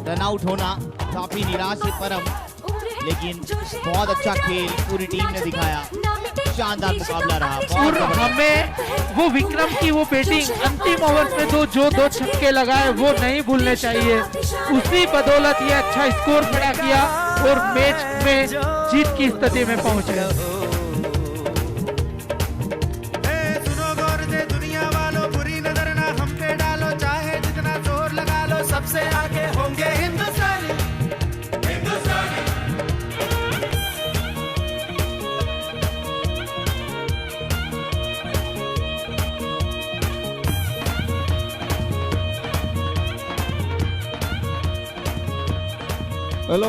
रन आउट होना, काफी निराश है परम, लेकिन बहुत अच्छा खेल पूरी टीम ने दिखाया, शानदार मुकाबला रहा। और हमें वो विक्रम की वो बैटिंग अंतिम ओवर में जो 2 छक्के लगाए वो नहीं भूलने चाहिए, उसी बदौलत ये अच्छा स्कोर खड़ा किया और मैच में जीत की स्थिति में पहुंचे। सुनो गौर से दुनिया वालों, बुरी नजर ना हम पे डालो, चाहे जितना जोर लगा लो, सबसे आगे होंगे हिंदुस्तानी। हेलो